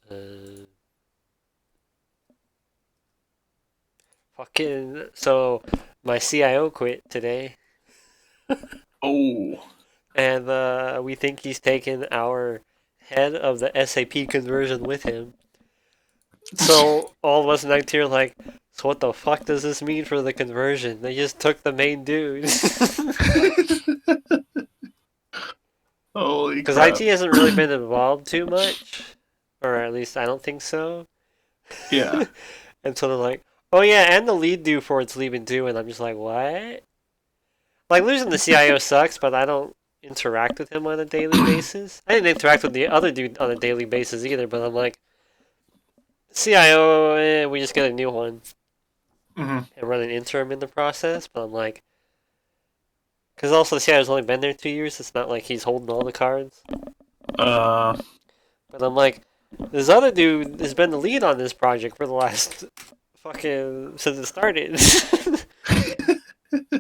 Uh, so my CIO quit today, Oh, and we think he's taken our head of the SAP conversion with him. So all of us in IT are like, so what the fuck does this mean for the conversion? They just took the main dude. holy Because crap! IT hasn't really been involved too much, or at least I don't think so. Yeah, And so they're like, oh yeah, and the lead dude for it's leaving too, and I'm just like, what? Like losing the CIO sucks, but I don't interact with him on a daily basis. I didn't interact with the other dude on a daily basis either, but I'm like, CIO, we just get a new one hmm and run an interim in the process. But I'm like, because also the CIO's only been there 2 years. It's not like he's holding all the cards. uh, But I'm like, this other dude has been the lead on this project for the last fucking since it started.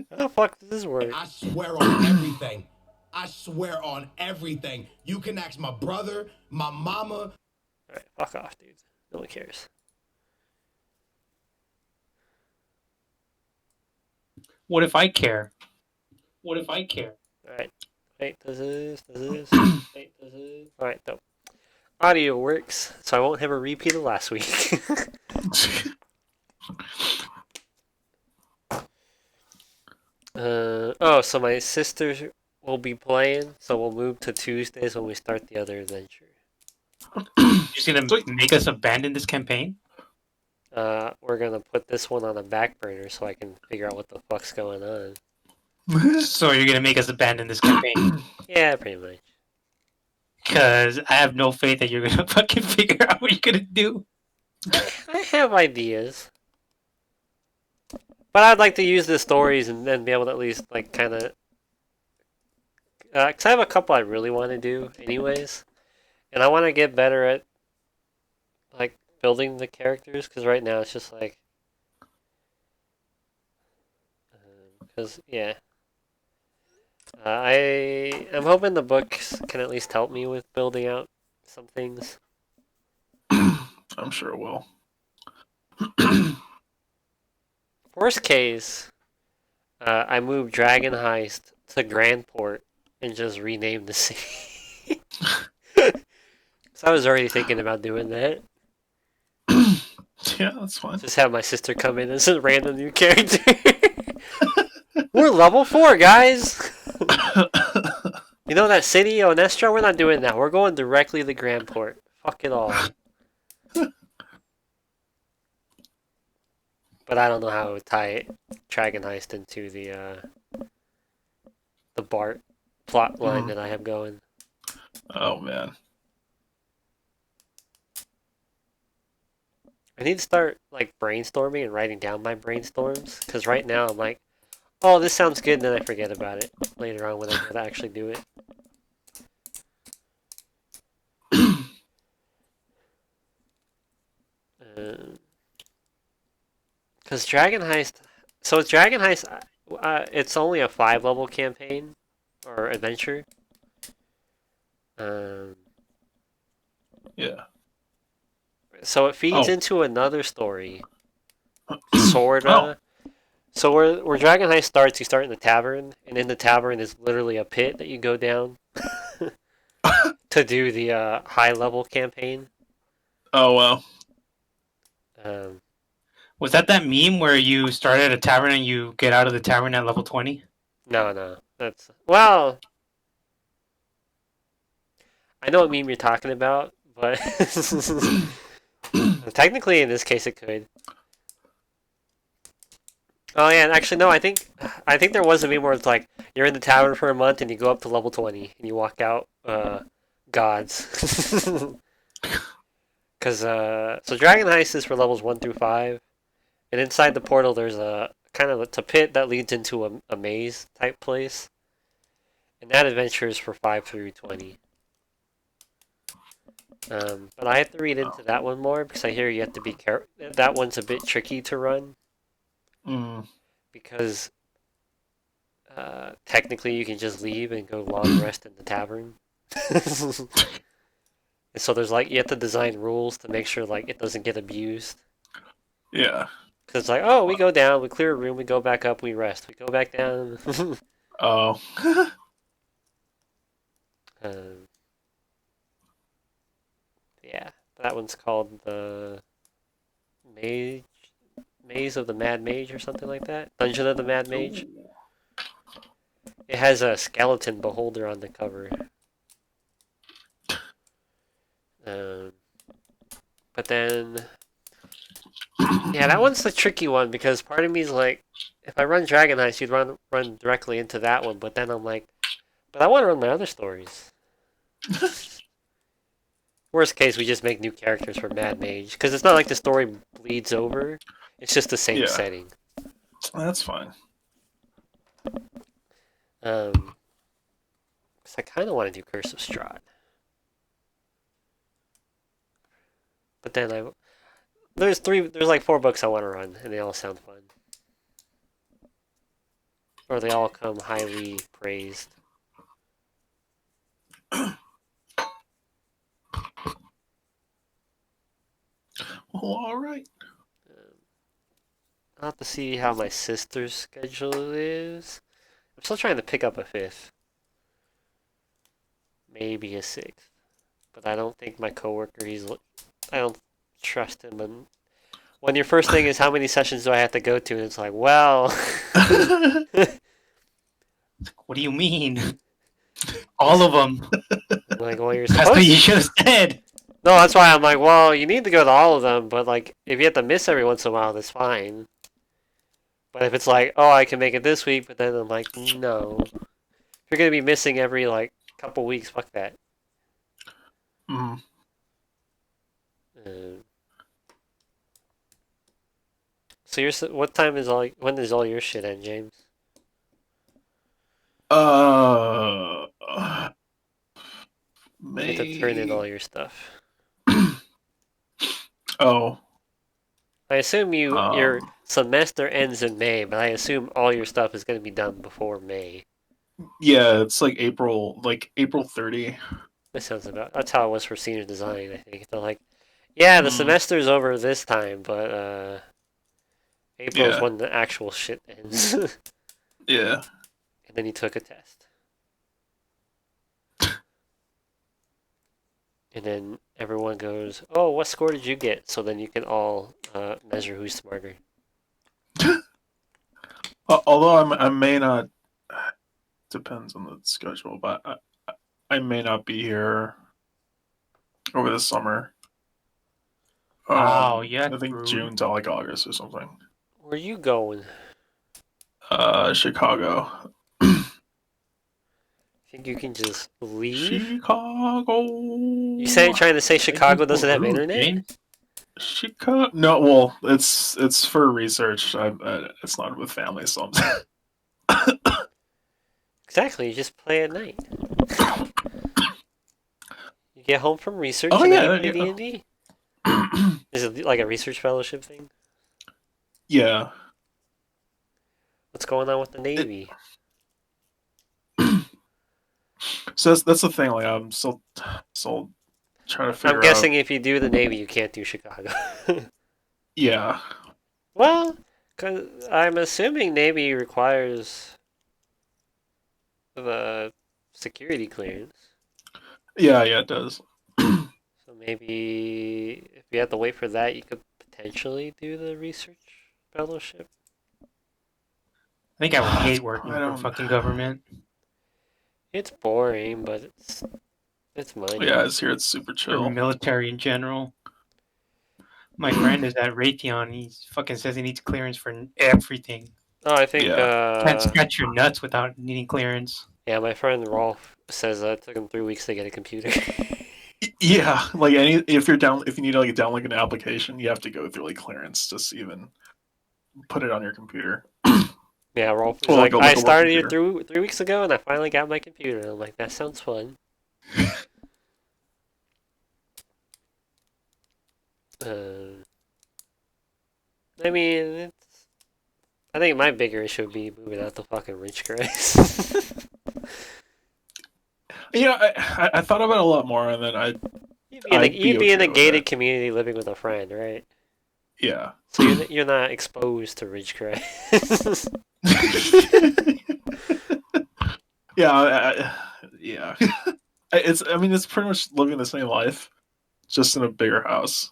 How the fuck does this work? I swear on everything. I swear on everything. You can ask my brother, my mama. Alright, fuck off, dude. No one cares. What if I care? What if I care? Alright. Wait, does this? Wait, does this? Alright, no. Audio works, so I won't have a repeat of last week. So my sister will be playing, so we'll move to Tuesdays when we start the other adventure. You're just gonna make us abandon this campaign? We're gonna put this one on a back burner so I can figure out what the fuck's going on. So you're gonna make us abandon this campaign? Yeah, pretty much. Because I have no faith that you're gonna fucking figure out what you're gonna do. I have ideas. But I'd like to use the stories and then be able to at least, like, kind of... Because I have a couple I really want to do anyways. And I want to get better at, like, building the characters. Because right now it's just like... Because, yeah. I'm hoping the books can at least help me with building out some things. I'm sure it will. Worst case, I move Dragon Heist to Grandport and just rename the city. So I was already thinking about doing that. Yeah, that's fine. Just have my sister come in as a random new character. We're level 4, guys! You know that city, Onestra? We're not doing that. We're going directly to Grandport. Fuck it all. But I don't know how to tie Dragon Heist into the Bart plot line that I have going. Oh man. I need to start like brainstorming and writing down my brainstorms because right now I'm like, oh, this sounds good, and then I forget about it later on when I go to actually do it. Because Dragon Heist, so with Dragon Heist, it's only a 5-level campaign or adventure. Yeah. So it feeds Oh. into another story, sorta. Oh. So where Dragon Heist starts, you start in the tavern, and in the tavern is literally a pit that you go down to do the high level campaign. Oh well. Was that meme where you start at a tavern and you get out of the tavern at level 20? No, that's well. I know what meme you're talking about, but technically in this case it could. Oh yeah, and actually no, I think there was a meme where it's like you're in the tavern for a month and you go up to level 20 and you walk out gods. Cause so Dragon Heist is for levels 1 through 5, and inside the portal there's a kind of it's a pit that leads into a maze type place, and that adventure is for 5 through 20. But I have to read into that one more because I hear you have to be careful. That one's a bit tricky to run because technically you can just leave and go long rest in the tavern. And so there's like you have to design rules to make sure like it doesn't get abused. Yeah. Because it's like, oh, we go down, we clear a room, we go back up, we rest, we go back down. Oh. um, yeah, that one's called the Mage, Maze of the Mad Mage or something like that. Dungeon of the Mad Mage. It has a skeleton beholder on the cover. Um, but then, yeah, that one's the tricky one because part of me is like, if I run Dragon Heist, you'd run directly into that one. But then I'm like, but I want to run my other stories. Worst case, we just make new characters for Mad Mage because it's not like the story bleeds over. It's just the same Yeah. setting. That's fine. Cause I kind of want to do Curse of Strahd, but then there's like 4 books I want to run, and they all sound fun, or they all come highly praised. Well, all right. I'll have to see how my sister's schedule is. I'm still trying to pick up a 5th, maybe a 6th, but I don't think my coworker. I don't trust him. And when your first thing is how many sessions do I have to go to, and it's like, well. What do you mean? All of them. Like, well, you're That's supposed what you to. should have said. No, that's why I'm like, well, you need to go to all of them, but like, if you have to miss every once in a while, that's fine. But if it's like, oh, I can make it this week, but then I'm like, no. If you're gonna be missing every like couple weeks, fuck that. Mm. So what time is when does all your shit end, James? You have to turn in all your stuff. Oh. I assume your semester ends in May, but I assume all your stuff is gonna be done before May. Yeah, it's like April 30. That's how it was for senior design, I think. They're like, yeah, the semester's over this time, but April's when the actual shit ends. Yeah. And then you took a test. And then everyone goes, oh, what score did you get? So then you can all measure who's smarter. Although I may not. Depends on the schedule, but I may not be here over the summer. Oh, yeah. I think rude. June to like August or something. Where are you going? Chicago. Think you can just leave? Chicago. You trying to say Chicago doesn't have internet? James? Chicago? No, well, it's for research. It's not with family, so I'm. Exactly, you just play at night. You get home from research Oh, and yeah, then you play D&D? Is it like a research fellowship thing? Yeah. What's going on with the Navy? So that's the thing. Like, I'm still trying to figure out. I'm guessing if you do the Navy, you can't do Chicago. Yeah. Well, cause I'm assuming Navy requires the security clearance. Yeah, it does. So maybe if you have to wait for that, you could potentially do the research fellowship. I think I would hate working for fucking government. It's boring, but it's money. Yeah, it's here. It's super Or chill. military in general. My friend is at Raytheon. He fucking says he needs clearance for everything. Oh, I think Can't scratch your nuts without needing clearance. yeah, my friend Rolf says it took him 3 weeks to get a computer. Yeah, like if you need to like download an application, you have to go through like clearance just to even put it on your computer. Yeah, Rolf was Well, like, like a I work started it computer. 3 weeks ago, and I finally got my computer. And I'm like, that sounds fun. I mean, I think my bigger issue would be moving out to fucking Rich Grace. Yeah, I thought about it a lot more, and then I'd you'd be be in okay a with gated it. community living with a friend, right? Yeah. So you're not exposed to Ridgecrest. Yeah. Yeah. It's. I mean, it's pretty much living the same life, just in a bigger house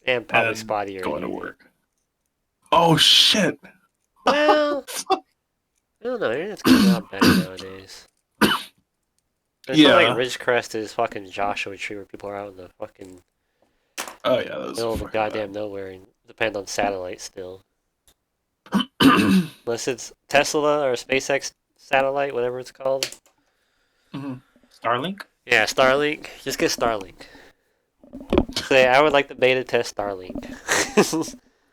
And probably and spottier going to internet. work. Oh shit! Well, I don't know. Internet's getting a lot better nowadays. It's not like Yeah. Ridgecrest is fucking Joshua Tree where people are out in the fucking Oh yeah, that was middle of the fucking goddamn nowhere and depend on satellite still. bad. Unless it's Tesla or SpaceX satellite, whatever it's called. Mhm. Starlink. Yeah, Starlink. Just get Starlink. Say, I would like to beta test Starlink.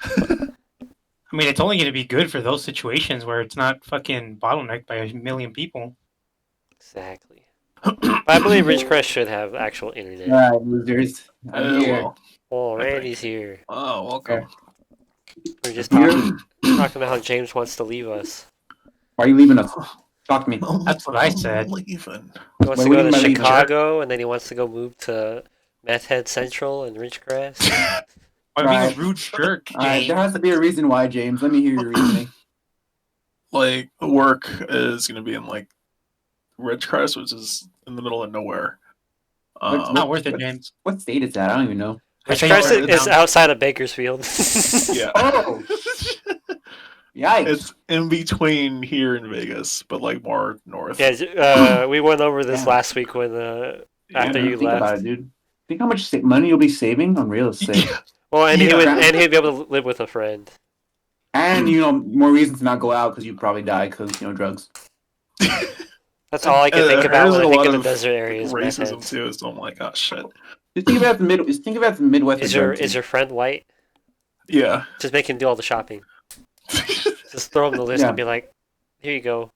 I mean, it's only going to be good for those situations where it's not fucking bottlenecked by a million people. Exactly. But I believe Ridgecrest should have actual internet. Alright, losers. I'm here. Well, Oh, I Randy's think. here. Oh, welcome. We are just Here? talking about how James wants to leave us. Why are you leaving us? Talk to me. That's what I I'm said. leaving. He wants Wait, to what go do you to mean by leaving? Chicago, and then he wants to go move to Meth Head Central and Ridgecrest. I'm being Right. a rude jerk, Alright, James. there has to be a reason why, James. Let me hear your reasoning. Like work is gonna be in like Ridgecrest, which is in the middle of nowhere. What's Not worth it, what- James. What state is that? I don't even know. I think Ridgecrest it's is outside of Bakersfield. Yeah. Oh! Yikes. It's in between here and Vegas, but like more north. Yeah, we went over this Yeah. last week when after Yeah. you Think left. about it, dude. Think how much money you'll be saving on real estate. Well, and Yeah. he'd be able to live with a friend. And, more reasons to not go out because you probably die because, drugs. That's all I can think about There's when I a think lot of the of desert areas. Meth racism heads. too, so I'm like, oh shit. Just think about the Midwest. Is with drugs, your friend white? Yeah. Just make him do all the shopping. Just throw him the list Yeah. and be like, "Here you go."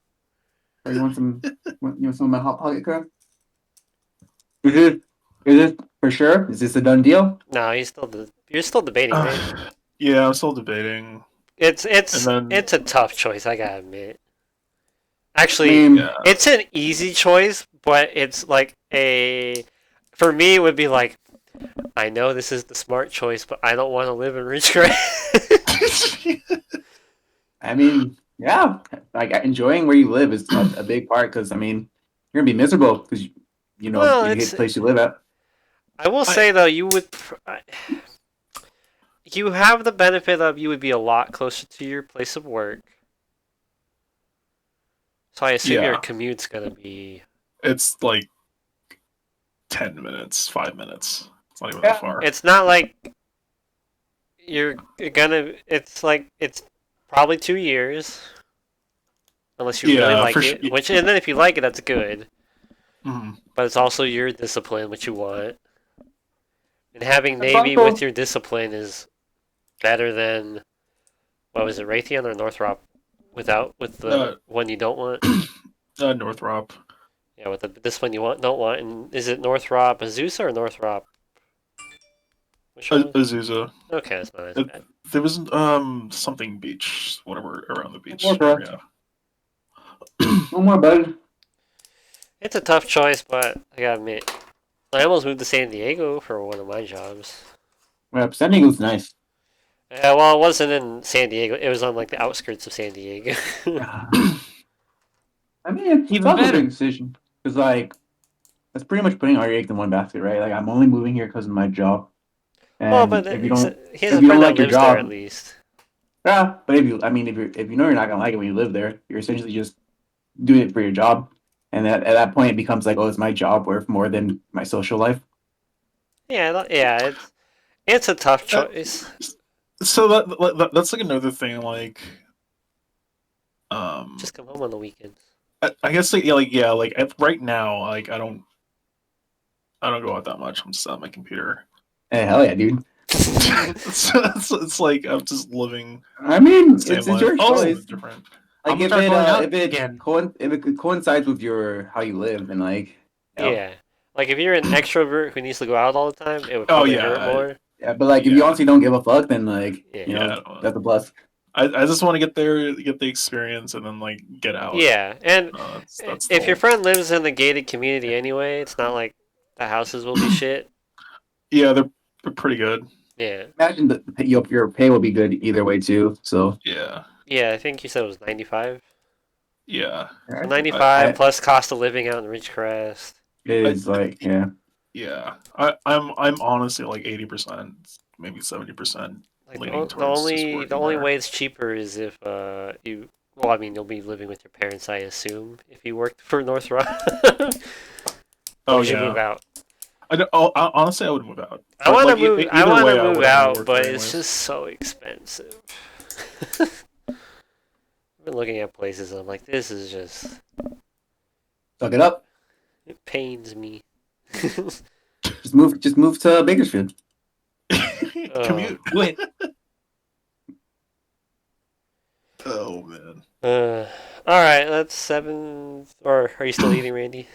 Or you want some? You want some of my hot pocket crab? Is it for sure? Is this a done deal? No, you're still debating, right? Yeah, I'm still debating. It's And then- it's a tough choice, I gotta admit. I Actually, mean, Yeah. it's an easy choice, but it's like for me it would be like, I know this is the smart choice, but I don't want to live in Ridgecrest. I mean, yeah, like enjoying where you live is a big part because you're gonna be miserable because Well, you hate it's- the place you live at. I will say though, you have the benefit of you would be a lot closer to your place of work. So I assume your Yeah. commute's gonna be. It's like 10 minutes, 5 minutes. It's not even Yeah. that far. It's not like you're gonna. It's like it's probably 2 years, unless you really Yeah, like for it. sure. Which and then if you like it, that's good. Mhm. But it's also your discipline, what you want. And having It's Navy also- with your discipline is better than what was it, Raytheon or Northrop? With the one you don't want. Northrop. Yeah, with this one you don't want. And is it Northrop Azusa or Northrop? Which one? Azusa. Okay, that's not as It- bad. There was something beach, whatever around the beach. Northrop. Yeah. No more, bud. It's a tough choice, but I gotta admit, I almost moved to San Diego for one of my jobs. Well, San Diego's nice. Yeah, well, it wasn't in San Diego. It was on like the outskirts of San Diego. It's Even also a better. big decision because that's pretty much putting all your eggs in one basket, right? Like I'm only moving here because of my job. And Well, but if you don't, he has a if you friend don't that like your lives there job- at least. yeah. But if you know you're not gonna like it when you live there, you're essentially just doing it for your job. And at that point, it becomes like, oh, it's my job worth more than my social life. Yeah, it's a tough choice. So that's like another thing. Like, Just come home on the weekends. I guess right now, like I don't go out that much. I'm just on my computer. Hey, hell yeah, dude. It's like I'm just living I mean, the same it's life. your Oh, choice. different. Like I'm if gonna it start going out if it again. if it coincides with your how you live and like Yeah. Like if you're an extrovert who needs to go out all the time, it would Oh, probably yeah, hurt more. yeah, but like if you Yeah. honestly don't give a fuck, then like Yeah. Yeah. that's a plus. I just want to get there, get the experience, and then like get out. Yeah, and That's if the your whole- friend lives in the gated community anyway, it's not like the houses will be shit. Yeah, they're pretty good. Yeah. Imagine that your pay will be good either way too. So Yeah, Yeah, I think you said it was 95. yeah, So 95 I, plus cost of living out in Ridgecrest. it is like yeah. I'm honestly like 80%, maybe 70% Like leaning the towards just only working only there. way it's cheaper is if you well I mean you'll be living with your parents I assume if you worked for North Rock. Or Oh would you move yeah. out? Honestly, I would move out. I But want to like move. I either want to way, I move wouldn't want to out, work but there it's anyways. just so expensive. I've been looking at places. And I'm like, this is just suck it up. it pains me. Just move to Bakersfield. Commute. Do it. Oh man. All right, that's 7. Or are you still eating, Randy?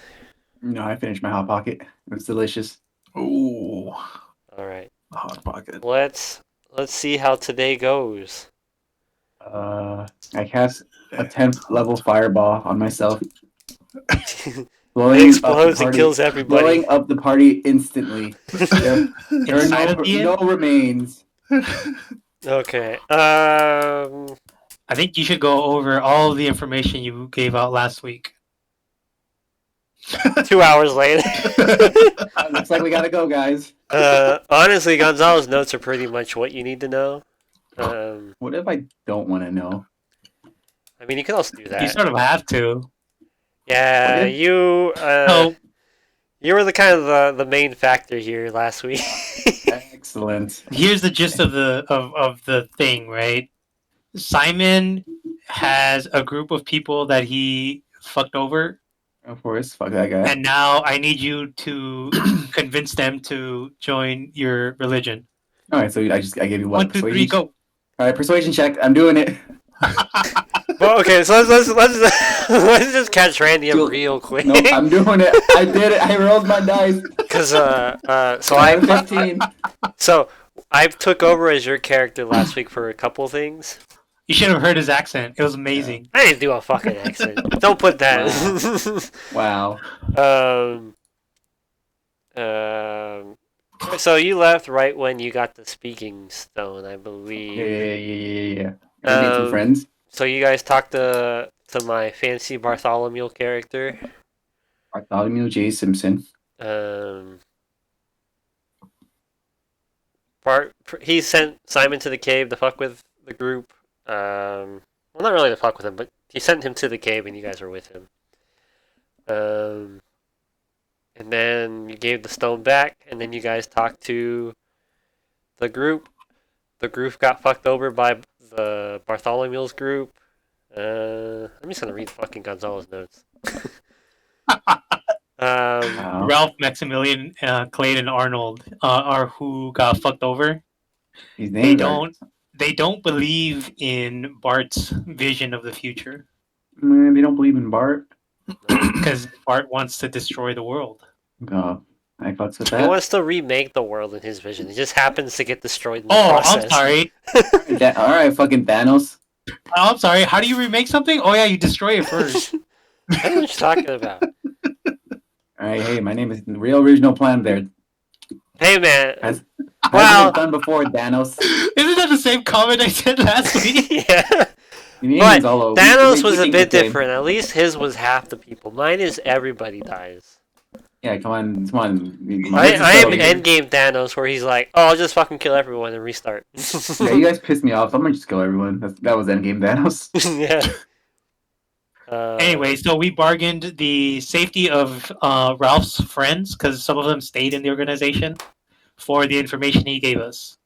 No, I finished my hot pocket. It was delicious. Ooh, All right, hot pocket. let's see how today goes. I cast a 10th level fireball on myself, It blowing up the explodes and party, kills everybody. blowing up the party instantly. There are Inside of the no inn? remains. Okay. I think you should go over all of the information you gave out last week. 2 hours later. Looks like we gotta go, guys. Honestly, Gonzalo's notes are pretty much what you need to know. What if I don't want to know? I mean, you can also do You that. sort of have to. Yeah, What if- you No, you were the kind of the main factor here last week. Excellent. here's the gist of the thing, right? Simon has a group of people that he fucked over, Of course, fuck that guy. and now I need you to convince them to join your religion. All right, so I gave you what? 1, 2, 3, go. All right, persuasion check. I'm doing it. Well, okay, so let's let's just catch Randy up Dude, real quick. Nope, I'm doing it. I did it. I rolled my dice. Because so I have 15. I took over as your character last week for a couple things. You should have heard his accent. It was amazing. I didn't do a fucking accent. Don't put that. Wow. So you left right when you got the speaking stone, I believe. Yeah. I made some Um, friends. So you guys talked to my fancy Bartholomew character. Bartholomew J. Simpson. He sent Simon to the cave to fuck with the group. Well, not really to fuck with him, but he sent him to the cave, and you guys were with him. And then you gave the stone back, and then you guys talked to the group. The group got fucked over by the Bartholomew's group. I'm just gonna read fucking Gonzalo's notes. Wow. Ralph, Maximilian, Clayton, Arnold are who got fucked over. His They name. they don't believe in Bart's vision of the future They don't believe in Bart. because Bart wants to destroy the world. Oh, I fucks with He that. wants to remake the world in his vision. He just happens to get destroyed in the Oh, process. I'm sorry. All right, fucking Thanos. Oh, I'm sorry. How do you remake something? Oh yeah, you destroy it first. I don't know what you're talking about. All right, hey, my name is the real original plan there. Hey, man. Hasn't Well, been done before, Thanos. Isn't that the same comment I said last week? yeah. Your But name's all over. Thanos We was a think bit the same. different. At least his was half the people. Mine is everybody dies. Yeah, come on. I am Endgame Thanos, where he's like, "Oh, I'll just fucking kill everyone and restart." Yeah, you guys pissed me off. So I'm gonna just kill everyone. That was Endgame Thanos. Yeah. Anyway, so we bargained the safety of Ralph's friends because some of them stayed in the organization for the information he gave us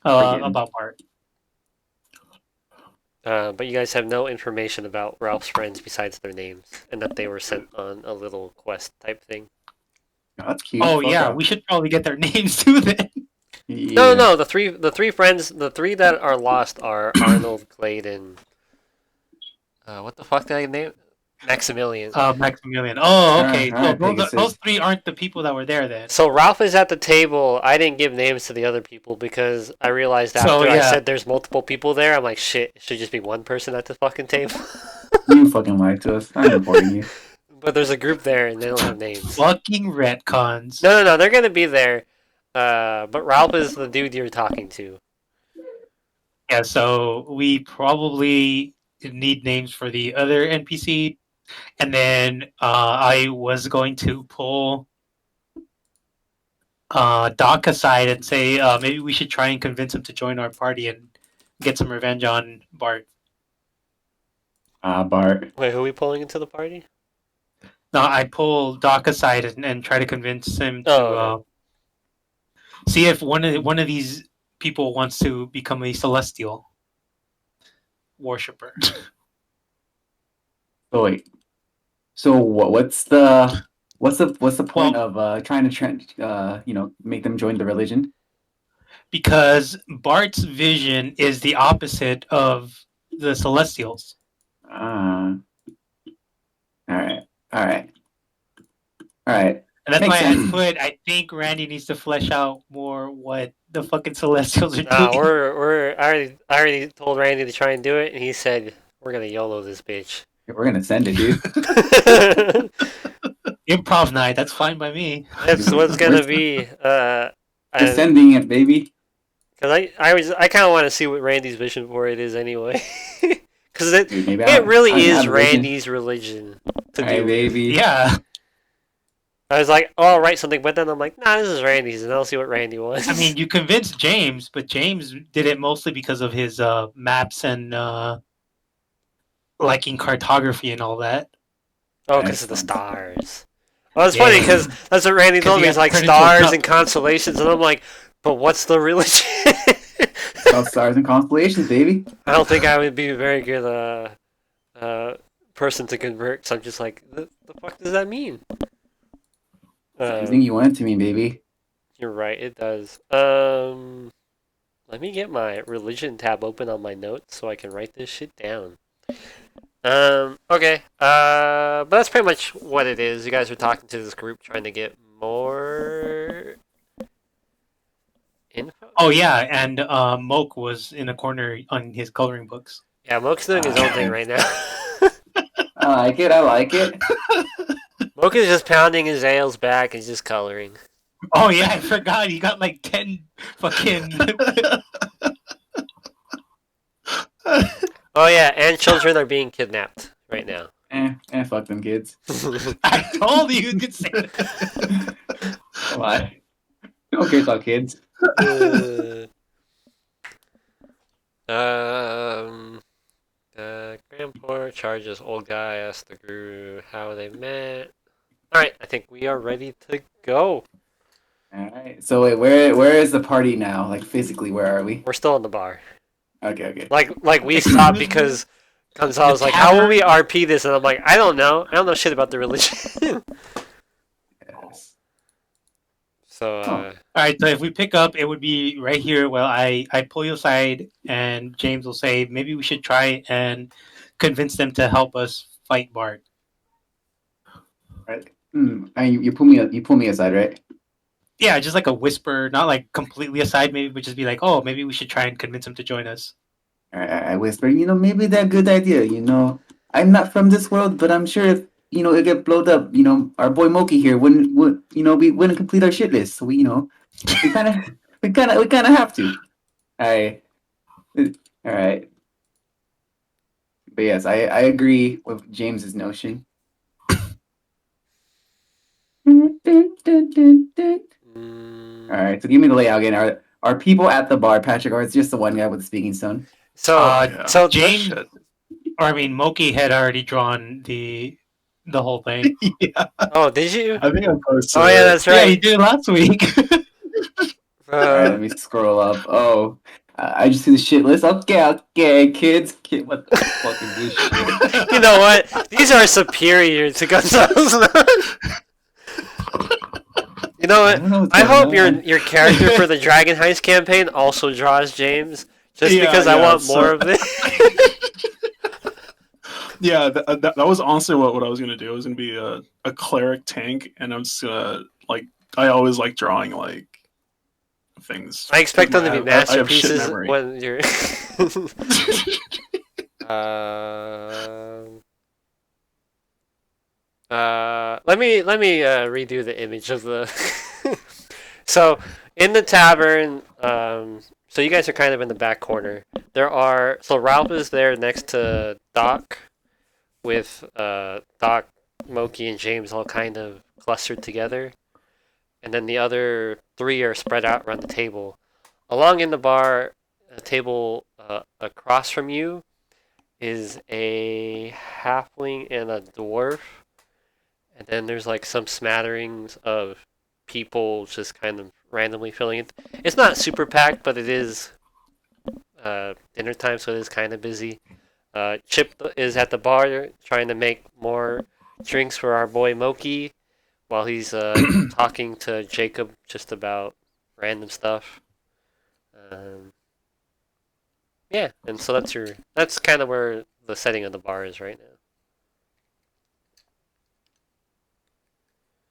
about Bart. But you guys have no information about Ralph's friends besides their names, and that they were sent on a little quest type thing. That's cute. Oh Fuck yeah, off. we should probably get their names too then. Yeah. No, the three friends, the three that are lost are Arnold, Clayton. What the fuck did I name? Maximilian. Maximilian. Oh, okay. Alright, So Pegasus. those three aren't the people that were there then. So Ralph is at the table. I didn't give names to the other people because I realized after I yeah. said there's multiple people there, I'm like, shit, it should just be one person at the fucking table. You fucking lied to us. I'm reporting you. But there's a group there and they don't have names. Fucking retcons. No, they're gonna be there. But Ralph is the dude you're talking to. Yeah, so we probably need names for the other NPC, and then I was going to pull Doc aside and say maybe we should try and convince him to join our party and get some revenge on Bart. Bart. Wait, who are we pulling into the party? No, I pull Doc aside and try to convince him to Oh, see if one of these people wants to become a celestial worshipper. So wait. So what's the point of trying to make them join the religion? Because Bart's vision is the opposite of the celestials. All right. And And that's Makes why sense. I think Randy needs to flesh out more what the fucking celestials are nah, doing. I already told Randy to try and do it, and he said we're gonna YOLO this bitch. We're gonna send it, dude. Improv night, that's fine by me. That's what it's gonna be. We're sending it, baby. Because I kind of want to see what Randy's vision for it is anyway. Because Dude, maybe it really I is have a vision. Randy's religion to All right, do. baby. Yeah, I was like, oh, I'll write something, but then I'm like, nah, this is Randy's, and I'll see what Randy wants. I mean, you convinced James, but James did it mostly because of his maps and liking cartography and all that. oh, because of the Excellent. stars. Well, it's funny because that's what Randy 'Cause told he me. got He's like turned into a stars duck. and constellations, and I'm like, but what's the religion? It's called stars and constellations, baby. I don't think I would be a very good person to convert. So I'm just like, the fuck does that mean? Everything you want it to mean, baby. You're right, it does. Let me get my religion tab open on my notes so I can write this shit down. Okay. But that's pretty much what it is. You guys are talking to this group trying to get more info. Oh yeah, and Moke was in a corner on his coloring books. Yeah, Moke's doing his own thing right now. I like it. Moke is just pounding his ales back and just coloring. Oh yeah, I forgot. He got like 10 fucking. Oh yeah, and children are being kidnapped right now. Fuck them kids. I told you could say that. Come on. Who cares about kids? Grandpa charges old guy, asks the guru how they met. Alright, I think we are ready to go. Alright. So wait, where is the party now? Like physically, where are we? We're still in the bar. Okay. Like we stopped because Gonzalo's like, how will we RP this? And I'm like, I don't know. I don't know shit about the religion. Yes. So, All right, so if we pick up, it would be right here. Well, I pull you aside, and James will say maybe we should try and convince them to help us fight Bart. Right. You pull me aside, right? Yeah, just like a whisper, not like completely aside, maybe, but just be like, oh, maybe we should try and convince him to join us. I whisper, maybe that's a good idea. I'm not from this world, but I'm sure if it get blowed up, our boy Moki here we wouldn't complete our shit list. So we kind of have to. All right. But yes, I agree with James's notion. All right, so give me the layout again. Are people at the bar, Patrick, or it's just the one guy with the speaking stone? so James, Shit. or I mean, Moki had already drawn the whole thing. Yeah, Oh, did you? I think I posted. Oh yeah, that's Yeah, he right. did last week. All right, let me scroll up. Oh, I just see the shit list. Okay, kids. What the fuck is this shit? You know what? These are superior to Gonzalo's. You know I what? don't know what's I hope going on. your character for the Dragon Heist campaign also draws James, just Yeah, because I yeah, want so- more of this. Yeah, that was honestly what I was gonna do. I was gonna be a cleric tank, and I'm just gonna I always like drawing things. I expect them to be I have shit masterpieces memory. when you're. Let me redo the image of the. So in the tavern, so you guys are kind of in the back corner. So Ralph is there next to Doc, with Doc, Moki, and James all kind of clustered together, and then the other three are spread out around the table. Along in the bar, a table across from you is a halfling and a dwarf, and then there's like some smatterings of people just kind of randomly filling it. It's not super packed, but it is dinner time, so it is kind of busy. Chip is at the bar trying to make more drinks for our boy Moki while he's talking to Jacob just about random stuff. Yeah, and so that's kind of where the setting of the bar is right now.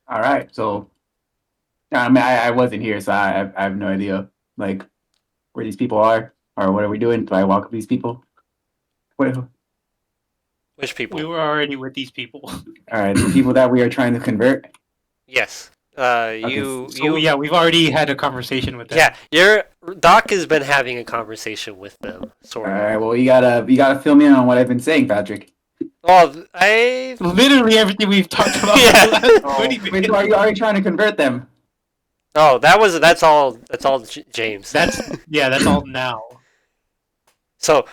All right, so I mean, I wasn't here, so I have no idea like where these people are or what are we doing? Do I walk up these people? What? Which people? We were already with these people. All right, the people that we are trying to convert. Yes. So yeah, we've already had a conversation with them. Yeah, Doc has been having a conversation with them, All sort of. right, well, you gotta fill me in on what I've been saying, Patrick. Well, I Literally everything we've talked about. Yeah. For the last Oh, 20 wait, minutes. so are you already trying to convert them? that's all James. That's all now. So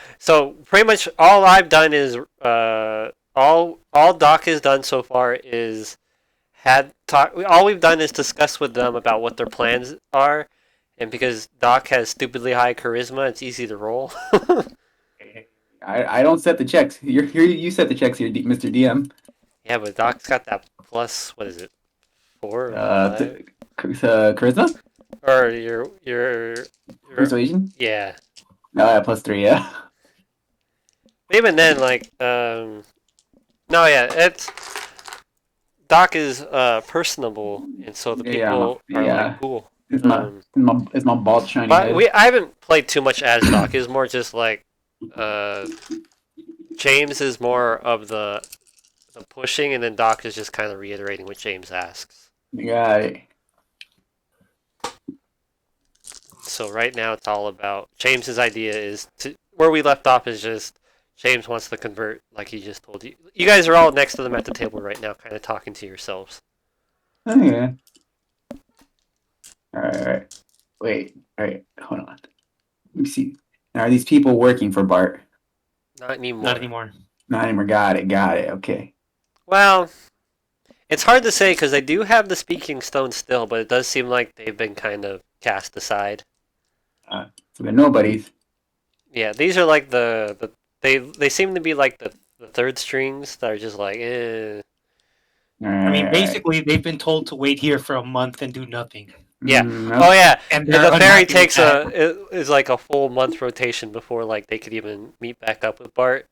pretty much all I've done is all Doc has done so far is all we've done is discuss with them about what their plans are, and because Doc has stupidly high charisma, it's easy to roll. I don't set the checks. You set the checks here, Mr. DM. Yeah, but Doc's got that plus, what is it, 4 or 5? Charisma? Or your Persuasion? yeah. No, +3, yeah. But even then, like, no, yeah, it's Doc is personable, and so the people are like cool. It's my bald shiny But head. I haven't played too much as Doc. It's more just like James is more of the pushing, and then Doc is just kind of reiterating what James asks. Yeah. So right now it's all about James's idea is where we left off is just James wants to convert, like he just told you. You guys are all next to them at the table right now, kind of talking to yourselves. Oh, yeah. All right. Wait. All right. Hold on. Let me see. Now, are these people working for Bart? Not anymore. Not anymore. Not anymore. Got it. Okay. Well, it's hard to say because they do have the speaking stone still, but it does seem like they've been kind of cast aside. So they're nobodies. Yeah, these are like they seem to be like the third strings that are just like eh. I mean, basically, they've been told to wait here for a month and do nothing. Yeah. Nope. Oh yeah. And The they're fairy unhappy takes with that. is like a full month rotation before like they could even meet back up with Bart.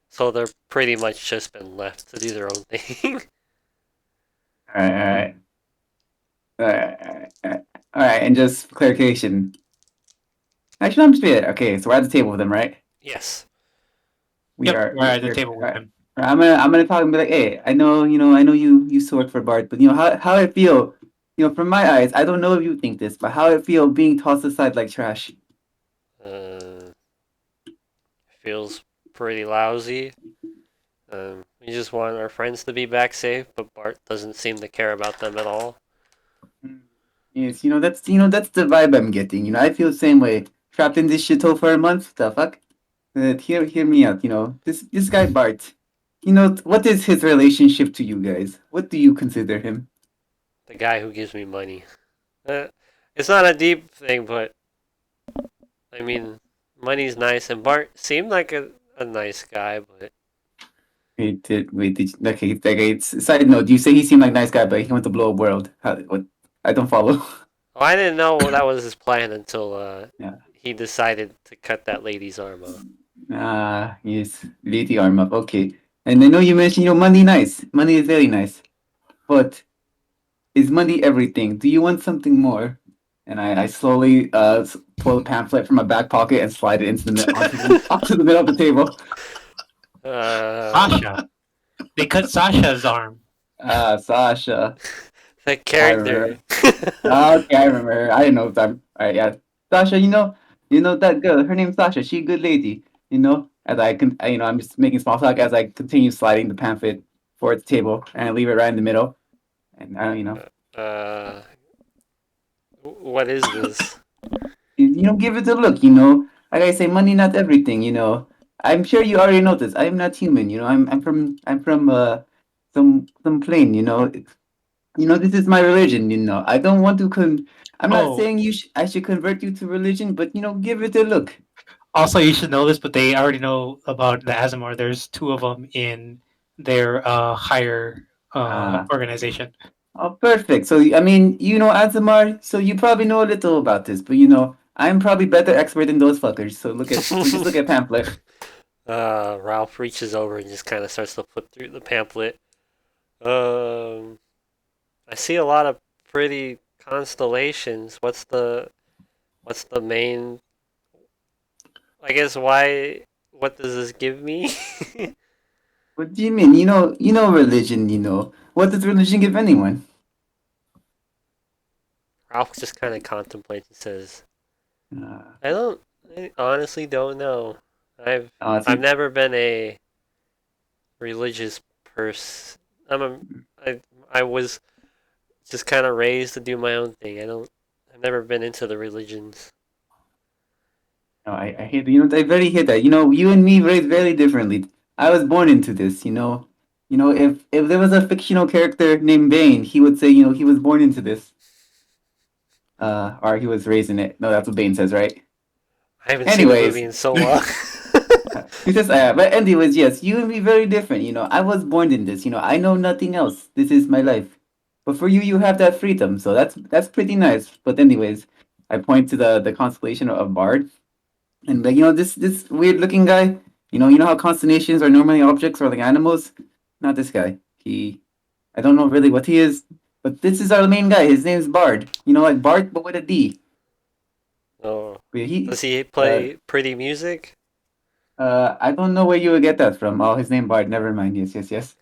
So they're pretty much just been left to do their own thing. All right. All right. And just for clarification. Actually, I'm just being okay. So we're at the table with them, right? Yes. We're at the table with all right. them. I'm gonna talk and be like, hey, I know you used to work for Bart, but how I feel, from my eyes, I don't know if you think this, but how I feel being tossed aside like trash. Feels pretty lousy. We just want our friends to be back safe, but Bart doesn't seem to care about them at all. Yes, that's the vibe I'm getting. I feel the same way. Trapped in this shithole for a month. The fuck? Hear me out. This guy Bart. What is his relationship to you guys? What do you consider him? The guy who gives me money. It's not a deep thing, but I mean, money's nice, and Bart seemed like a nice guy, but Okay. Side note, you say he seemed like a nice guy, but he went to blow up world. What? I don't follow. oh, I didn't know that was his plan until Yeah. he decided to cut that lady's arm off. Yes, lady arm up. Okay. And I know you mentioned, money nice. Money is very nice. But is money everything? Do you want something more? And I slowly pull a pamphlet from my back pocket and slide it onto the middle of the table. Sasha. They cut Sasha's arm. Sasha. That I remember. character. Okay, I remember her. I didn't know time. All right, yeah. Sasha, you know that girl. Her name's Sasha. She a good lady. As I'm just making small talk as I continue sliding the pamphlet for its table and I leave it right in the middle. And I don't, uh, what is this? give it a look. Like I say, money not everything. I'm sure you already noticed. I'm not human. I'm from some plane. This is my religion. I don't want to I'm not Oh, saying I should convert you to religion, but give it a look. also you should know this, but they already know about the Azamar. There's two of them in their higher Ah, organization. oh, perfect. So I mean, Azamar, so you probably know a little about this, but I'm probably better expert than those fuckers. So just look at pamphlet. Ralph reaches over and just kind of starts to flip through the pamphlet. Um, I see a lot of pretty constellations. What's the main? I guess why? What does this give me? What do you mean? Religion. What does religion give anyone? Ralph just kind of contemplates and says, Uh, "I don't. I honestly don't know. I've I've see, never been a religious person. I I was just kind of raised to do my own thing. I've never been into the religions. no, I hate I very hate that. You and me raised very differently. I was born into this. If there was a fictional character named Bane, he would say, he was born into this. Or he was raised in it. No, that's what Bane says, right? I haven't seen the movie Anyways, in so long." he says, but anyways, yes, you and me very different. I was born in this. I know nothing else. This is my life. But for you, you have that freedom, so that's pretty nice. But anyways, I point to the constellation of Bard, and like this weird looking guy. You know how constellations are normally objects or like animals. Not this guy. I don't know really what he is, but this is our main guy. His name is Bard. Like Bard, but with a D. Oh, Wait, he does he uh play pretty music? I don't know where you would get that from. Oh, his name Bard. Never mind. Yes, yes, yes.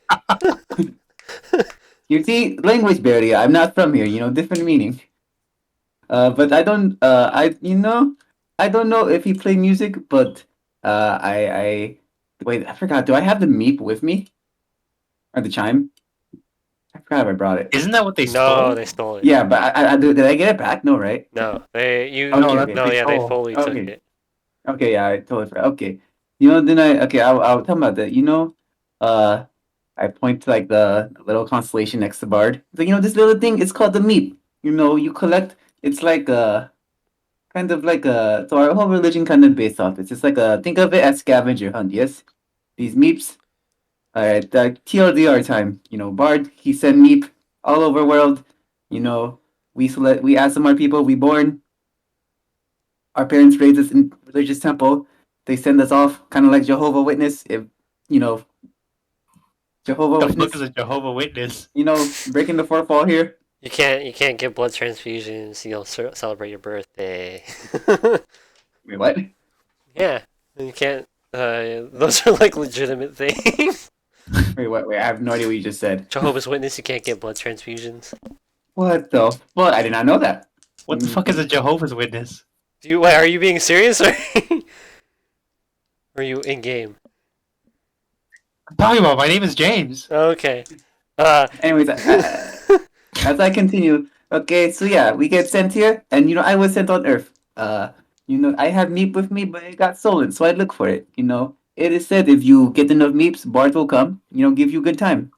You see, language barrier. I'm not from here. Different meaning. But I don't. I don't know if he play music, but I wait. I forgot. Do I have the meep with me or the chime? I forgot if I brought it. Isn't that what they No, stole? they stole it. Yeah, but did I get it back? No, right? No, they you No, Okay, that's okay, what no they yeah they stole. fully took okay, it. okay. Yeah, I totally forgot. Okay, then okay. I'll tell about that. Uh, I point to like the little constellation next to Bard. So this little thing. It's called the meep. You collect. It's like kind of like a so our whole religion kind of based off this. It's like a think of it as scavenger hunt. Yes, these meeps. All right, TLDR time. Bard he sent meep all over world. We ask some our people we born. Our parents raised us in religious temple. They send us off, kind of like Jehovah Witness. If you know Jehovah The fuck is Witness, a Jehovah Witness? breaking the fourth wall here. You can't get blood transfusions. Celebrate your birthday. Wait, what? Yeah, you can't. Those are like legitimate things. Wait, what? Wait, I have no idea what you just said. Jehovah's Witness, you can't get blood transfusions. What the? Well, I did not know that. What the fuck is a Jehovah's Witness? Wait, are you being serious or are you in game? I'm talking about my name is James. Okay. Anyways, as I continue, okay, so yeah, we get sent here, and I was sent on Earth. I have meep with me, but it got stolen, so I look for it. It is said if you get enough meeps, Bart will come. Give you a good time.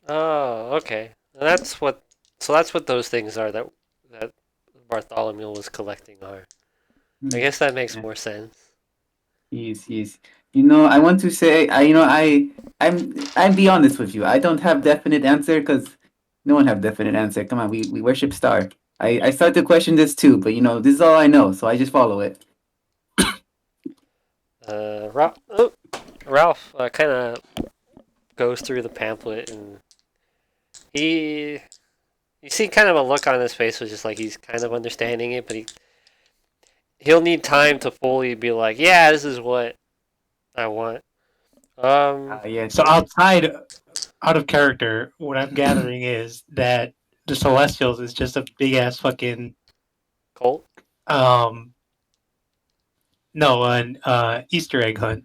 Oh, okay. That's what. So that's what those things are that Bartholomew was collecting are. I guess that makes Yeah. more sense. Yes. I want to say, I'm be honest with you. I don't have definite answer because no one have definite answer. Come on, we worship Star. I start to question this too, but this is all I know, so I just follow it. Ralph kind of goes through the pamphlet and he. You see kind of a look on his face, which is like he's kind of understanding it, but he'll need time to fully be like, yeah, this is what I want. Yes. So outside out of character, what I'm gathering is that the Celestials is just a big ass fucking Colt? um no an Easter egg hunt.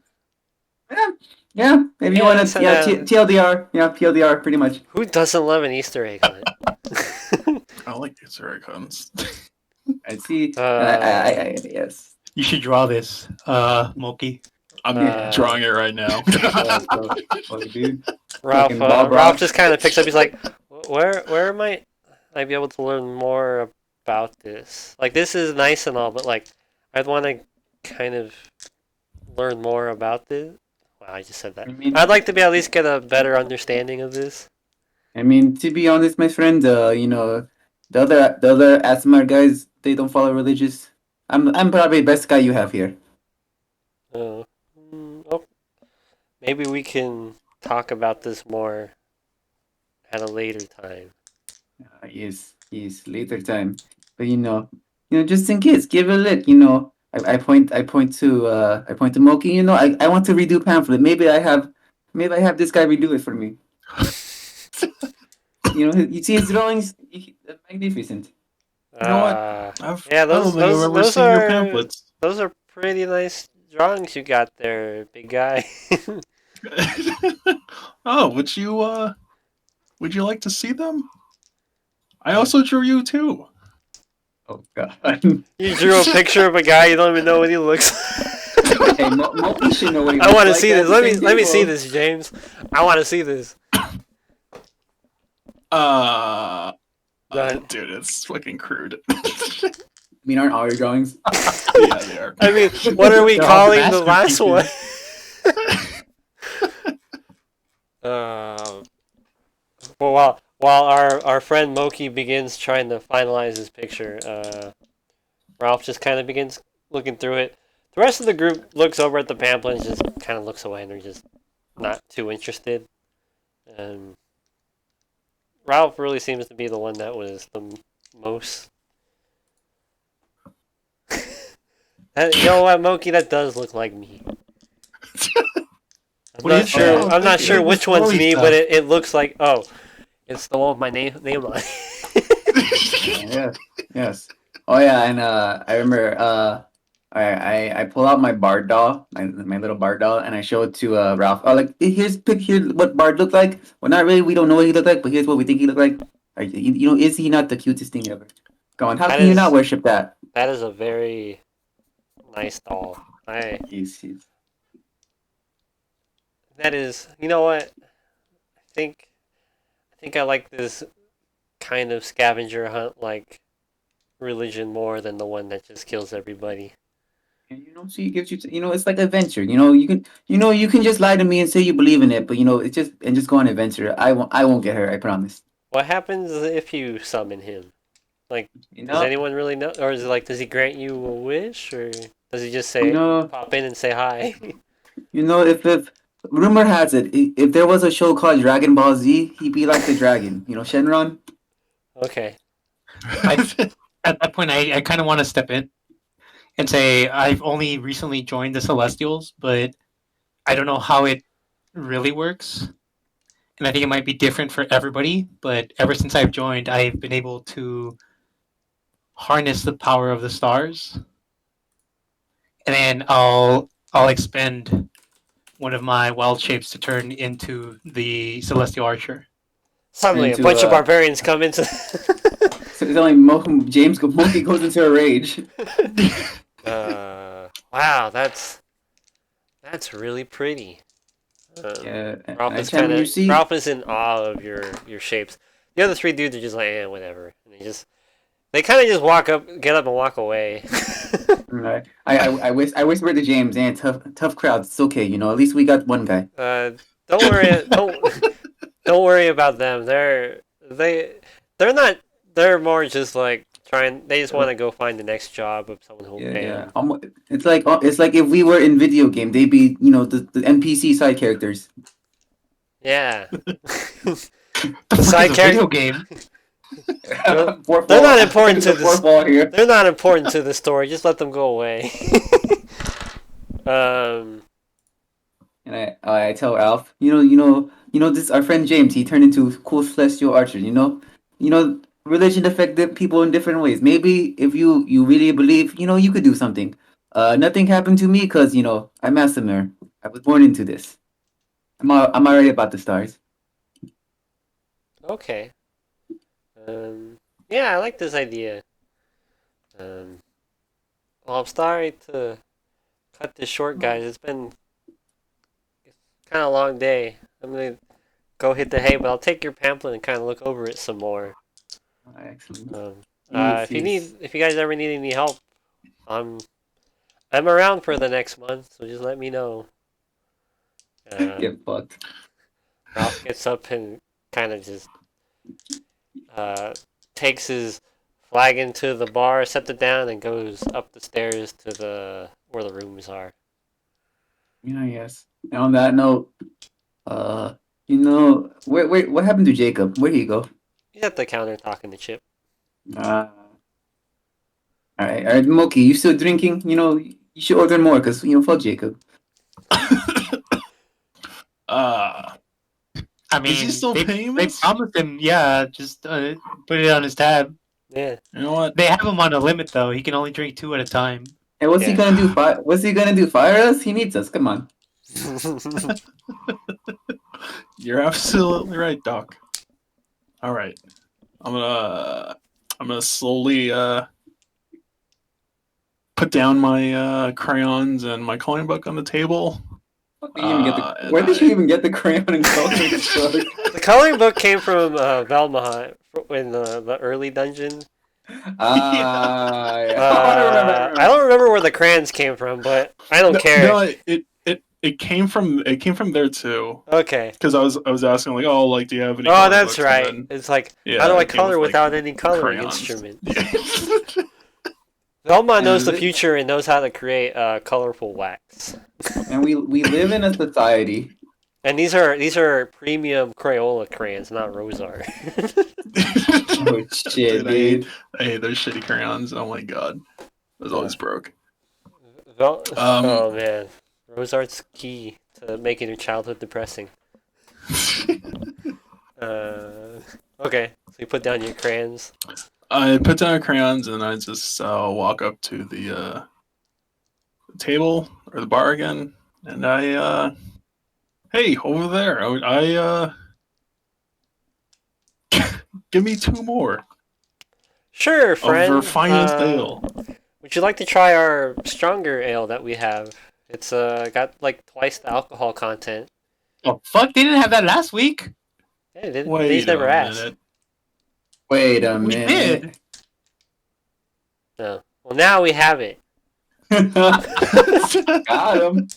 Yeah. If you Yeah, want that's to, yeah, TLDR, yeah, TLDR, pretty much. Who doesn't love an Easter egg hunt? I like Easter egg hunts. I see. Yes. You should draw this, Moki. I'm Uh, drawing it right now. Fuck, dude. Ralph, Fucking Bob Ralph Ross. just kind of picks up. He's like, where might I be able to learn more about this? Like, this is nice and all, but like, I'd want to kind of learn more about this. Wow, I just said that. I mean, I'd like to be at least get a better understanding of this. to be honest, my friend, the other ASMR guys, they don't follow religious. I'm probably the best guy you have here. Oh, maybe we can talk about this more at a later time. Yes, later time. But just in case, give it a look. I point to Moki. I want to redo pamphlet. Maybe I have this guy redo it for me. You see his drawings, magnificent. You know what? Yeah, I don't think I've ever seen your pamphlets. Those are pretty nice drawings you got there, big guy. Oh, would you like to see them? I also drew you too. Oh God. You drew a picture of a guy you don't even know what he looks like. Hey, Moki should know what he I looks want to like see at this. the Let me same let me see table. this, James. I want to see this. Right. Dude, it's fucking crude. I mean, aren't all your drawings? Yeah, they are. I mean, what are we They're all calling the last one? masterpieces. Well, while our friend Moki begins trying to finalize his picture, Ralph just kind of begins looking through it. The rest of the group looks over at the pamphlet and just kind of looks away, and they're just not too interested. Ralph really seems to be the one that was the most. You know what, Moki? That does look like me. I'm not sure which one's me, but it looks like it's the one with my name on it. Yes. Oh yeah, and I remember I pull out my Bard doll, my little Bard doll, and I show it to Ralph. Oh, like here's what Bard looked like. Well, not really. We don't know what he looked like, but here's what we think he looked like. Is he not the cutest thing ever? Come on, how That can you is- not worship that? That is a very nice doll. He's That is, you know what? I think I like this kind of scavenger hunt like religion more than the one that just kills everybody. And so he gives you, it's like adventure. You can just lie to me and say you believe in it, but it's just go on adventure. I won't get hurt. I promise. What happens if you summon him? Like, You does know, anyone really know, or is it like, does he grant you a wish, or does he just say pop in and say hi? if rumor has it, if there was a show called Dragon Ball Z, he'd be like the dragon. Shenron. Okay. At that point, I kind of want to step in and say I've only recently joined the Celestials, but I don't know how it really works. And I think it might be different for everybody, but ever since I've joined, I've been able to harness the power of the stars. And then I'll expend one of my wild shapes to turn into the Celestial Archer. Suddenly, a Into, bunch of barbarians come into. So it's only James Monkey goes into a rage. Wow, that's really pretty. Yeah, Ralph I is tell you, Ralph is in awe of your shapes. The other three dudes are just like, whatever. And they kind of just get up and walk away. Right. I whispered to James, tough crowd. It's okay, at least we got one guy. Don't worry, don't worry about them. They're not. They're more just like trying. They just want to go find the next job of someone who'll pay them. It's like if we were in video game, they'd be the NPC side characters. Yeah. The Side video game. They're not important to this. They're not important to the story. Just let them go away. And I tell Ralph, this our friend James. He turned into a cool celestial archer. Religion affected people in different ways. Maybe if you really believe, you could do something. Nothing happened to me because I'm Asimir. I was born into this. I'm already about the stars. Okay. Yeah, I like this idea. Um, well, I'm sorry to cut this short, guys. It's been kind of a long day. I'm gonna go hit the hay, but I'll take your pamphlet and kind of look over it some more. Excellent. Um, Yes, yes. if you guys ever need any help, I'm I'm around for the next month, so just let me know. Get fucked. Ralph gets up and kind of just uh, takes his flagon to the bar, sets it down, and goes up the stairs to the where the rooms are. Yes. And on that note, wait, what happened to Jacob? Where'd he go? He's at the counter talking to Chip. Uh, all right, Moki, you still drinking? You should order more because fuck Jacob. I mean, Is he still paying they this? promised him, yeah, just put it on his tab. Yeah. You know what? They have him on a limit though. He can only drink 2 at a time. And what's he Yeah. gonna do? What's he gonna do? Fire us? He needs us. Come on. You're absolutely right, Doc. All right, I'm gonna slowly put down my crayons and my coloring book on the table. Where did you even get the crayon and coloring book? The coloring book came from Velma in the early dungeon. I remember. I don't remember where the crayons came from, but I don't care. No, it came from there too. Okay. Because I was asking like, oh, like, do you have any? Oh, coloring that's books? And right. then- It's like, yeah, how do I it came color with, like, without any coloring crayons. instrument? Yeah. Velma knows the it- future and knows how to create colorful wax. And we live in a society. And these are premium Crayola crayons, not Rosar. Oh shit, Dude, dude. I hate those shitty crayons. Oh my god, those always broke. Oh man, Rosart's key to making your childhood depressing. Okay, so you put down your crayons. I put down crayons and I just walk up to the table or the bar again, and I hey, over there, I give me 2 more Sure, friend. of our finest ale. Would you like to try our stronger ale that we have? It's got like twice the alcohol content. Oh fuck! They didn't have that last week. Yeah, they Wait never a asked. minute. Wait a We minute. did. No. Well, now we have it. Got him.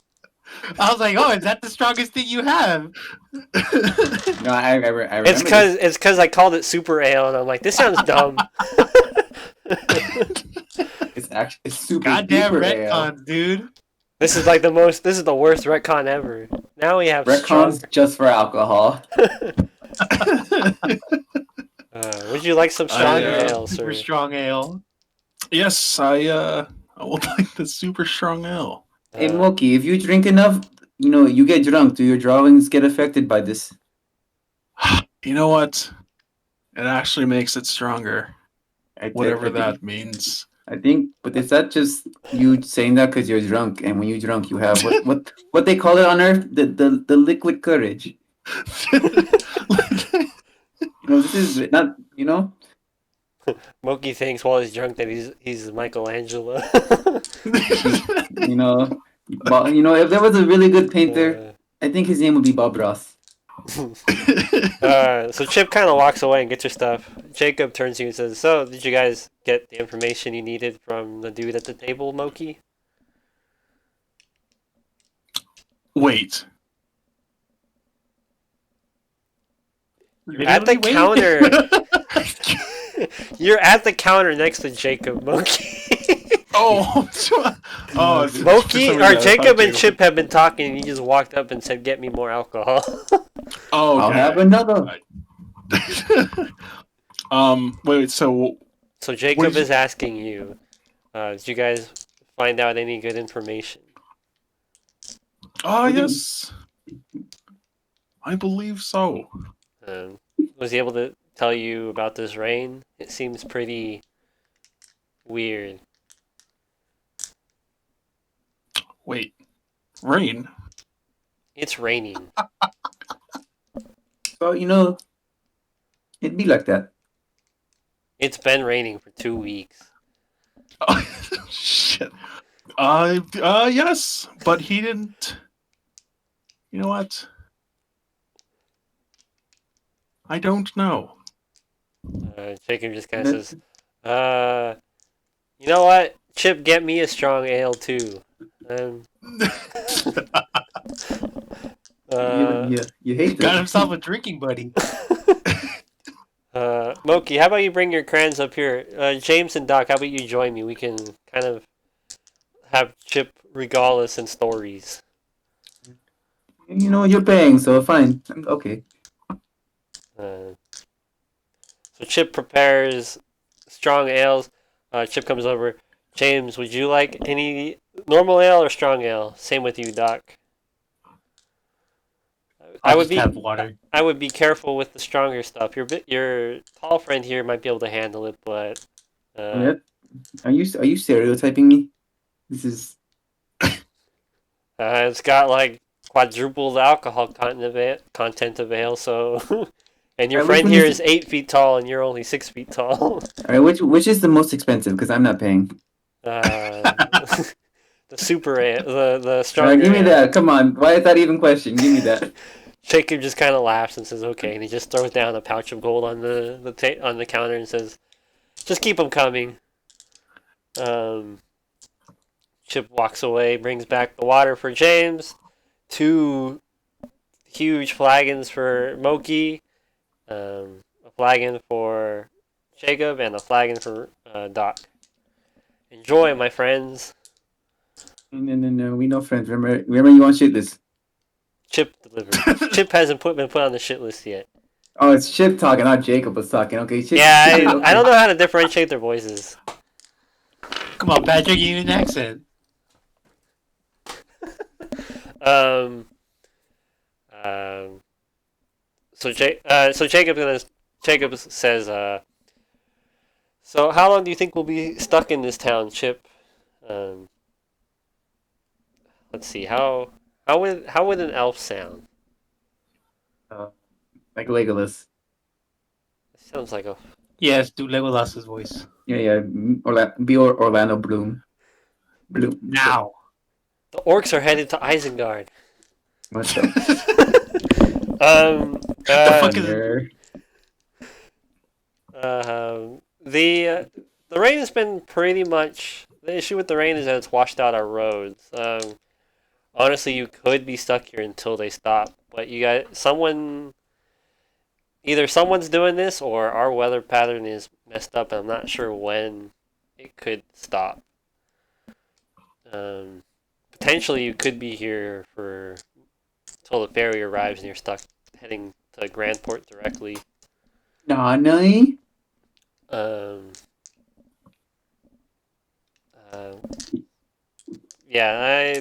I was like, oh, is that the strongest thing you have? No, I remember. It's because I called it super ale, and I'm like, this sounds dumb. It's super Goddamn duper ale. retcons, dude. This is like this is the worst retcon ever. Now we have Retcons just for alcohol. Would you like some stronger ale, sir? Super strong ale. Yes, I would like the super strong ale. Hey Moki, if you drink enough, you get drunk. Do your drawings get affected by this? You know what? It actually makes it stronger. Whatever that means. I think, but is that just you saying that because you're drunk, and when you're drunk, you have what they call it on Earth, the liquid courage. This is not, Moki thinks while he's drunk that he's Michelangelo. But if there was a really good painter, I think his name would be Bob Ross. So Chip kind of walks away and gets your stuff. Jacob turns to you and says, "So, did you guys get the information you needed from the dude at the table, Moki?" Wait. At the Literally, wait. counter. You're at the counter next to Jacob, Moki. Oh, Moki or Jacob and Chip have been talking, and he just walked up and said, "Get me more alcohol." Oh, I'll have another. Wait. So Jacob is asking you, did you guys find out any good information? Ah, What do you- yes. I believe so. Um, was he able to tell you about this rain? It seems pretty weird. Wait, rain? It's raining. So it'd be like that. It's been raining for 2 weeks. Oh, shit. Yes, but he didn't. You know what? I don't know. Jacob just kind of says, you know what? Chip, get me a strong ale too. Um, You hate Got this. himself a drinking buddy. Moki, how about you bring your crayons up here? James and Doc, how about you join me? We can kind of have Chip regale us in stories. You're paying, so fine. Okay. So Chip prepares strong ales. Chip comes over. James, would you like any normal ale or strong ale? Same with you, Doc. I I'll would just be have water. I would be careful with the stronger stuff. Your tall friend here might be able to handle it, but Yeah. Are you stereotyping me? This is it's got like quadrupled alcohol content of ale. So, and your Alright, which friend one here is is 8 feet tall, and you're only 6 feet tall. all right. Which is the most expensive? Because I'm not paying. The super ale, the All stronger right, give me ale. that. Come on. Why is that even question? Give me that. Jacob just kind of laughs and says, "Okay," and he just throws down a pouch of gold on on the counter and says, "Just keep them coming." Um, Chip walks away, brings back the water for James, 2 huge flagons for Moki, a flagon for Jacob, and a flagon for Doc. Enjoy, my friends. No. We know friends. Remember you want shit this. Chip delivered. Chip hasn't been put on the shit list yet. Oh, it's Chip talking, not Jacob was talking. Okay, Chip. Yeah, Chip is I don't know how to differentiate their voices. Come on, Patrick, you need an accent. Um, so Jacob says, so how long do you think we'll be stuck in this town, Chip? Um, let's see, how would an elf sound? like Legolas. Sounds like a Yes, do Legolas's voice. Yeah. Orlando Bloom. Bloom. Now. the orcs are headed to Isengard. What the? The fuck is Nerd. The rain has been pretty much the issue with the rain is that it's washed out our roads. Honestly, you could be stuck here until they stop, but you got either someone's doing this or our weather pattern is messed up, and I'm not sure when it could stop. Potentially, you could be here for until the ferry arrives and you're stuck heading to Grandport directly. Nani? Um, uh, yeah, I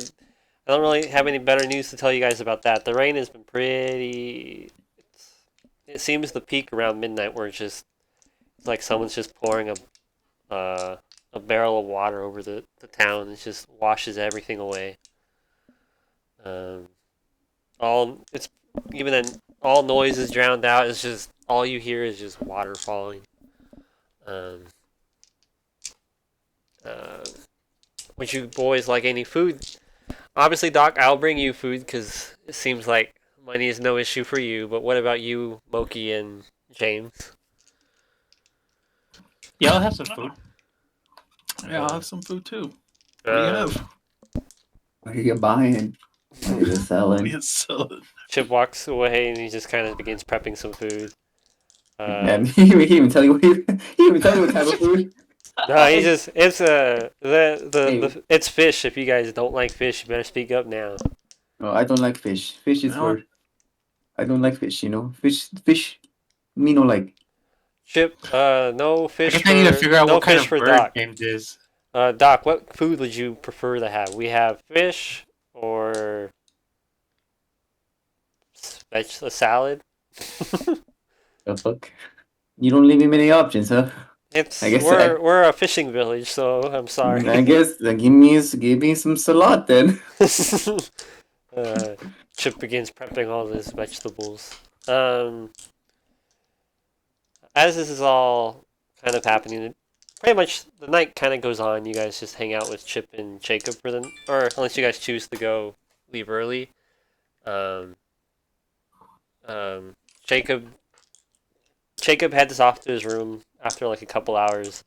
don't really have any better news to tell you guys about that. The rain has been pretty. It seems to peak around midnight, where it's like someone's just pouring a barrel of water over the town. It just washes everything away. All it's even then all noise is drowned out. It's just all you hear is just water falling. Would you boys like any food? Obviously, Doc, I'll bring you food because it seems like money is no issue for you. But what about you, Moki and James? Yeah, I'll have some food. Yeah, I'll have some food too. What do you have? What are you buying? What are you What are selling? you selling? Chip walks away and he just kind of begins prepping some food. And he even tell you what type of food. No, he just it's it's fish. If you guys don't like fish, you better speak up now. Oh, I don't like fish. Fish is No. for. I don't like fish. Fish. Me no like. Chip, no I fish guess for I need to figure out no what kind fish of for bird Doc. James is. Doc, what food would you prefer to have? We have fish or a salad. The fuck? You don't leave me many options, huh? It's I guess we're a fishing village, so I'm sorry. I guess give me some salad then. Chip begins prepping all his vegetables. As this is all kind of happening, pretty much the night kind of goes on. You guys just hang out with Chip and Jacob for the, or unless you guys choose to go leave early. Um, um, Jacob Jacob heads off to his room after like a couple hours.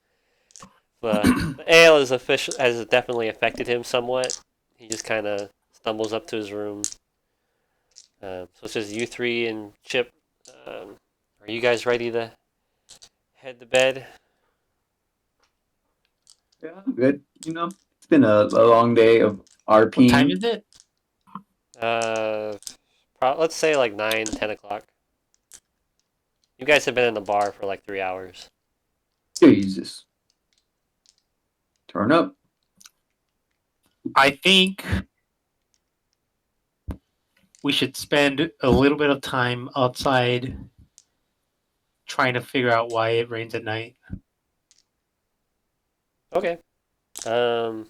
The ale has definitely affected him somewhat. He just kind of stumbles up to his room. So it's just you three and Chip. Are you guys ready to head to bed? Yeah, I'm good. You know, it's been a long day of What time RPing. is it? Let's say like 9, 10 o'clock. You guys have been in the bar for like 3 hours. Jesus. Turn up. I think we should spend a little bit of time outside trying to figure out why it rains at night. Okay. Okay.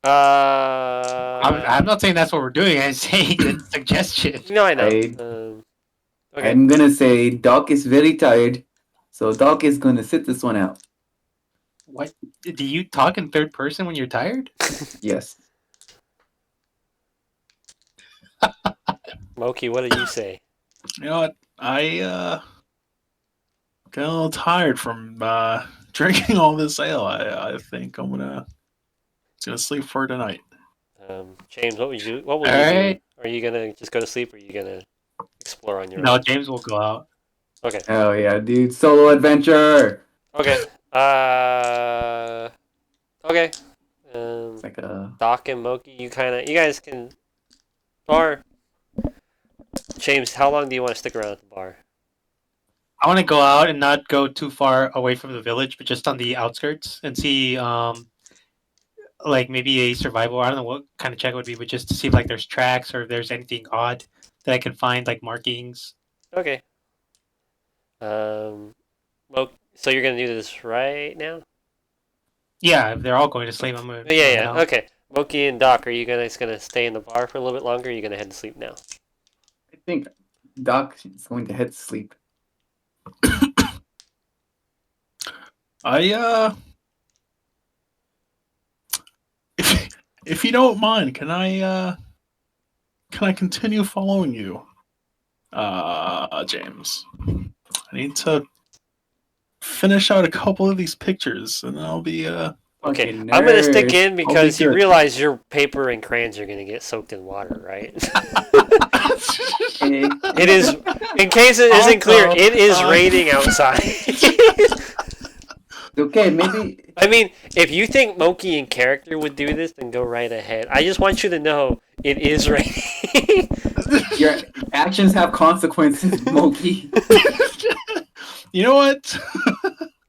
I'm not saying that's what we're doing. I'm saying it's a suggestion. No, I know. Okay. I'm gonna say Doc is very tired, so Doc is gonna sit this one out. What? Do you talk in third person when you're tired? Yes. Moki, what did you say? You know what? I got a little tired from drinking all this ale. I think I'm gonna sleep for tonight. James, what would you do? Alright. Are you gonna just go to sleep, or are you gonna explore on your No, own? James will go out. Okay. Oh yeah, dude. Solo adventure. Okay. Okay. It's like a Doc and Moki, you guys can, or James, how long do you want to stick around at the bar? I want to go out and not go too far away from the village, but just on the outskirts and see, like maybe a survival. I don't know what kind of check it would be, but just to see if like there's tracks or if there's anything odd that I can find, like markings. Okay. So you're gonna do this right now? Yeah, if they're all going to sleep, I'm gonna. Yeah. Okay. Moki and Doc, are you guys gonna stay in the bar for a little bit longer? Or are you gonna head to sleep now? I think Doc is going to head to sleep. If you don't mind, can I continue following you, James? I need to finish out a couple of these pictures, and then I'll be Okay, Fucking I'm gonna stick nerd. in because you good. realize your paper and crayons are gonna get soaked in water, right? Okay. It is. In case it isn't clear, it is raining outside. Okay, maybe I mean, if you think Moki in character would do this, then go right ahead. I just want you to know it is raining. your actions have consequences, Moki. You know what?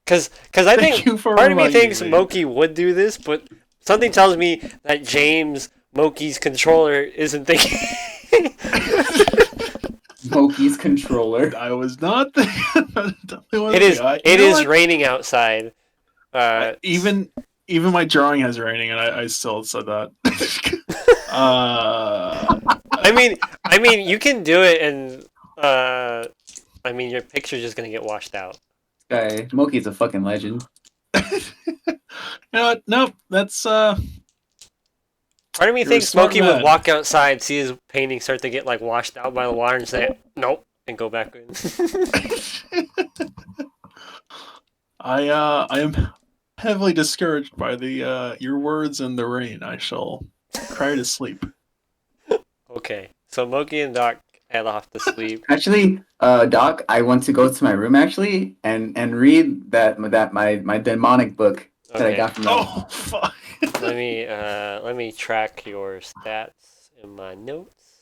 Because I Thank think you for part of me reminding thinks me. Moki would do this, but something tells me that James, Moki's controller, isn't thinking. Moki's controller. I was not thinking. It is raining outside. Even my drawing has raining, and I still said that. I mean, you can do it, and I mean, your picture's just gonna get washed out. Guy, Moki's a fucking legend. You know what? Nope. That's Part of me You're a thinks smart Moki would man. walk outside, see his painting start to get like washed out by the water, and say nope, and go back in. I am heavily discouraged by the your words and the rain. I shall cry to sleep. Okay, so Moki and Doc head off to sleep. Actually, Doc, I want to go to my room actually and read my demonic book that I Okay. got from Oh fuck! Let me track your stats in my notes.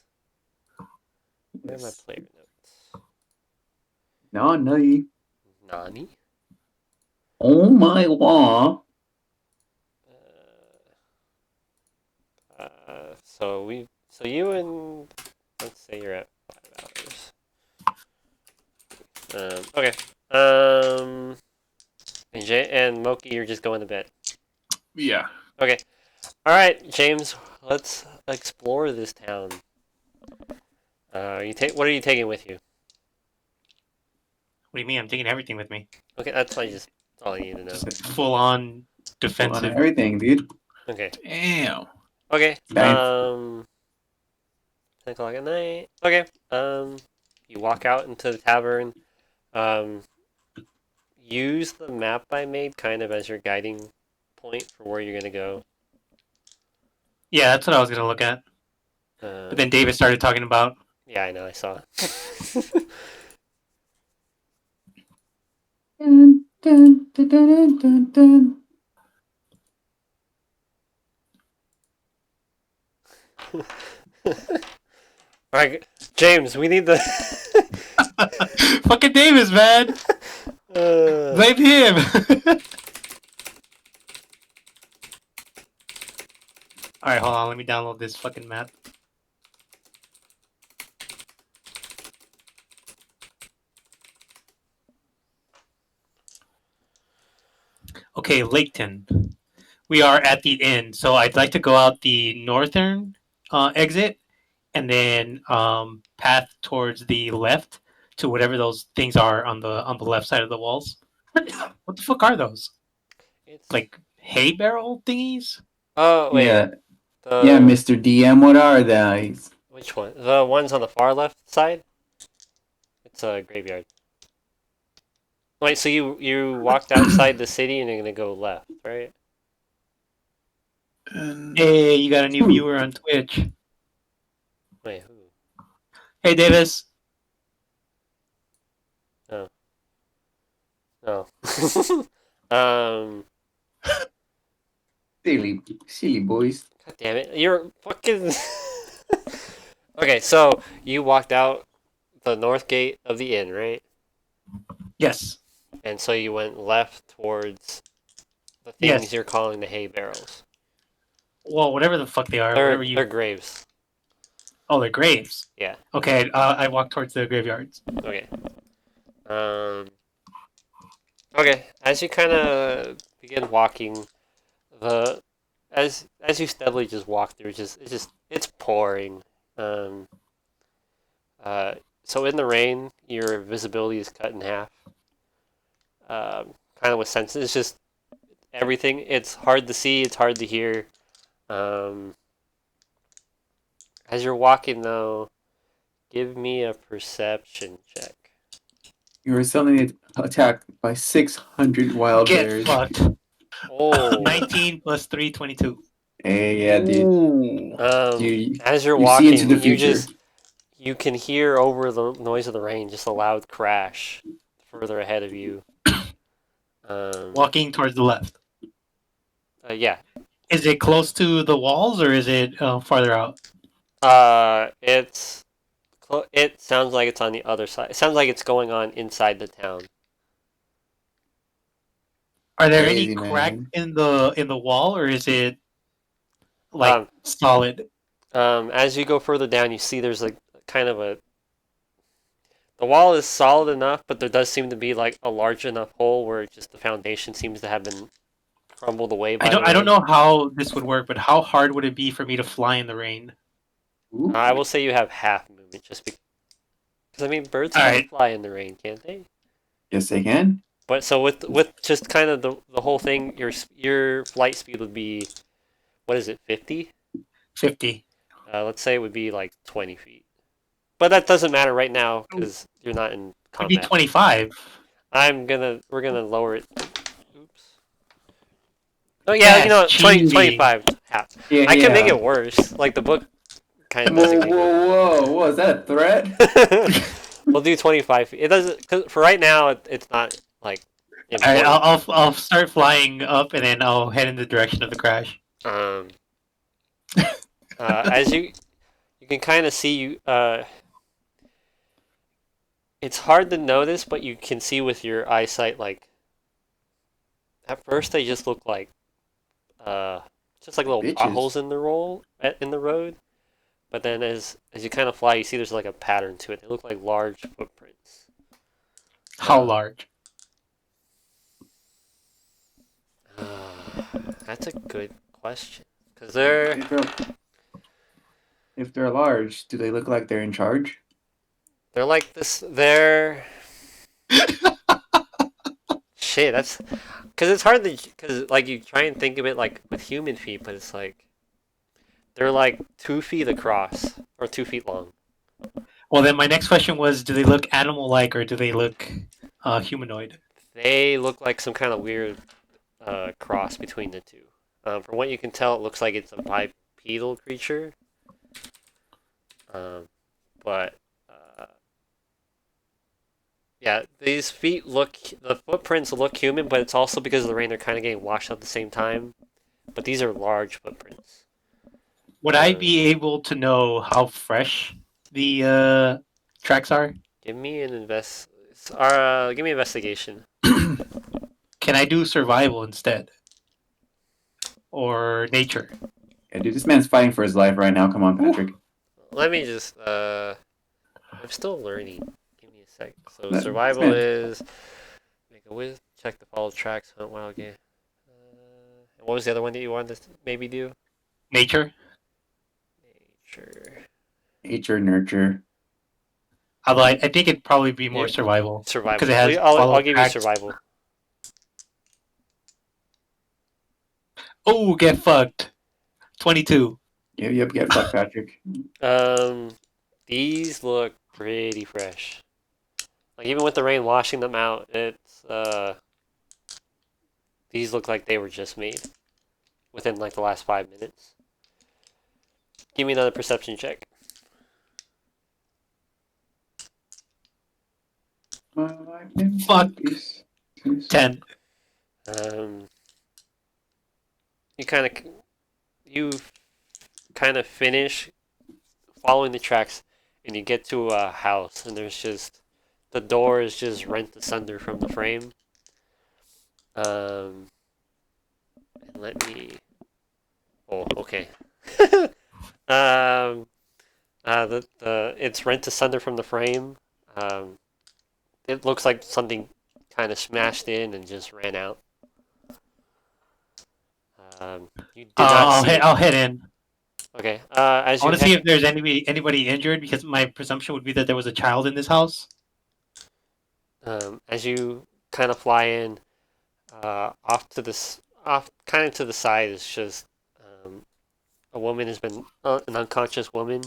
Where are my player notes? No, you. Nani? Oh my wall. So we So you and let's say you're at 5 hours. Okay. And Moki, you're just going to bed. Yeah. Okay. All right, James. Let's explore this town. What are you taking with you? What do you mean? I'm taking everything with me. Okay, that's all you need to know. Just full on Full on defensive. everything, dude. Okay. Damn. Okay. Nice. 10 o'clock at night. Okay. You walk out into the tavern. Use the map I made kind of as your guiding point for where you're gonna go. Yeah, that's what I was gonna look at. But then David started talking about. Yeah, I know. I saw. Dun, dun, dun, dun, dun, dun. All right, James. We need the. Fucking Davis, man. Blame him. All right, hold on. Let me download this fucking map. Okay, Laketon. We are at the end, so I'd like to go out the northern exit, and then path towards the left to whatever those things are on the left side of the walls. What the fuck are those? It's Like hay barrel thingies? oh wait. Yeah, The, yeah, Mr. DM, what are these? Which one? The ones on the far left side. It's a graveyard. Wait, so you walked outside the city and you're gonna go left, right? And Hey, you got a new viewer on Twitch. Wait, who? Hey, Davis. No. um. Silly boys. God damn it! You're fucking. Okay, so you walked out the north gate of the inn, right? Yes. And so you went left towards the Yes. things you're calling the hay barrels. Well, whatever the fuck they are, They're whatever you. they're graves. Oh, they're graves. Yeah. Okay, I walk towards the graveyards. Okay. Okay. As you kind of begin walking, the as you steadily just walk through, it's pouring. Um. So in the rain, your visibility is cut in half. Kind of with sense. It's just everything. It's hard to see. It's hard to hear. As you're walking, though, give me a perception check. You were suddenly attacked by 600 wild Get bears. fucked. Oh. 19 plus 3, 22. Hey, yeah, dude. Ooh. As you're You see walking, into the future. you can hear over the noise of the rain just a loud crash further ahead of you. Walking towards the left. Yeah. Is it close to the walls or is it farther out? It sounds like it's on the other side. It sounds like it's going on inside the town. Are there Crazy, any cracks man. in the wall or is it like solid? As you go further down, you see there's like kind of the wall is solid enough, but there does seem to be like a large enough hole where just the foundation seems to have been crumbled away by I don't know how this would work, but how hard would it be for me to fly in the rain? Ooh. I will say you have half movement just because I mean birds can Alright. fly in the rain, can't they? Yes, they can. But so with just kind of the whole thing, your flight speed would be, what is it, 50? 50. Let's say it would be like 20 feet. But that doesn't matter right now because you're not in It'd be combat. 25. We're gonna lower it. Oops. Oh yeah, you know what, That's 20, cheating. 25 half. Yeah, I can make it worse. Like the book kind of Whoa, designate it. whoa. Is that a threat? We'll do 25 feet. It doesn't, cause for right now it's not like Alright, important. I'll start flying up and then I'll head in the direction of the crash. As you can kind of see, it's hard to notice, but you can see with your eyesight, like, at first they just look like, just like little Bitches. potholes in the road. but then as you kind of fly, you see there's like a pattern to it. They look like large footprints. How large? That's a good question. Because they're If they're large, do they look like they're in charge? like this. They're shit. That's because it's hard to because like you try and think of it like with human feet, but it's like they're like 2 feet across or 2 feet long. Well, then my next question was: do they look animal-like or do they look humanoid? They look like some kind of weird cross between the two. From what you can tell, it looks like it's a bipedal creature. But yeah, these feet the footprints look human, but it's also because of the rain, they're kind of getting washed out at the same time. But these are large footprints. Would I be able to know how fresh the tracks are? Give me an give me investigation. Can I do survival instead? Or nature? Yeah, dude, this man's fighting for his life right now. Come on, Patrick. Let me just I'm still learning. Give me a sec. So That- survival man. is make a wisdom check to follow tracks, hunt wild game. And what was the other one that you wanted to maybe do? Nature? Nature. Nature, nurture. Although I think it'd probably be more Yeah. survival. Survival. 'Cause it has I'll follow give tracks. you survival. Oh, get fucked. 22. Yep, get fucked, Patrick. These look pretty fresh. Like even with the rain washing them out, these look like they were just made within like the last 5 minutes. Give me another perception check. Fuck. 10. You kind of finish following the tracks, and you get to a house, and there's just the door is just rent asunder from the frame. And let me. Oh, okay. It's rent asunder from the frame. It looks like something kind of smashed in and just ran out. You did not see. I'll head in. Okay. As I you want to see if there's anybody injured because my presumption would be that there was a child in this house. as you kind of fly in, off kind of to the side is just a woman has been an unconscious woman.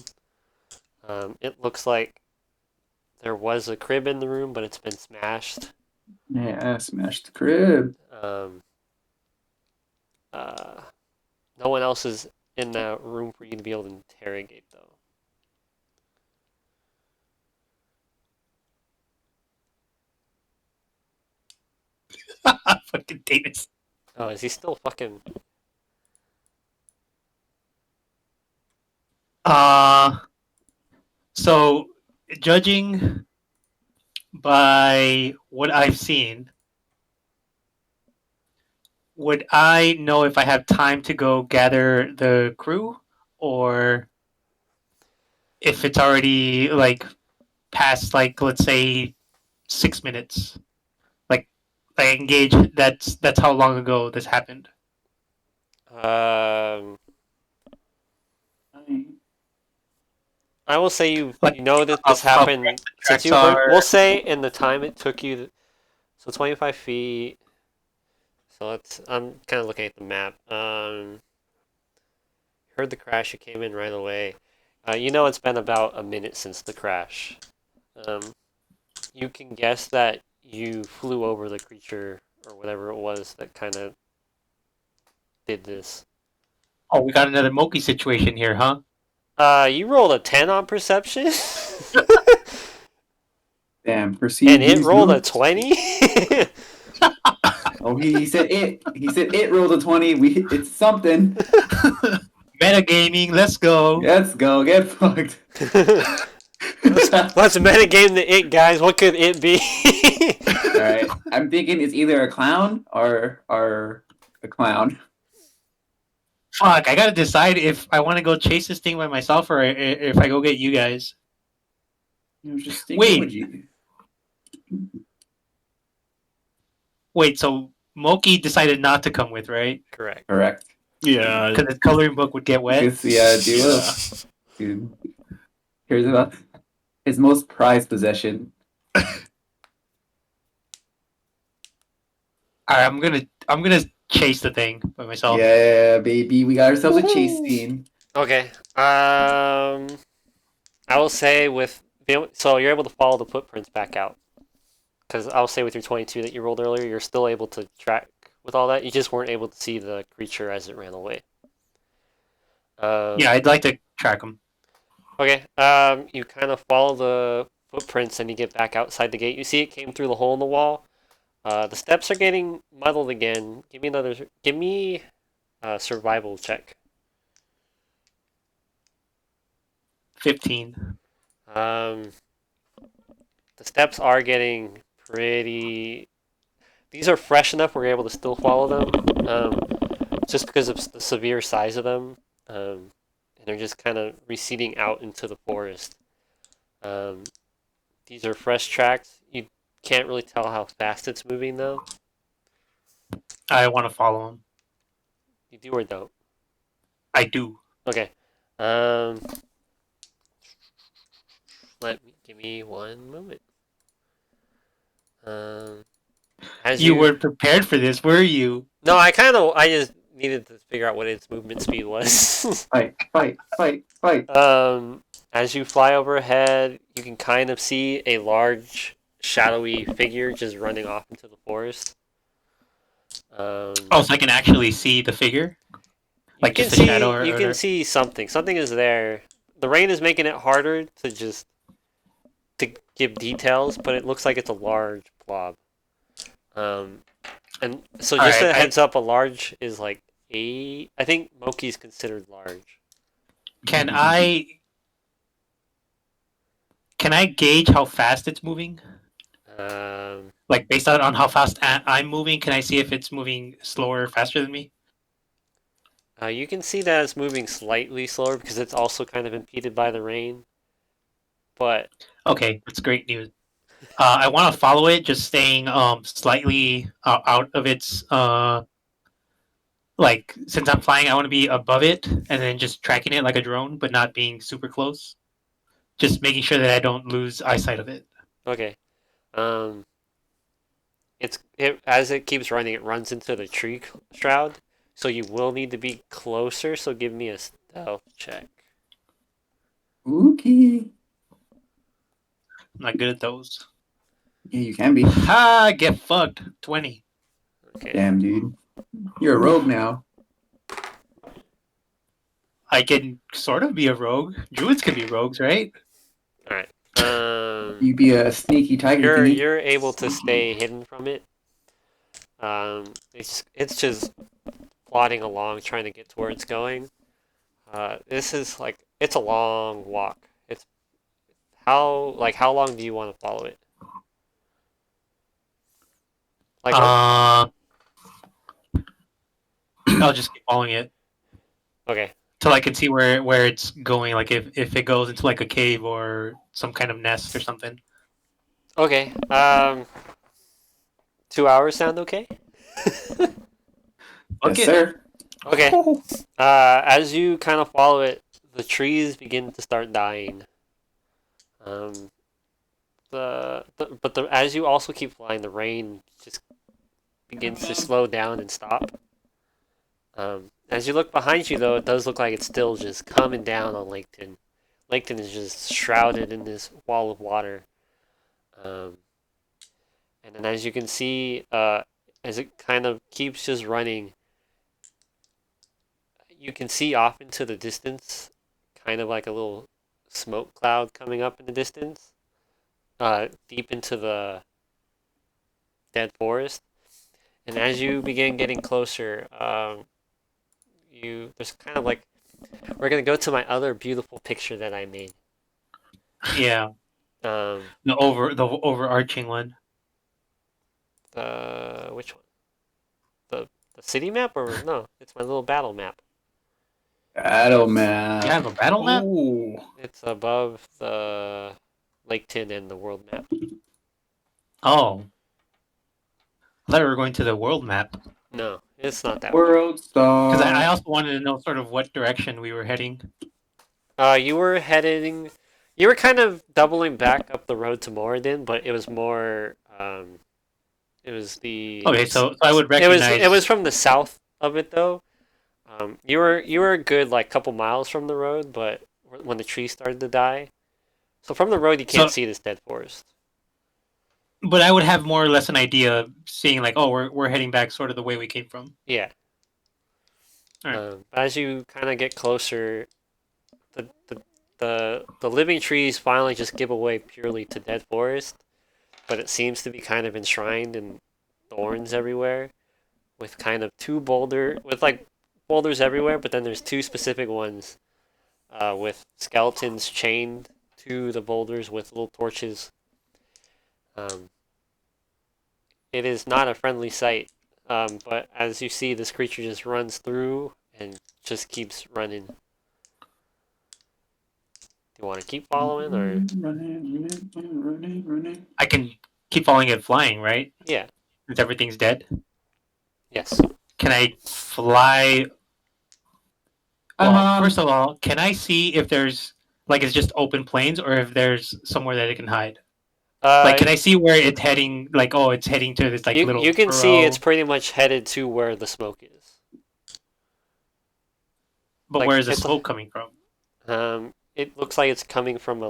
It looks like there was a crib in the room, but it's been smashed. Yeah, smashed the crib. No one else is in that room for you to be able to interrogate, though. Fucking Davis. Oh, is he still fucking? So judging by what I've seen, would I know if I have time to go gather the crew, or if it's already like past, like, let's say 6 minutes? Like I engage. That's how long ago this happened. I will say you Like, know that this how happened fresh the since tracks you heard. are. We'll say in the time it took you, so 25 feet. So I'm kind of looking at the map. Heard the crash. You came in right away. You know it's been about a minute since the crash. You can guess that you flew over the creature or whatever it was that kind of did this. Oh, we got another Moki situation here, huh? You rolled a 10 on perception, Damn, perceive and it these rolled a moves. 20. Oh, he said it. He said it rolled a 20. It's something. Metagaming, let's go. Let's go. Get fucked. Let's metagame the it, guys. What could it be? All right. I'm thinking it's either a clown or a clown. Fuck, I gotta decide if I want to go chase this thing by myself or if I go get you guys. Just Wait. with you. Wait, so Moki decided not to come with, right? Correct. Correct. Yeah. Because his coloring book would get wet. Because yeah, dude. Yeah. Dude. Here's about his most prized possession. Alright, I'm gonna chase the thing by myself. Yeah, baby, we got ourselves a chase scene. Okay. I will say so you're able to follow the footprints back out. Because I'll say with your 22 that you rolled earlier, you're still able to track with all that. You just weren't able to see the creature as it ran away. Yeah, I'd like to track him. Okay. You kind of follow the footprints and you get back outside the gate. You see it came through the hole in the wall. The steps are getting muddled again. Give me a survival check. 15. The steps are getting pretty. These are fresh enough we're able to still follow them, just because of the severe size of them, and they're just kind of receding out into the forest. These are fresh tracks. You can't really tell how fast it's moving though. I want to follow him. You do or don't? I do. Okay. Give me one moment. As You weren't prepared for this, were you? No, I just needed to figure out what its movement speed was. Fight. As you fly overhead, you can kind of see a large, shadowy figure just running off into the forest. Oh, so I can actually see the figure? Like you just can a shadow? you can see something. Something is there. The rain is making it harder to give details, but it looks like it's a large blob. And so just a heads up, a large is like 8. I think Moki's considered large. Can I gauge how fast it's moving? Like based on how fast I'm moving, can I see if it's moving slower or faster than me? You can see that it's moving slightly slower because it's also kind of impeded by the rain. But okay, that's great news. I want to follow it, just staying slightly out of its like since I'm flying, I want to be above it and then just tracking it like a drone, but not being super close. Just making sure that I don't lose eyesight of it. Okay. As it keeps running, it runs into the tree shroud, so you will need to be closer. So give me a stealth check. Okay. I'm not good at those. Yeah, you can be. Ha! Get fucked. 20. Okay. Damn, dude. You're a rogue now. I can sort of be a rogue. Druids can be rogues, right? All right. You be a sneaky tiger thingy. You're able to stay hidden from it. It's just plodding along, trying to get to where it's going. This is like it's a long walk. It's how long do you want to follow it? Like I'll just keep following it okay. till I can see where it's going. Like if it goes into like a cave or some kind of nest or something. Okay. 2 hours sound okay? Yes, sir. Okay. As you kind of follow it, the trees begin to start dying. As you also keep flying, the rain just begins to slow down and stop. As you look behind you, though, it does look like it's still just coming down on Laketon. Laketon is just shrouded in this wall of water. And then as you can see, as it kind of keeps just running, you can see off into the distance, kind of like a little smoke cloud coming up in the distance, deep into the dead forest. And as you begin getting closer, there's kind of like we're gonna go to my other beautiful picture that I made. Yeah. The overarching one. Which one? The city map or no? It's my little battle map. Battle map. You have a battle map? Oh, It's above the Lake Tin and the world map. Oh. I thought we were going to the world map. No, it's not that way. World Star. Because I also wanted to know sort of what direction we were heading. You were heading. You were kind of doubling back up the road to Moradin, but it was more. It was the. Okay, so I would It was. recognize. It was from the south of it though. You were a good like couple miles from the road, but when the trees started to die, so from the road you can't So- see this dead forest. But I would have more or less an idea, seeing like, oh, we're heading back sort of the way we came from. Yeah. Alright. As you kind of get closer, the living trees finally just give away purely to dead forest, but it seems to be kind of enshrined in thorns everywhere, with kind of boulders everywhere, but then there's two specific ones, with skeletons chained to the boulders with little torches. It is not a friendly sight, but as you see, this creature just runs through and just keeps running. Do you want to keep following, or Running. I can keep following it flying, right? yeah, Since everything's dead. yes. Can I fly? Well, first of all, can I see if there's like it's just open plains or if there's somewhere that it can hide? Like, can I see where it's heading? Like, oh, it's heading to this like little. You can see burrow. it's pretty much headed to where the smoke is. But like, where is the it's- smoke coming from? It looks like it's coming from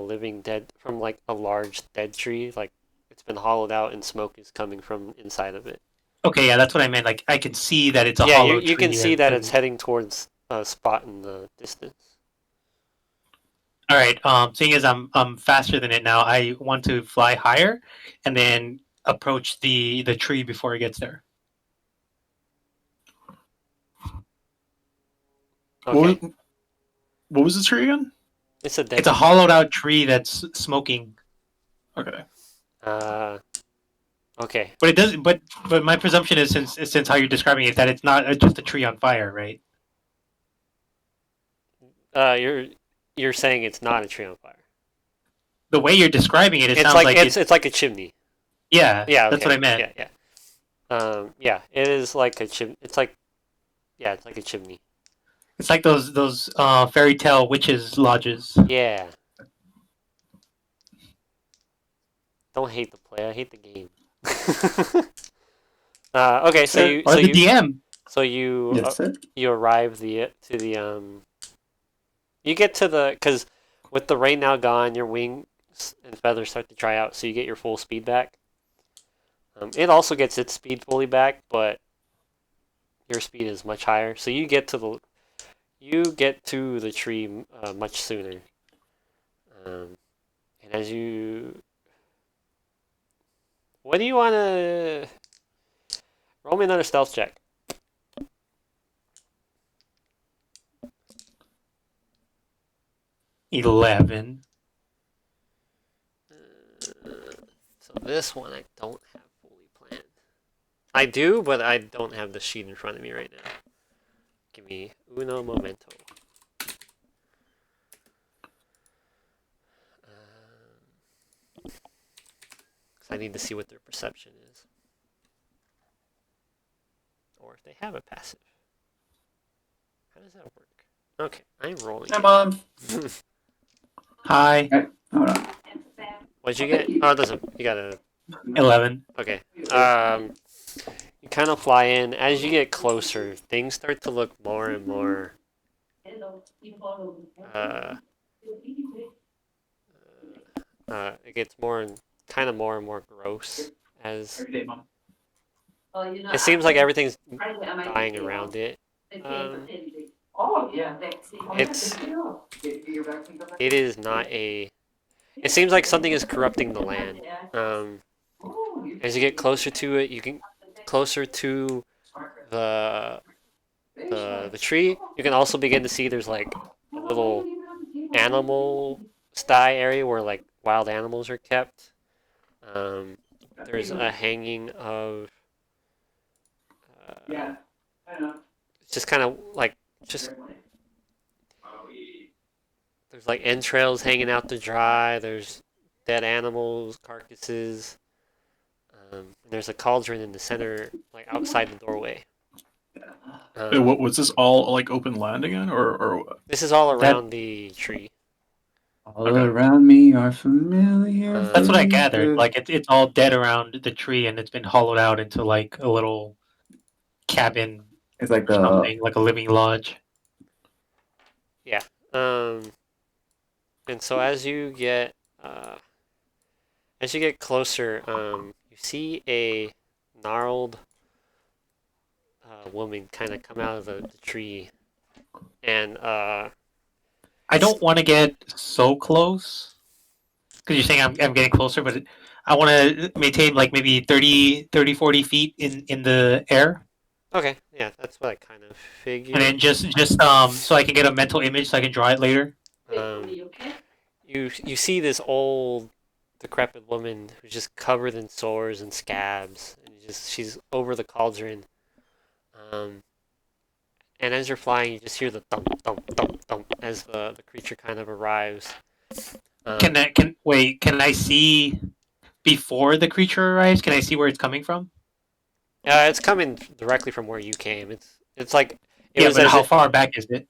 from like a large dead tree. Like it's been hollowed out and smoke is coming from inside of it. Okay, yeah, that's what I meant. Like, I can see that it's a Yeah, hollow you can tree see that and- it's heading towards a spot in the distance. All right. Seeing as I'm faster than it now, I want to fly higher, and then approach the tree before it gets there. Okay, what was the tree again? it's a dead. It's a hollowed out tree that's smoking. Okay. Okay. But it does. But my presumption is since how you're describing it that it's not just a tree on fire, right? You're saying it's not a tree on fire. The way you're describing it, it It's sounds like like it's like a chimney. yeah. Yeah, okay. That's what I meant. Yeah, yeah. Yeah, it is like a it's like a chimney. It's like those fairy tale witches lodges. Yeah. Don't hate the play. I hate the game. Okay, so you or the DM. so you Yes, sir. you arrive you get to because with the rain now gone, your wings and feathers start to dry out, so you get your full speed back. It also gets its speed fully back, but your speed is much higher, so you get to the tree much sooner. And as you, what do you want to roll me another stealth check? $11. So this one I don't have fully planned. I do, but I don't have the sheet in front of me right now. Give me uno momento. Because I need to see what their perception is. Or if they have a passive. How does that work? Okay, I'm rolling. Hi, Mom. Hi. Hold on. What'd you get? Oh, it doesn't. You got a 11. Okay. You kind of fly in. As you get closer, things start to look more and more. It gets more and more and more gross as it seems like everything's dying around it. It is not a. It seems like something is corrupting the land. As you get closer to it, you can closer to the tree. You can also begin to see there's like a little animal sty area where like wild animals are kept. There's a hanging of. It's just kind of like just There's like entrails hanging out to dry. There's dead animals, carcasses. And there's a cauldron in the center, like outside the doorway. Wait, what was this all like open land again, or what? This is all That- around the tree. All Okay. around me are familiar. That's That's what I faces. gathered. Like it's all dead around the tree, and it's been hollowed out into like a little cabin It's like or the something, like a living lodge. Um, and so as you get closer, you see a gnarled woman kind of come out of the tree, and I don't want to get so close because you're saying I'm getting closer, but I want to maintain like maybe 30, 40 feet in the air, okay, yeah, that's what I kind of and figured. then just so I can get a mental image so I can draw it later. You see this old, decrepit woman who's just covered in sores and scabs, and she's over the cauldron. And as you're flying, you just hear the thump, thump, thump, thump as the creature kind of arrives. Can I see before the creature arrives? Can I see where it's coming from? It's coming directly from where you came. It's like it Yeah, was but as how if, far back is it?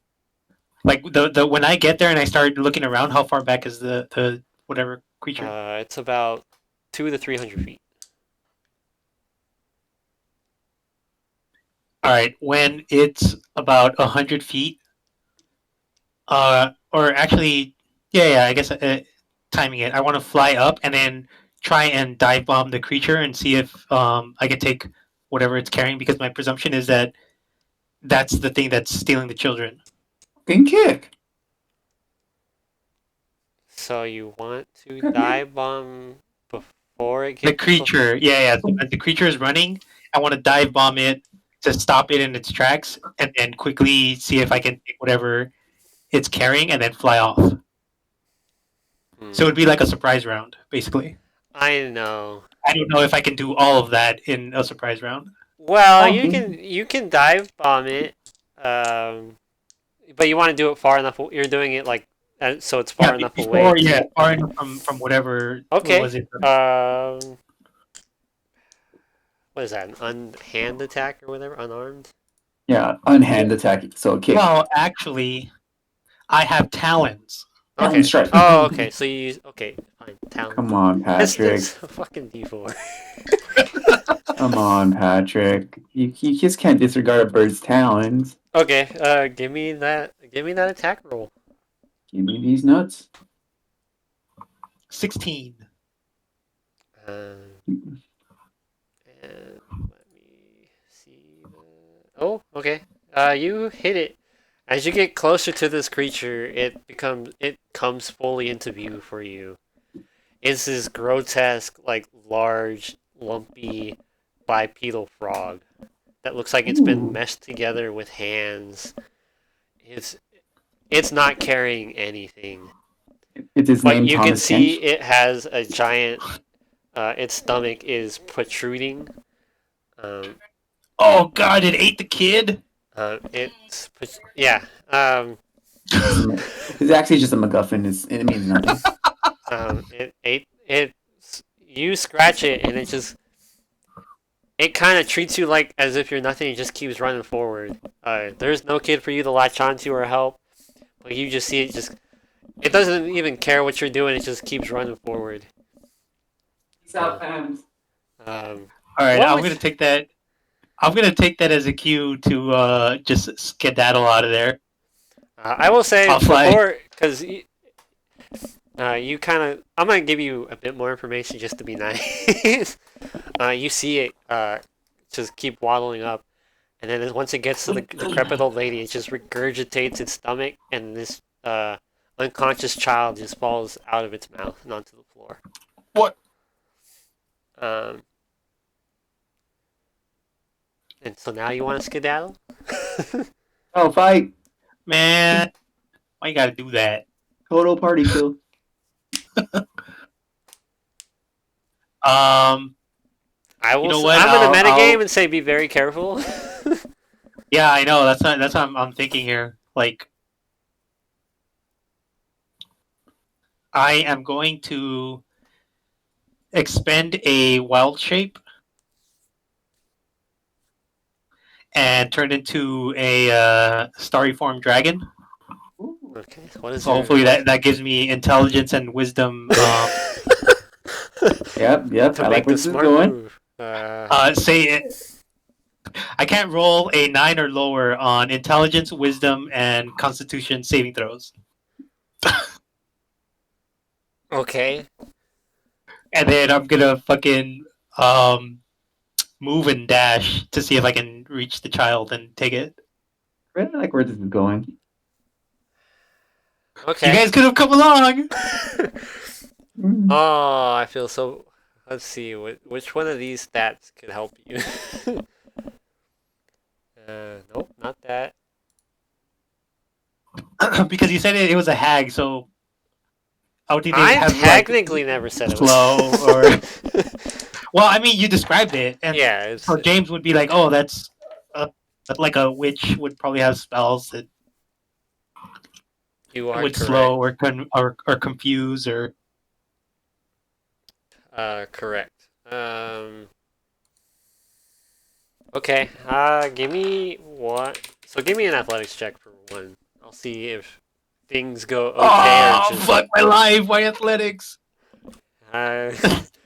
Like the when I get there and I start looking around, how far back is the whatever creature? it's about 200 to 300 feet. All right, when it's about 100 feet, or actually, yeah, I guess timing it. I want to fly up and then try and dive bomb the creature and see if I can take whatever it's carrying because my presumption is that that's the thing that's stealing the children. fucking kick. So you want to dive bomb before it The gets creature, yeah. So as the creature is running, I want to dive bomb it to stop it in its tracks and then quickly see if I can take whatever it's carrying and then fly off. So it'd be like a surprise round, basically. I know. I don't know if I can do all of that in a surprise round. Well, Oh, you can dive bomb it, but you want to do it far enough. You're doing it like so it's far enough away. Far enough from whatever. Okay. What was it? What is that? An unhand attack or whatever? Unarmed? Yeah, unhand attack. So kick. Well, actually, I have talons. Okay. Talon strike. Oh, okay. So you use fine. Talon. Come on, That's Patrick. a fucking D4. Come on, Patrick. You just can't disregard a bird's talons. Okay. Give me that attack roll. Give me these nuts. 16. And let me see. Oh, okay. You hit it. As you get closer to this creature, it comes fully into view for you. It's this grotesque, like large, lumpy, bipedal frog that looks like it's been Ooh. meshed together with hands. It's not carrying anything, It's his but name, you can Thomas see Finch. it has a giant. Its stomach is protruding. Oh God! It ate the kid. Yeah. It's actually just a MacGuffin. It means nothing. You scratch it and it kind of treats you like as if you're nothing. It just keeps running forward. There's no kid for you to latch onto or help. But you just see it doesn't even care what you're doing. It just keeps running forward. Peace out, fans. All right, What I'm would- gonna take that. I'm gonna take that as a cue to just skedaddle out of there. I will say I'll fly. before, because you kind of, I'm gonna give you a bit more information just to be nice. You see it just keep waddling up, and then once it gets to the decrepit old lady, it just regurgitates its stomach, and this unconscious child just falls out of its mouth and onto the floor. What? And so now you want to skedaddle? Oh, fight! Man, why you gotta do that? Total party kill. I will. You know what? I'm gonna I'll- metagame and say be very careful. Yeah, I know. That's what I'm thinking here. Like, I am going to expend a wild shape and turn into a starry form dragon. Okay, what is So your... hopefully that gives me intelligence and wisdom. Yep. to I like make where the this is smart going. move. Say it. I can't roll a 9 or lower on intelligence, wisdom, and constitution saving throws. Okay. And then I'm gonna fucking um, move and dash to see if I can reach the child and take it. Really like where this is going. You Okay. guys could have come along. Mm. Oh, I feel so... Let's see, which one of these stats could help you? Nope, not that. Because you said it was a hag, so I would think they I have like technically never said it was... slow or. Well, I mean, you described it, and yeah, it's... so James would be like, "Oh, that's like a witch would probably have spells that You are would correct. slow or confuse or." Correct. Okay, give me what? So give me an athletics check for one. I'll see if things go okay Oh, or just... fuck my life! My athletics. Uh,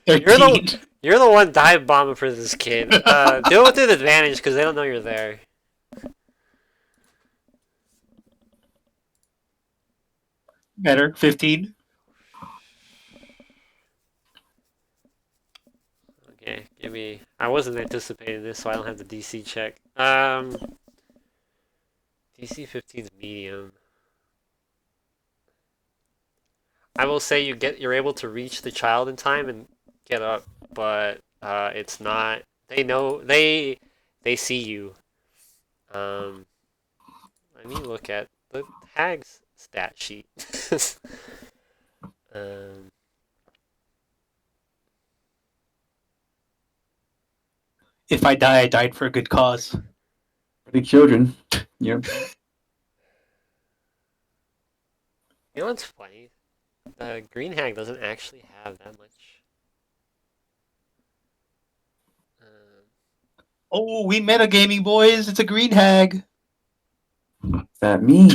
13. you're the one dive bombing for this kid. Do it with an advantage because they don't know you're there. Better. 15. Okay, give me... I wasn't anticipating this, so I don't have the DC check. DC 15 is medium. I will say you're able to reach the child in time and get up, but it's not... They know... They see you. Let me look at the hag's stat sheet. um, If I die, I died for a good cause. For the children. Yep. you know what's funny? The green hag doesn't actually have that much. Oh, we metagaming, boys. It's a green hag. What's that mean?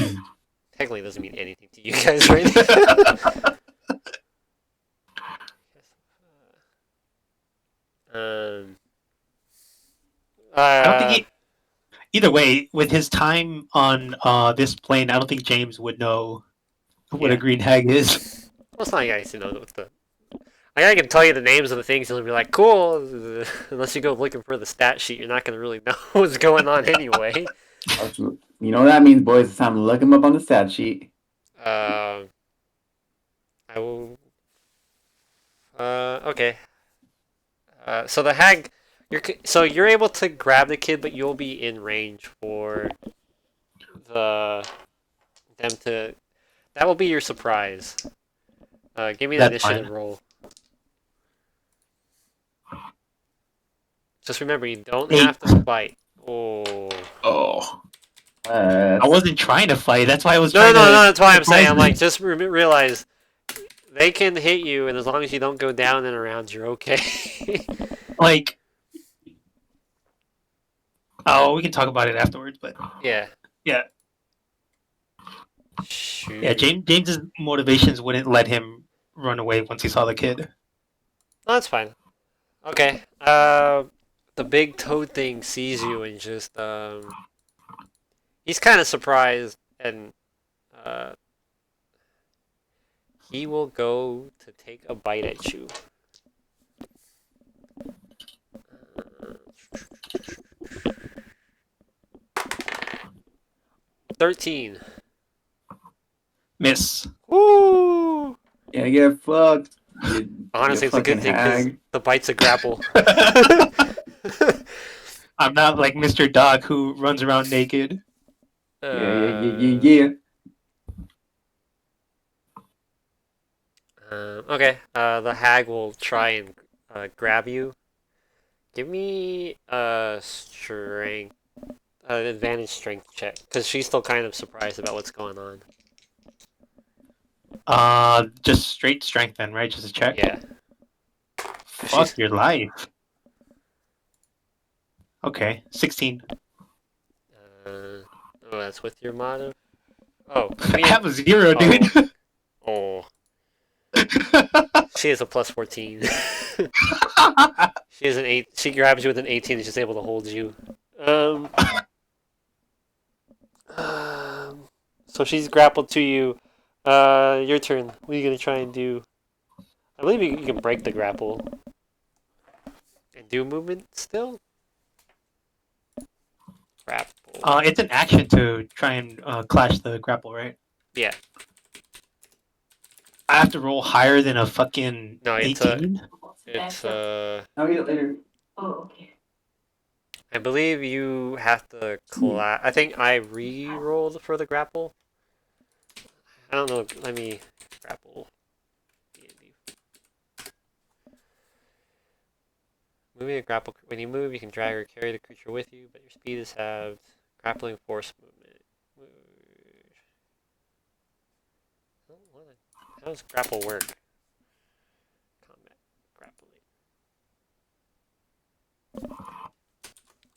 Technically doesn't mean anything to you guys right now. um, I don't think either way, with his time on this plane, I don't think James would know what Yeah. a green hag is. well, it's not like I used to know what the... Like, I can tell you the names of the things and you'll be like, cool. Unless you go looking for the stat sheet, you're not going to really know what's going on anyway. You know what that means, boys? It's time to look him up on the stat sheet. I will... okay. So the hag... you're able to grab the kid, but you'll be in range for them to... That will be your surprise. Give me an That's initiative fine. roll. Just remember, you don't 8. have to fight. Oh. Oh. I wasn't trying to fight. That's why I was No, trying no, to. no, that's why I'm saying. I'm surprise like, just realize they can hit you, and as long as you don't go down and around, you're okay. like. Oh, we can talk about it afterwards, but yeah. yeah, Shoot. yeah. James's motivations wouldn't let him run away once he saw the kid. No, that's fine. Okay. The big toad thing sees you and just he's kind of surprised, and he will go to take a bite at you. 13. Miss. Woo! Yeah, get fucked. Honestly, it's a good thing because the bite's a grapple. I'm not like Mr. Dog who runs around naked. Yeah. Okay, the hag will try and grab you. Give me a strength, an advantage strength check, because she's still kind of surprised about what's going on. Just straight strength then, right? Just a check. Yeah. Fuck your life. Okay, 16. Oh, that's with your mod. Oh, I have a 0, dude. Oh, she has a plus 14. She has an 8. She grabs you with an 18 and is just able to hold you. So she's grappled to you. Your turn. What are you gonna try and do? I believe you can break the grapple and do movement still. Grapple. It's an action to try and clash the grapple, right? Yeah. I have to roll higher than a fucking No, it's 18? It's I'll read it later. Oh, okay. I believe you have to I think I re-rolled for the grapple. I don't know. Let me grapple. D&D. Moving a grapple. When you move, you can drag or carry the creature with you, but your speed is halved. Grappling force movement. How does grapple work? Combat grappling.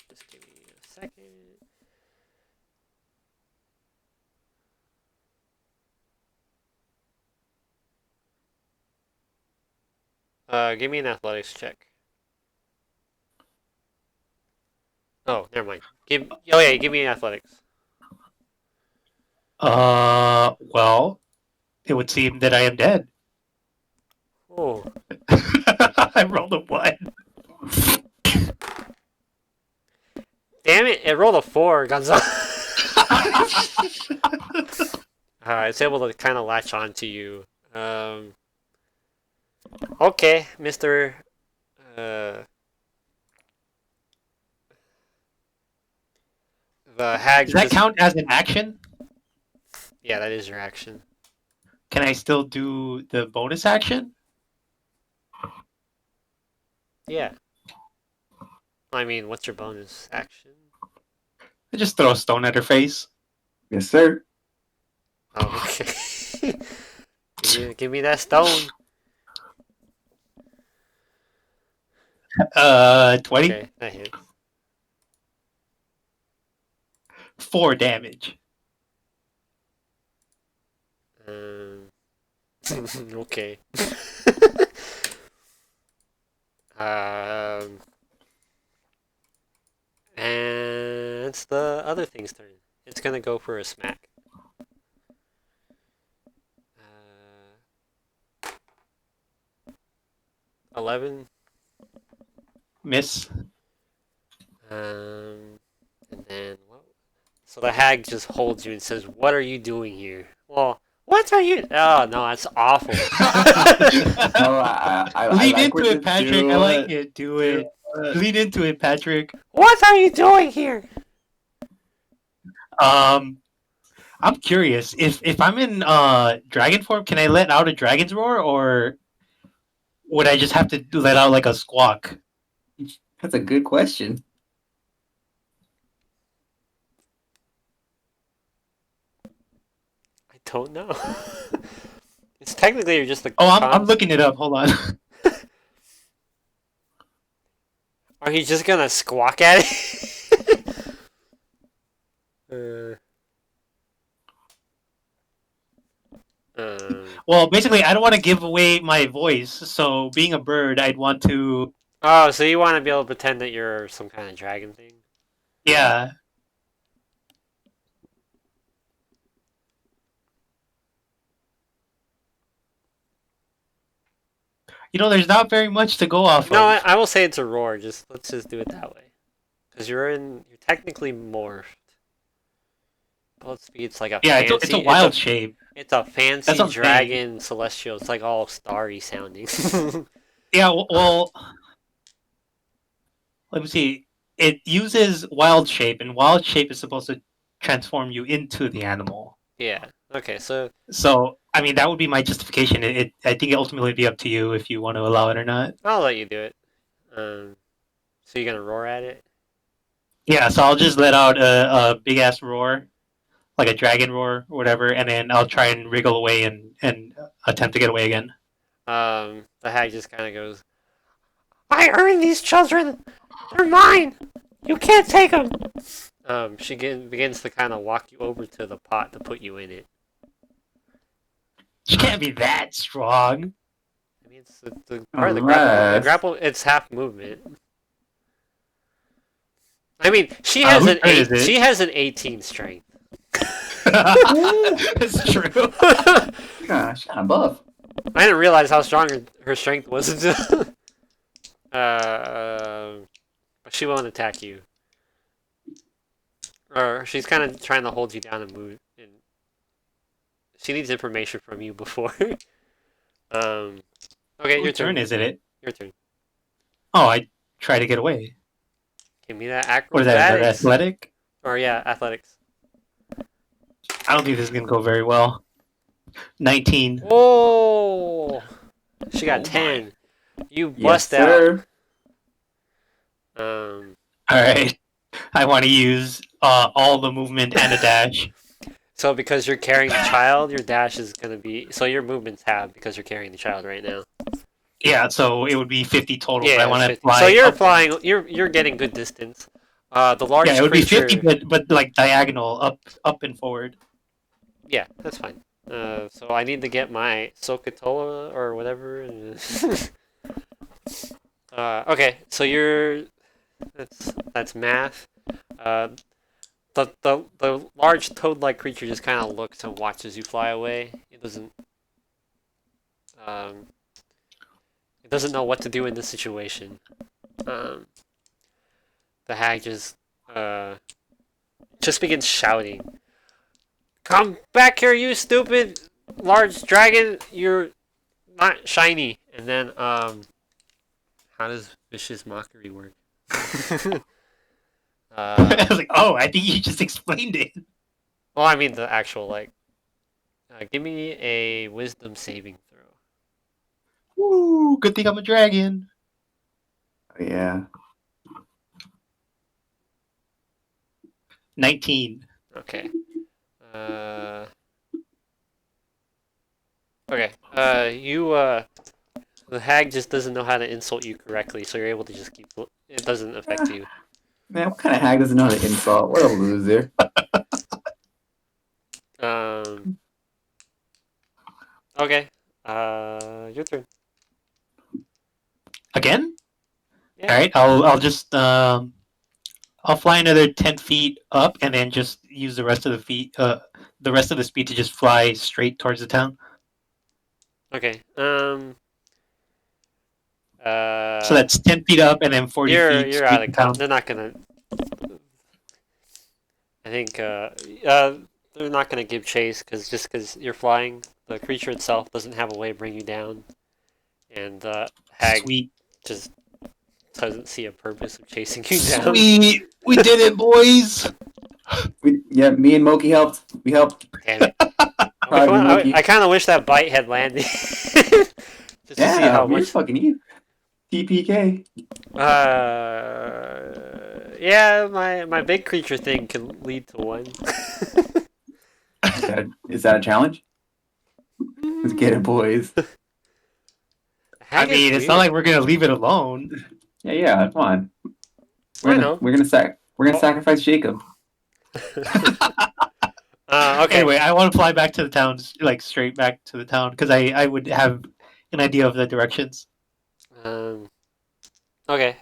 Just give me a second. Give me an athletics check. Oh, never mind. Give me an athletics. Well, it would seem that I am dead. Oh, I rolled a 1. damn it! It rolled a 4, Gonzalo. It's able to kind of latch on to you. Okay, Mister. The hag. Does that count as an action? Yeah, that is your action. Can I still do the bonus action? Yeah. I mean, what's your bonus action? I just throw a stone at her face. Yes, sir. Oh, okay. give me that stone. 20? Okay, that hits. 4 damage. Okay. And it's the other thing's turn. It's gonna go for a smack. 11. Miss. And then what? So the hag just holds you and says, "What are you doing here?" Well, what are you? Oh no, that's awful. Oh, I Lean like into what it, you Patrick. do. I like it. Do it. Lean into it, Patrick. What are you doing here? I'm curious. If I'm in dragon form, can I let out a dragon's roar, or would I just have to let out like a squawk? That's a good question. I don't know. It's technically you're just a. Oh, I'm looking it up. Hold on. Are you just gonna squawk at it? Well, basically, I don't want to give away my voice. So, being a bird, I'd want to. Oh, so you want to be able to pretend that you're some kind of dragon thing? Yeah. You know, there's not very much to go off No, of. I will say it's a roar. Let's just do it that way, because you're technically morphed. Bullet speed's like a Yeah, fancy. it's a wild shape. It's a fancy That's what I'm saying. dragon celestial. It's like all starry sounding. Yeah, well, let me see. It uses wild shape, and wild shape is supposed to transform you into the animal. Yeah. Okay. So So, I mean, that would be my justification. I think it ultimately be up to you if you want to allow it or not. I'll let you do it. So you're gonna roar at it? Yeah, so I'll just let out a big ass roar, like a dragon roar or whatever, and then I'll try and wriggle away and attempt to get away again. The hag just kind of goes, I earned these children! They're mine! You can't take them! She begins to kind of walk you over to the pot to put you in it. She can't be that strong. I mean, it's the part of the grapple. The Unless- grapple, it's half movement. I mean, she whose has turn is it? she has an 18 strength. It's true. Gosh, kind of buff. I didn't realize how strong her strength was until. But she won't attack you. Or she's kind of trying to hold you down and move. And she needs information from you before. Okay, your Whose turn, isn't it? Your turn. Oh, I try to get away. Give me that What is that? Is that acrobatics. athletic? Or yeah, athletics. I don't think this is gonna go very well. 19. Oh, she got Oh my. 10. You Yes, bust out. sir. All right. I want to use all the movement and a dash. So because you're carrying the child, your dash is gonna be. So your movement's half because you're carrying the child right now. Yeah, so it would be 50 total. Yeah, I want to 50. fly. So you're up. flying. You're getting good distance. The large Yeah, it would creature. be 50, but like diagonal, up and forward. Yeah, that's fine. So I need to get my Sokotoa or whatever. Okay, so you're. That's math. The large toad-like creature just kind of looks and watches you fly away. It doesn't. It doesn't know what to do in this situation. The hag just begins shouting. Come back here, you stupid large dragon! You're not shiny. And then, how does vicious mockery work? I was like, oh, I think you just explained it. Well, I mean the actual give me a wisdom saving throw. Woo, good thing I'm a dragon. Oh, yeah. 19. Okay. Okay. The hag just doesn't know how to insult you correctly, so you're able to just keep. It doesn't affect you. Man, what kind of hag doesn't know how to insult? What a loser. Okay. Your turn. Again? Yeah. All right, I'll just I'll fly another 10 feet up and then just use the rest of the speed to just fly straight towards the town. Okay. So that's 10 feet up and then 40 feet. You're straight out to of town. count. They're not gonna. I think they're not gonna give chase because you're flying, the creature itself doesn't have a way to bring you down, and hag Sweet. just doesn't see a purpose of chasing you down. Sweet. We did it, boys. Me and Moki helped. We helped. Damn it. Proud of you, Moki. I kind of wish that bite had landed. Just to see Yeah, how we're much. fucking you. TPK. Yeah, my big creature thing can lead to one. Is that a challenge? Let's get it, boys. I mean, it's not like we're gonna leave it alone. Yeah, come on. I know. We're gonna sacrifice Jacob. Okay. Anyway, I want to fly back to the town, like straight back to the town, because I would have an idea of the directions. Okay.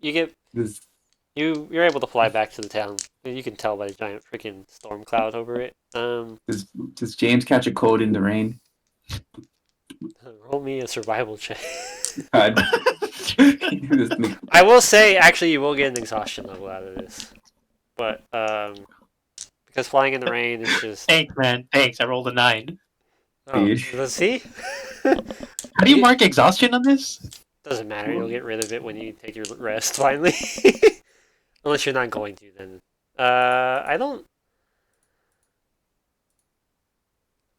You get This you're able to fly back to the town. You can tell by the giant freaking storm cloud over it. does James catch a cold in the rain? Roll me a survival check. God. I will say, actually, you will get an exhaustion level out of this, but because flying in the rain is just. Thanks, man. Thanks. I rolled a 9. Oh, let's see. How do you mark exhaustion on this? Doesn't matter. You'll get rid of it when you take your rest finally. Unless you're not going to, then. I don't.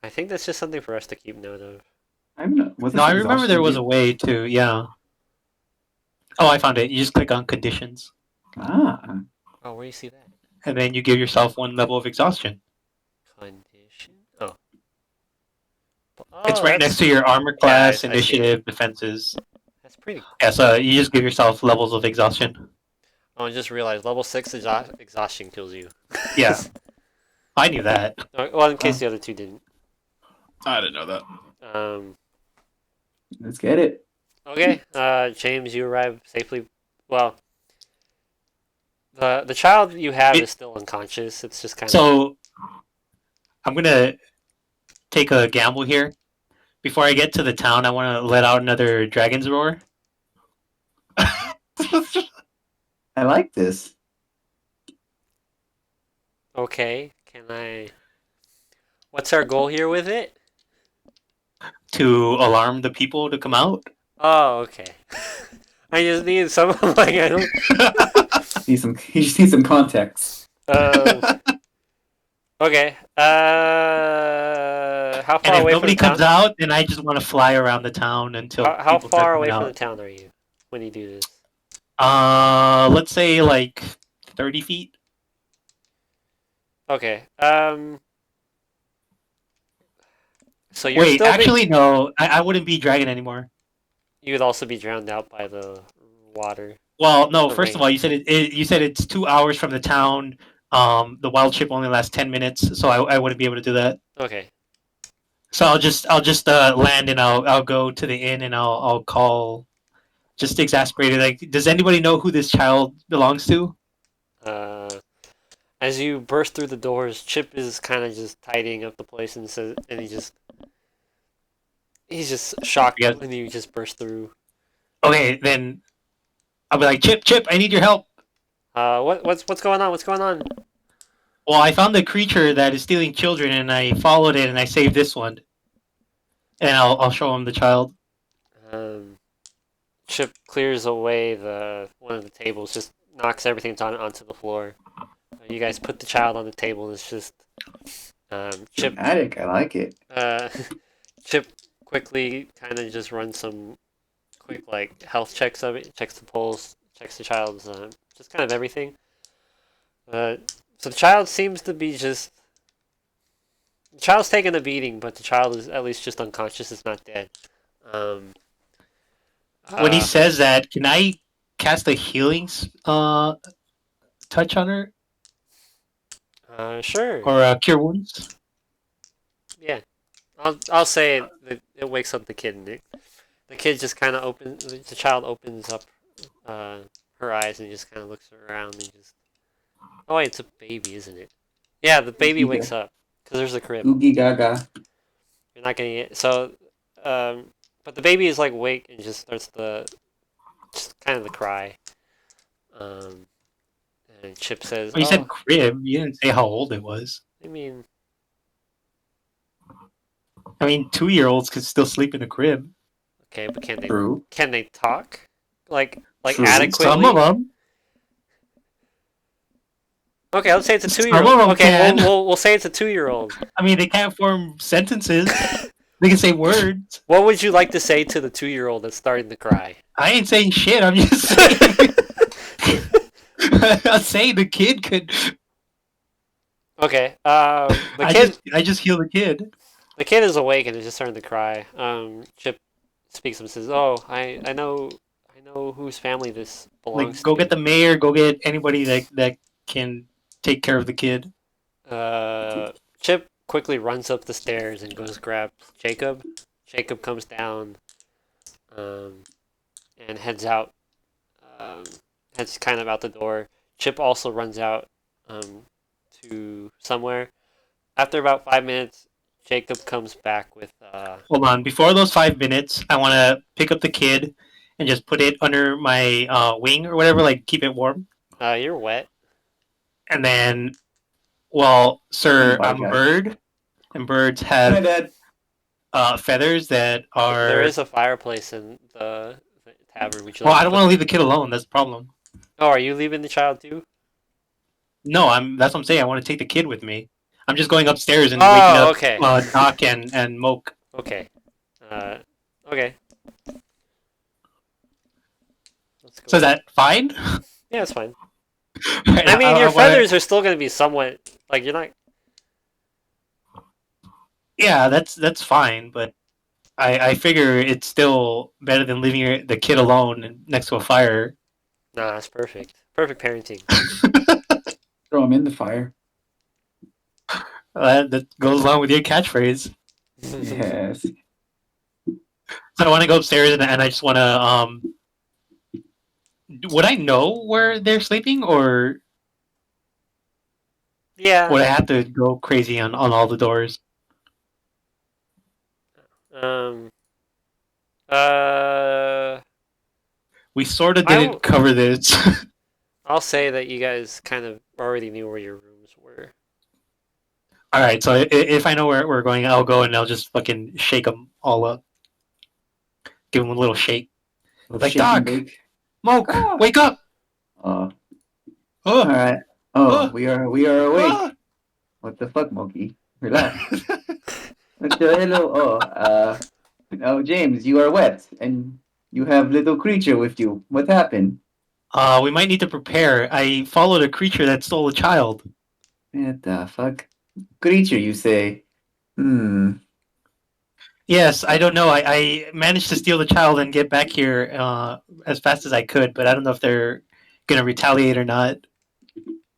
I think that's just something for us to keep note of. No, I remember there was a way to, yeah. Oh, I found it. You just click on conditions, Ah. Oh, where do you see that? and then you give yourself 1 level of exhaustion. Condition. Oh. Oh, It's right next to your armor Yeah, class, I see it. initiative, defenses. That's pretty. Yeah, so you just give yourself levels of exhaustion. Oh, I just realized level 6 exhaustion kills you. Yeah. I knew that. Well, in case the other two didn't. I didn't know that. Um. Let's get it. Okay. James, you arrive safely. Well, the child you have is still unconscious. It's just kind of. So I'm gonna take a gamble here. Before I get to the town, I want to let out another dragon's roar. I like this. Okay. Can I? What's our goal here with it? To alarm the people to come out. Oh, okay. I just need some. Like I don't. You just need some context. Okay. How And far if away from nobody the town? comes out, then I just want to fly around the town until How people start far coming away from out. the town are you when you do this? Let's say like 30 feet. Okay. So you're Wait, still actually, no. I wouldn't be dragon anymore. you would also be drowned out by the water. Well, no. The First of rain. all, you said you said it's 2 hours from the town. The wild ship only lasts 10 minutes, so I wouldn't be able to do that. Okay. So I'll just land and I'll go to the inn and I'll call. Just exasperated. Like, does anybody know who this child belongs to? As you burst through the doors, Chip is kind of just tidying up the place and says, and he's just shocked Yeah. when you just burst through. Okay, then I'll be like, Chip, I need your help. What's going on? What's going on? Well, I found the creature that is stealing children, and I followed it, and I saved this one. And I'll show him the child. Chip clears away one of the tables, just knocks everything onto the floor. You guys put the child on the table, and it's just Chip. Dramatic. I like it. Chip quickly kind of just runs some quick like health checks of it, checks the pulse, checks the child's just kind of everything. So the child seems to be just. The child's taking a beating, but the child is at least just unconscious. It's not dead. When he says that, can I cast a healing touch on her? Sure. Or cure wounds? Yeah, I'll say it wakes up the kid. And the kid just kind of opens. The child opens up her eyes and just kind of looks around and just. Oh wait, it's a baby, isn't it? Yeah, the baby wakes up because there's a crib. Oogie gaga. You're not gonna get so. But the baby is like awake and just starts just kind of the cry. And Chip says, Well, you said crib. You didn't say how old it was. I mean, 2-year-olds could still sleep in a crib. okay, but True. can they talk? Like True. adequately? Some of them. Okay, let's say it's a Some 2-year-old. of 'em Okay, can. we'll say it's a 2-year-old. They can't form sentences. They can say words. What would you like to say to the 2-year-old that's starting to cry? I ain't saying shit. I'm just saying. I'm saying the kid could. Okay, I just heal the kid. the kid is awake and is just starting to cry. Chip speaks up and says, "Oh, I know whose family this belongs Like, go to." get the mayor. Go get anybody that can take care of the kid. Chip quickly runs up the stairs and goes grab Jacob. Jacob comes down, and heads out. Heads kind of out the door. Chip also runs out to somewhere. After about 5 minutes, Jacob comes back with. Hold on. Before those 5 minutes, I want to pick up the kid and just put it under my wing or whatever, like keep it warm. You're wet. And then, well, sir, Oh my I'm a God. bird, and birds Hi, have Dad. feathers that are. There is a fireplace in the tavern. Would you Well, like I don't want to leave the kid alone. That's the problem. Oh, are you leaving the child too? No, That's what I'm saying. I want to take the kid with me. I'm just going upstairs and Oh, waking up okay. Doc and Moke. Okay. Okay. Let's go. So is that fine? Yeah, it's fine. Right, I mean, your wanna- feathers are still going to be somewhat like you're not. Yeah, that's fine, but I figure it's still better than leaving the kid alone next to a fire. Nah, it's perfect. Perfect parenting. Throw him in the fire. That goes along with your catchphrase. Yes. So I want to go upstairs and I just want to would I know where they're sleeping, or Yeah. would I have to go crazy on all the doors? Um. Uh. We sort of I didn't will- cover this. I'll say that you guys kind of already knew where your rooms were. All right, so if I know where we're going, I'll go and I'll just fucking shake them all up. Give them a little shake. Like, Shake and Doc! bake. Moke, Ah. wake up! All Oh, right. Oh, Ah. we are awake. ah. What the fuck, Moki? Relax. Hello. Oh, James, you are wet, and you have little creature with you. What happened? We might need to prepare. I followed a creature that stole a child. What the fuck? Creature, you say? Hmm. Yes, I don't know. I managed to steal the child and get back here as fast as I could, but I don't know if they're gonna retaliate or not.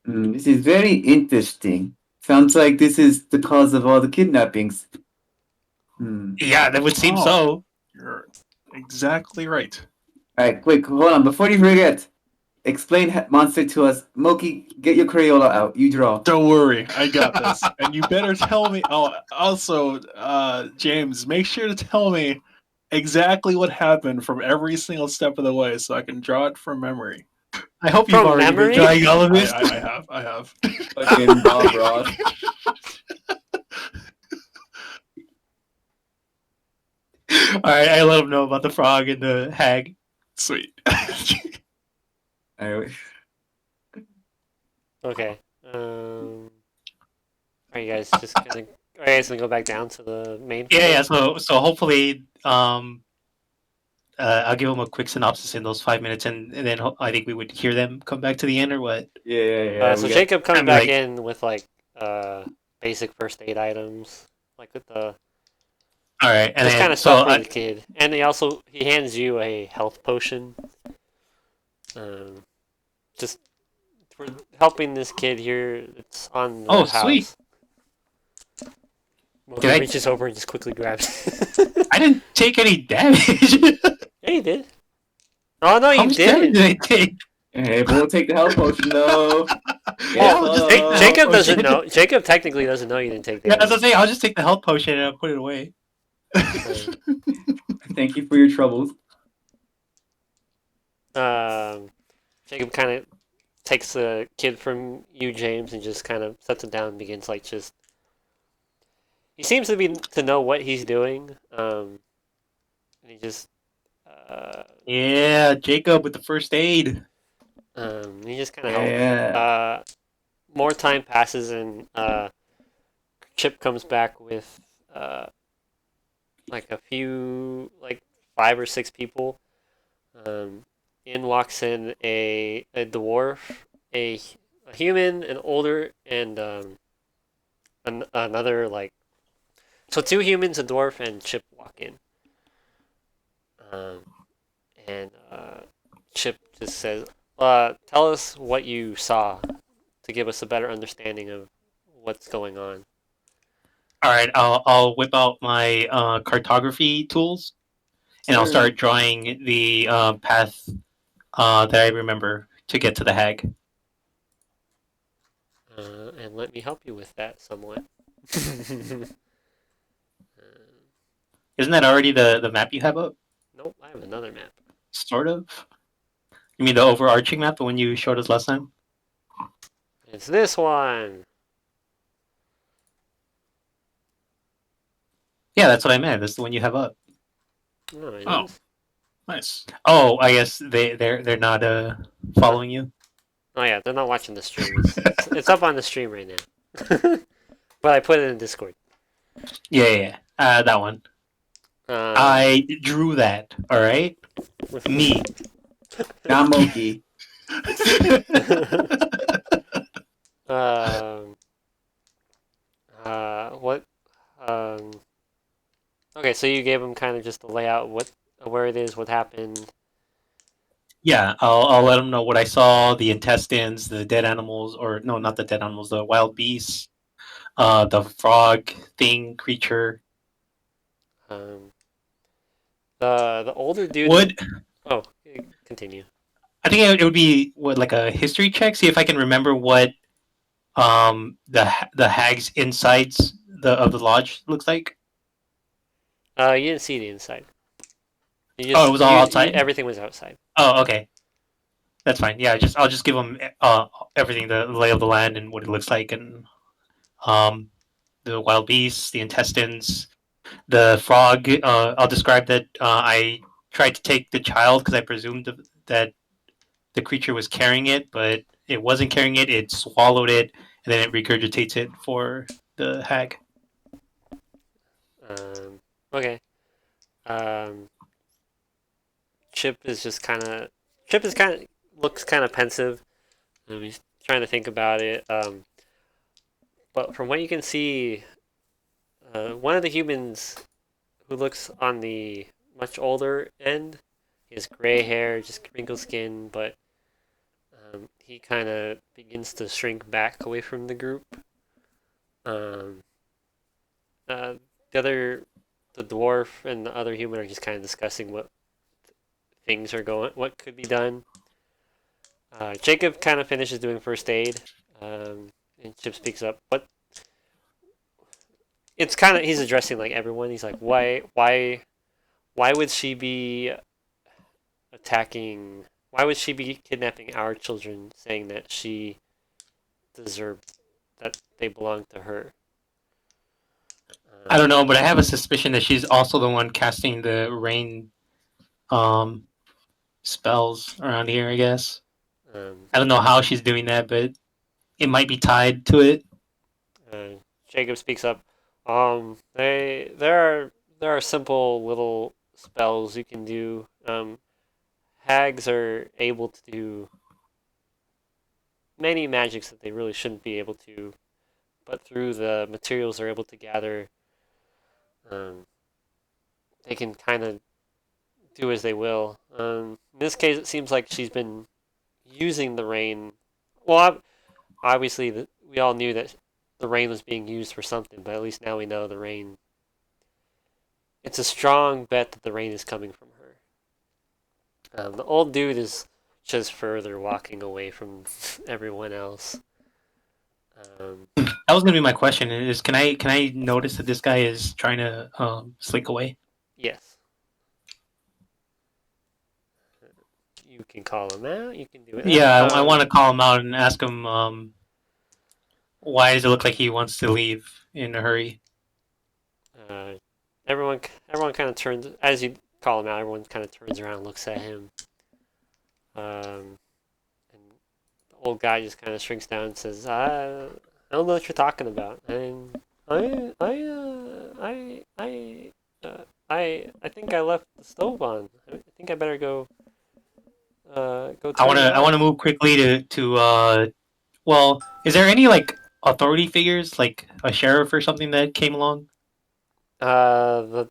This is very interesting. Sounds like this is the cause of all the kidnappings. Yeah, that would seem Oh. so. You're exactly right. All right, quick, hold on. Before you forget, explain monster to us. Moki, get your Crayola out. You draw. Don't worry, I got this. And you better tell me. Oh, also, James, make sure to tell me exactly what happened from every single step of the way, so I can draw it from memory. I hope you've From already memory? been drawing all of I, this. I have. Fucking Bob Ross. All right, I let him know about the frog and the hag. Sweet. All right. Okay. Are you guys just gonna? Are you guys gonna go back down to the main? Yeah, floor? yeah. So hopefully, I'll give them a quick synopsis in those 5 minutes, and then I think we would hear them come back to the end or what. Yeah. So we got- Jacob comes I'm back like- in with like basic first aid items, like with the All right, and this then kind of so stuff for the kid, and he hands you a health potion. Just for helping this kid here. It's on the Oh, house. sweet. Well, Did he I- reaches over and just quickly grabs it. I didn't take any damage. Yeah, you did. Oh no, How you much damage didn't. did I take? Hey, but we'll take the health potion though. Well, just take the Jacob health doesn't potion. know. Jacob technically doesn't know you didn't take Yeah, damage. as I say, I'll just take the health potion and I'll put it away. Thank you for your troubles. Jacob kind of takes the kid from you, James, and just kind of sets it down and begins like just. He seems to know what he's doing. And he just. Yeah, Jacob with the first aid. He just kind of helps. Yeah. More time passes and Chip comes back with like a few, like 5 or 6 people. In walks in a dwarf, a human, an older, and another like. So 2 humans, a dwarf, and Chip walk in. And Chip just says, "Tell us what you saw to give us a better understanding of what's going on." All right, I'll whip out my cartography tools, and I'll Sure. start drawing the path that I remember to get to the hag. And let me help you with that somewhat. Isn't that already the map you have up? Nope, I have another map. Sort of. You mean the overarching map, the one you showed us last time? It's this one. Yeah, that's what I meant. That's the one you have up. No, it Oh. is. Nice. Oh, I guess they're not following you. Oh yeah, they're not watching the stream. It's up on the stream right now. But I put it in Discord. Yeah. That one. I drew that. All right. with Me. Not Moki. What? Okay, so you gave him kind of just the layout, where it is, what happened. Yeah, I'll let him know what I saw: the intestines, the dead animals, or no, not the dead animals, the wild beasts, the frog thing creature. Um, the older dude. Would Oh, continue. I think it would be what, like a history check, see if I can remember what the hag's insides of the lodge looks like. You didn't see the inside. You Oh, it just was all outside. everything was outside. Oh, okay, that's fine. Yeah, I'll just give him everything, the lay of the land and what it looks like, and um the wild beasts, the intestines, the frog. I'll describe that I tried to take the child because I presumed that the creature was carrying it, but it wasn't carrying it. It swallowed it, and then it regurgitates it for the hag. Okay. Um, Chip is just kind of. Chip is kind of looks kind of pensive. He's trying to think about it. But from what you can see, one of the humans who looks on the much older end, he has gray hair, just wrinkled skin, but he kind of begins to shrink back away from the group. Um, uh, the dwarf and the other human are just kind of discussing what could be done. Jacob kind of finishes doing first aid, and Chip speaks up. It's kind of he's addressing like everyone. He's like, why would she be attacking? Why would she be kidnapping our children, saying that she deserved that they belong to her? I don't know, but I have a suspicion that she's also the one casting the rain um, spells around here. I guess I don't know how she's doing that, but it might be tied to it. Jacob speaks up. There are simple little spells you can do. Hags are able to do many magics that they really shouldn't be able to, but through the materials they're able to gather, um, they can kind of do as they will. In this case, it seems like she's been using the rain. Well, obviously, we all knew that the rain was being used for something, but at least now we know the rain. It's a strong bet that the rain is coming from her. The old dude is just further walking away from everyone else. That was gonna be my question: is can I notice that this guy is trying to slink away? Yes. You can call him out. You can do it. Yeah, I want to call him out and ask him why does it look like he wants to leave in a hurry. Everyone kind of turns as you call him out. Everyone kind of turns around and looks at him. And the old guy just kind of shrinks down and says, "I don't know what you're talking about. And I think I left the stove on. I think I better go. Go. I want to move quickly to well, is there any like authority figures like a sheriff or something that came along? The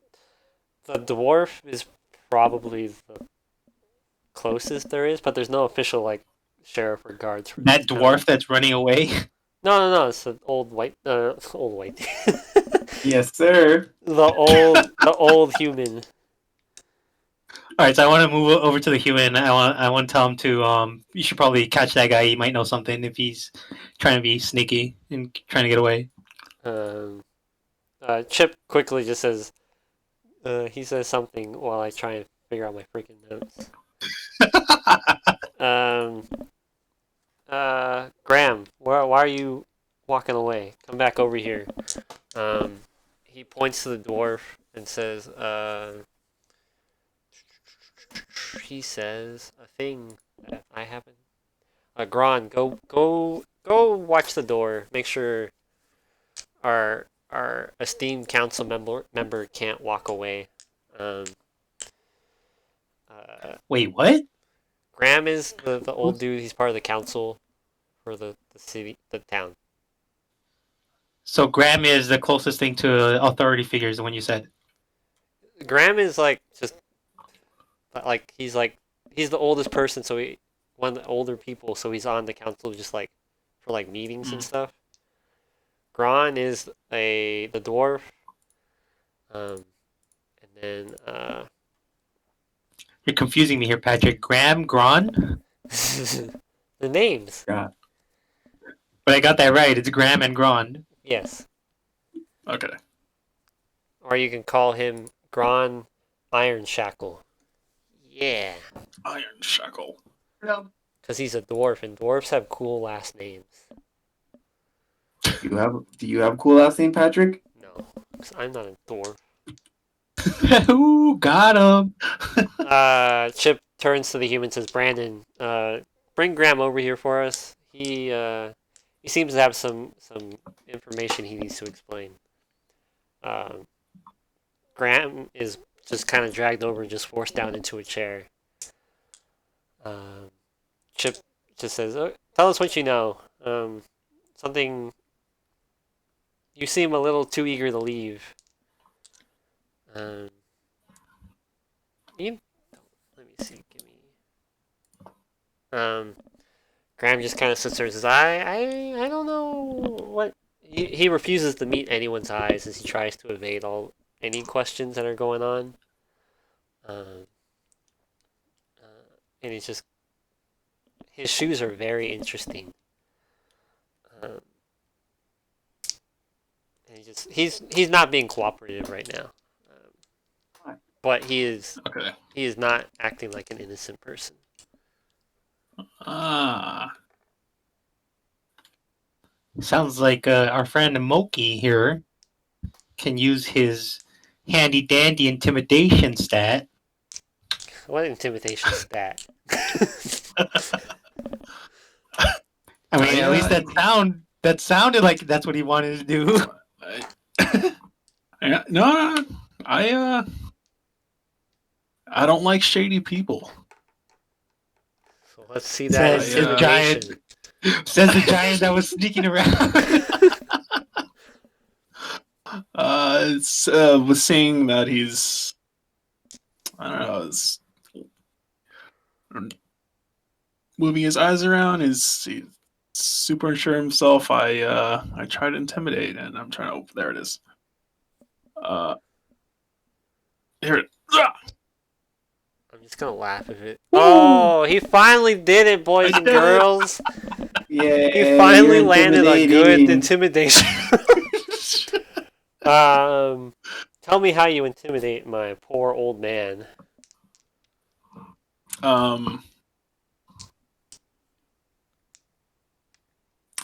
dwarf is probably the closest there is, but there's no official like sheriff or guards for That dwarf that's running away. No, it's the old white, old white. Yes, sir. the old human. All right, so I want to move over to the human. I want to tell him to you should probably catch that guy. He might know something if he's trying to be sneaky and trying to get away. Chip quickly just says, he says something while I try and figure out my freaking notes. Graham, why are you walking away? Come back over here. He points to the dwarf and says, he says a thing that I happen. Gron, go watch the door. Make sure our esteemed council member can't walk away. Wait, what? Graham is the old dude. He's part of the council for the city, the town. So Graham is the closest thing to authority figures. The one you said. Graham is just he's the oldest person, so one of the older people, so he's on the council just for meetings and stuff. Gron is the dwarf, and then You're confusing me here, Patrick. Graham, Gron? the names. Yeah. But I got that right. It's Graham and Gron. Yes, Okay. or you can call him Gron Iron Shackle. Yeah, Iron Shackle. because he's a dwarf, and dwarfs have cool last names. Do you have a cool last name, Patrick? No, because I'm not a dwarf. Ooh, got him. Chip turns to the human and says, Brandon, bring Graham over here for us. He seems to have some information he needs to explain. Graham is just kind of dragged over and just forced down into a chair. Chip just says, tell us what you know. Something... You seem a little too eager to leave. Let me see. Give me. Graham just kind of sits there and says, I don't know what. He refuses to meet anyone's eyes as he tries to evade any questions that are going on. And he's just. His shoes are very interesting. And he's not being cooperative right now. But he is not acting like an innocent person. Sounds like our friend Moki here can use his handy dandy intimidation stat. What intimidation stat? I mean, at least that sounded like that's what he wanted to do. No, I don't like shady people. So let's see that Says intimidation. Says the giant that was sneaking around. Was saying that he's, I don't know, moving his eyes around. He's super unsure of himself. I try to intimidate, and I'm trying to. Oh, there it is. Here it. I'm just gonna laugh at it. Oh, he finally did it, boys and girls. Yeah. He finally you're landed a good intimidating. intimidation. Tell me how you intimidate my poor old man.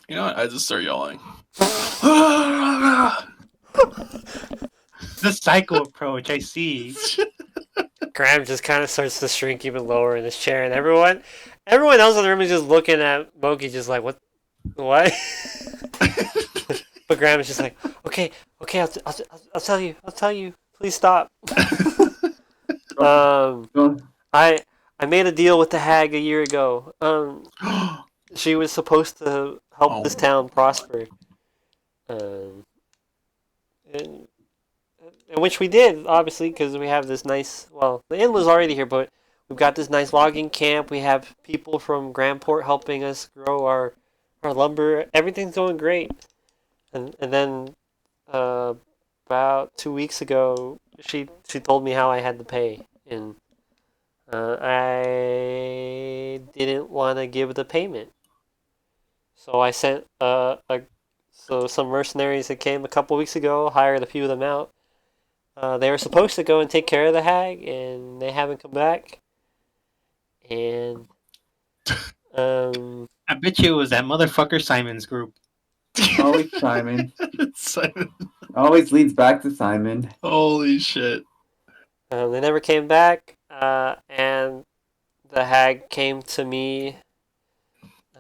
You know what? I just start yelling. The psycho approach, I see. Graham just kind of starts to shrink even lower in his chair, and everyone else in the room is just looking at Moki, just like, what? But Graham is just like, okay, I'll tell you, please stop. I made a deal with the hag a year ago. She was supposed to help this town prosper, and which we did, obviously, because we have this nice. Well, the inn was already here, but we've got this nice logging camp. We have people from Grandport helping us grow our lumber. Everything's going great. And then about 2 weeks ago, she told me how I had to pay, and I didn't want to give the payment. So I sent some mercenaries that came a couple weeks ago, hired a few of them out. They were supposed to go and take care of the hag, and they haven't come back. And I bet you it was that motherfucker Simon's group. Always Simon. Simon. Always leads back to Simon. Holy shit. They never came back, and the hag came to me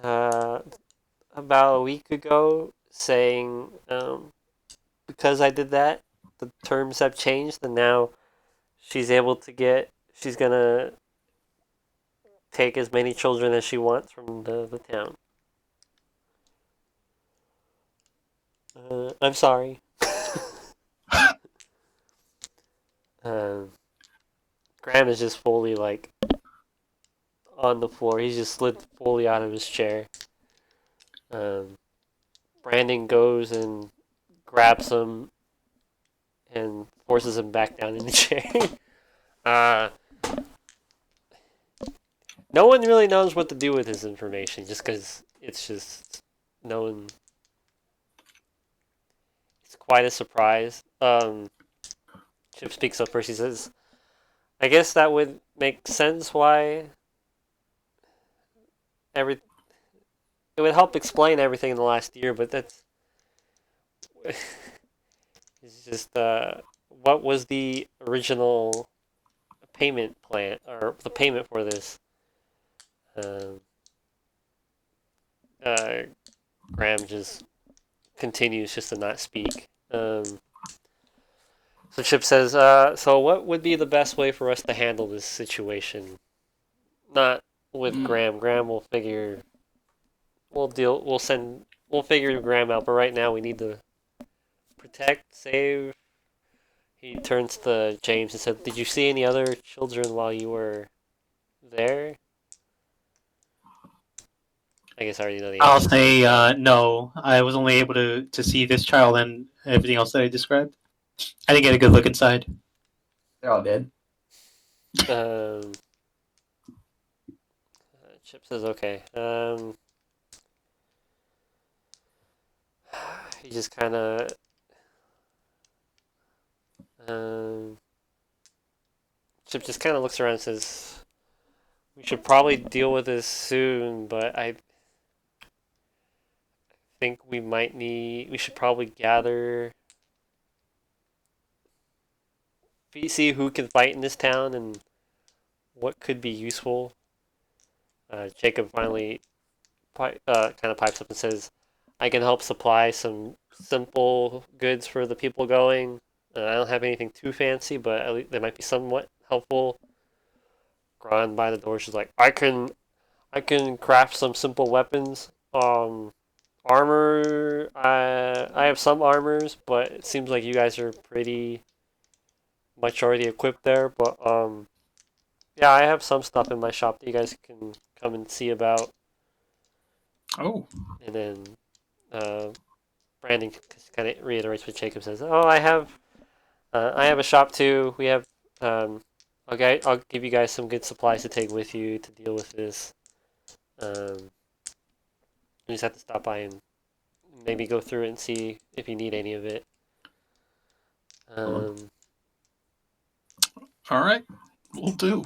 about a week ago saying because I did that, the terms have changed, and now she's gonna take as many children as she wants from the town. I'm sorry. Graham is just fully like on the floor. He's just slid fully out of his chair. Brandon goes and grabs him and forces him back down in the chair. No one really knows what to do with his information, just because it's just no one. It's quite a surprise. Chip speaks up first. He says, "I guess that would make sense why every. It would help explain everything in the last year, but that's it's just what was the original payment plan or the payment for this?" Graham just continues just to not speak. So Chip says, "So what would be the best way for us to handle this situation? Not with Graham. Graham will figure. We'll deal. We'll send. We'll figure Graham out. But right now, we need to protect, save." He turns to James and said, "Did you see any other children while you were there?" I guess I already know the I'll answer. say no. I was only able to see this child and everything else that I described. I didn't get a good look inside. They're all dead. Chip says, "Okay." He just kind of. Chip just kind of looks around and says, "We should probably deal with this soon, but I think we might need. We should probably gather. See who can fight in this town and what could be useful." Jacob finally kind of pipes up and says, "I can help supply some simple goods for the people going. I don't have anything too fancy, but at least they might be somewhat helpful." Gron by the door, she's like, I can craft some simple weapons. Armor, I have some armors, but it seems like you guys are pretty much already equipped there. But yeah, I have some stuff in my shop that you guys can come and see about." Oh, And then Brandon kind of reiterates what Jacob says. "Oh, I have a shop too. We have okay. I'll give you guys some good supplies to take with you to deal with this. You just have to stop by and maybe go through it and see if you need any of it." all right, we'll do.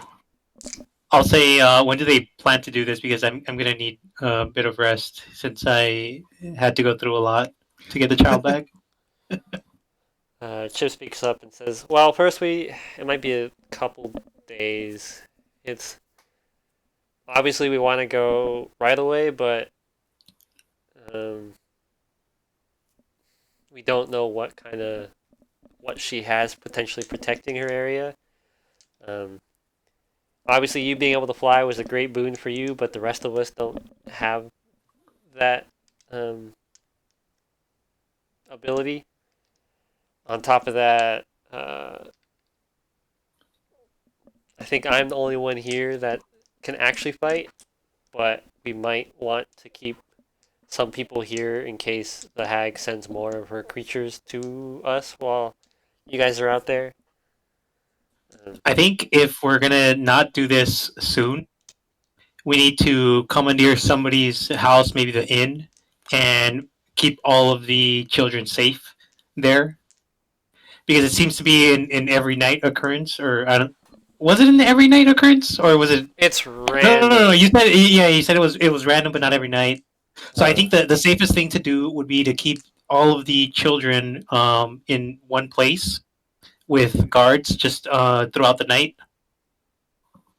I'll say when do they plan to do this? Because I'm gonna need a bit of rest since I had to go through a lot to get the child back. Chip speaks up and says, "Well, first it might be a couple days. It's obviously we want to go right away, but we don't know what she has potentially protecting her area. Obviously, you being able to fly was a great boon for you, but the rest of us don't have that ability. On top of that, I think I'm the only one here that can actually fight, but we might want to keep some people here in case the hag sends more of her creatures to us while you guys are out there." I think if we're gonna not do this soon, we need to commandeer somebody's house, maybe the inn, and keep all of the children safe there. Because it seems to be in every night occurrence, or I don't. Was it an every night occurrence, or was it? It's No, random. no. You said You said it was random, but not every night. So I Uh, think that the safest thing to do would be to keep all of the children in one place with guards just throughout the night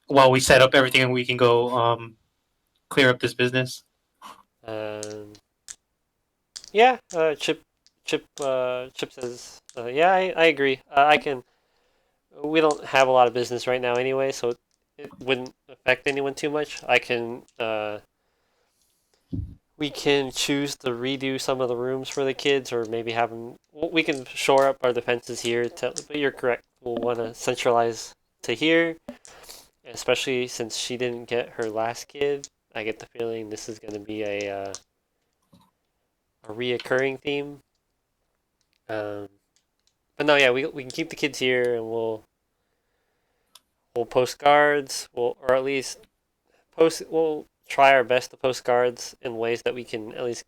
while we set up everything and we can go clear up this business. Yeah, Chip says, "Yeah, I agree. I can. We don't have a lot of business right now anyway, so it wouldn't affect anyone too much. I can. We can choose to redo some of the rooms for the kids, or maybe have them. We can shore up our defenses here. But you're correct. We'll want to centralize to hear, especially since she didn't get her last kid. I get the feeling this is going to be a reoccurring theme. But no, yeah, we can keep the kids here, and we'll post cards. Or at least post. We'll try our best to post cards in ways that we can at least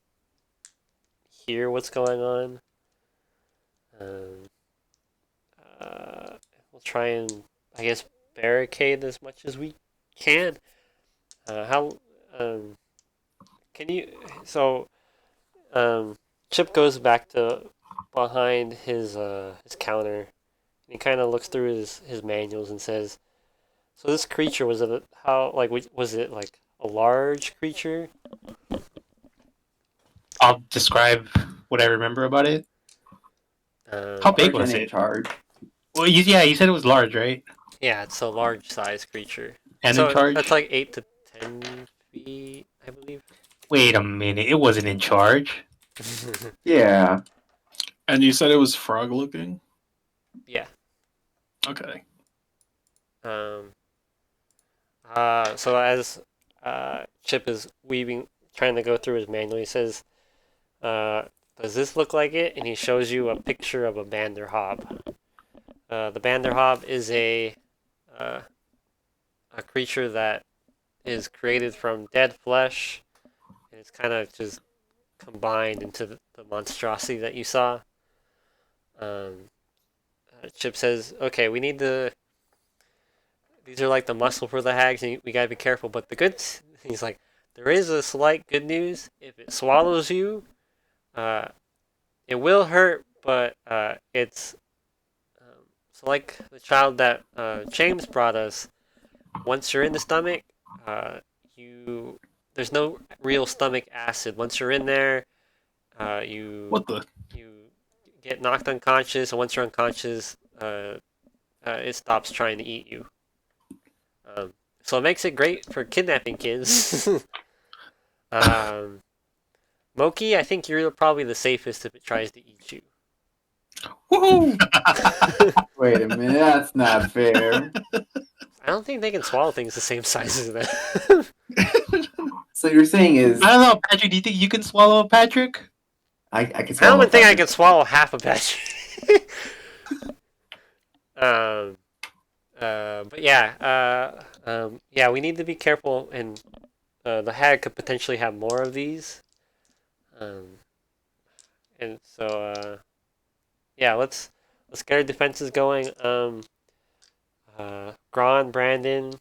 hear what's going on. Um, uh, we'll try and, I guess, barricade as much as we can. How can you? So Chip goes back to behind his counter. And he kind of looks through his manuals and says, "So this creature was it how like was it like a large creature?" I'll describe what I remember about it. How big Large was and in it? charge. Well, you said it was large, right? Yeah, it's a large size creature. And So in charge? that's like 8 to 10 feet, I believe. Wait a minute, it wasn't in charge. Yeah. And you said it was frog looking? Yeah. Okay. So as Chip is trying to go through his manual, he says, "Does this look like it?" And he shows you a picture of a Banderhob. The Banderhob is a creature that is created from dead flesh, and it's kind of just combined into the monstrosity that you saw. Chip says, "Okay, we need to. These are like the muscle for the hags, and we gotta be careful. But the good, he's like, there is a slight good news. If it swallows you, it will hurt, but it's so like the child that James brought us. Once you're in the stomach, there's no real stomach acid. Once you're in there, What the? you get knocked unconscious, and once you're unconscious, it stops trying to eat you. So it makes it great for kidnapping kids." Moki, I think you're probably the safest if it tries to eat you. Woohoo! Wait a minute, that's not fair. I don't think they can swallow things the same size as that. So you're saying is I don't know, Patrick. Do you think you can swallow a Patrick? I can I swallow don't even think I Patrick. can swallow half a batch. But yeah, we need to be careful, and the hag could potentially have more of these. And so yeah, let's get our defenses going. Gron, Brandon,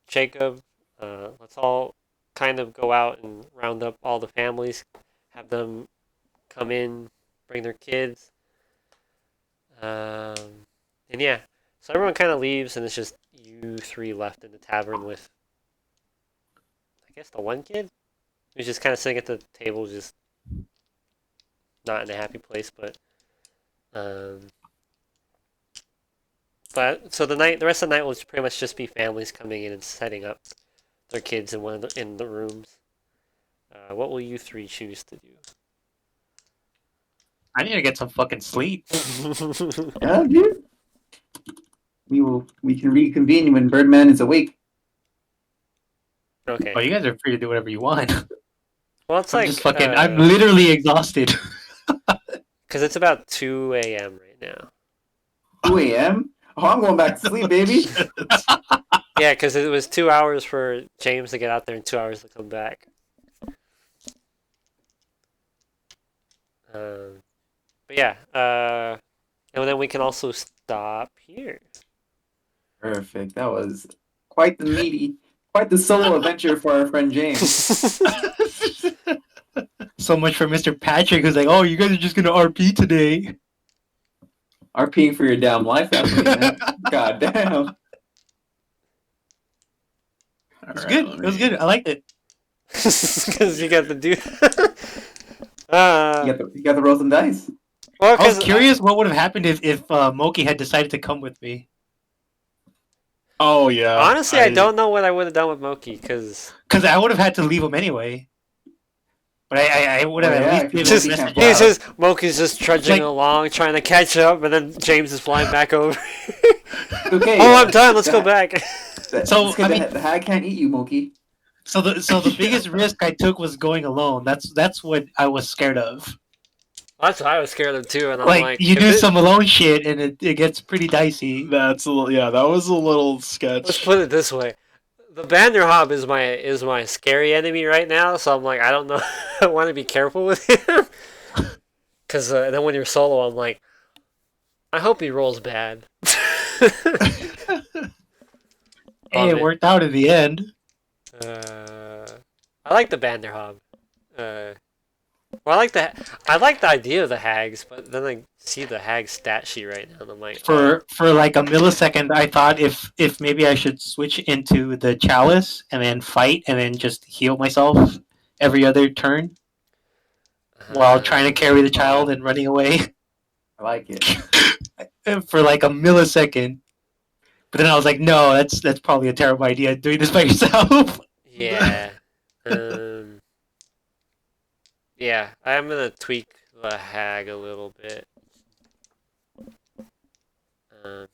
Jacob, let's all kind of go out and round up all the families, have them come in, bring their kids. And yeah, so everyone kind of leaves, and it's just you three left in the tavern with, I guess, the one kid who's just kind of sitting at the table, just not in a happy place. But so the rest of the night will pretty much just be families coming in and setting up their kids in the rooms. What will you three choose to do? I need to get some fucking sleep. Yeah, dude. We can reconvene when Birdman is awake. Okay. Oh, you guys are free to do whatever you want. Well, it's I'm like just fucking. I'm literally exhausted. because it's about 2 a.m. right now. 2 a.m. Oh, I'm going back to sleep, baby. Yeah, because it was 2 hours for James to get out there and 2 hours to come back. But yeah, and then we can also stop here. Perfect. That was quite the solo adventure for our friend James. So much for Mr. Patrick, who's like, "Oh, you guys are just gonna RP today." RPing for your damn life, that's what he meant. God damn. It was good. It was good. I liked it. Because you got the dude. You got the rolls and dice. Well, I was curious what would have happened if Moki had decided to come with me. Oh yeah. Honestly, I don't know what I would have done with Moki, because Because I would have had to leave him anyway. But I would have Oh, at yeah, least because given Moki a can't message. fly. He's just Moki's just trudging Like- along, trying to catch up, and then James is flying back over. Okay. Oh, I'm done. Let's go back. So, it's good I mean- the hag can't eat you, Moki. So the biggest risk I took was going alone. That's what I was scared of. That's what I was scared of too, and I'm Like, like, you if do it- some alone shit and it gets pretty dicey. That's a little, yeah, that was a little sketch. Let's put it this way: the Banderhob is my scary enemy right now. So I'm like, I don't know. I want to be careful with him, because then when you're solo, I'm like, I hope he rolls bad. Hey, it worked out in the end. I like the Banderhob. Well, I like the idea of the hags, but then I see the hag stat sheet right now, and I'm like, For like a millisecond, I thought if maybe I should switch into the chalice and then fight and then just heal myself every other turn while trying to carry the child and running away I like it. for like a millisecond. But then I was like, no, that's probably a terrible idea doing this by yourself. Yeah. Yeah, I'm gonna tweak the hag a little bit.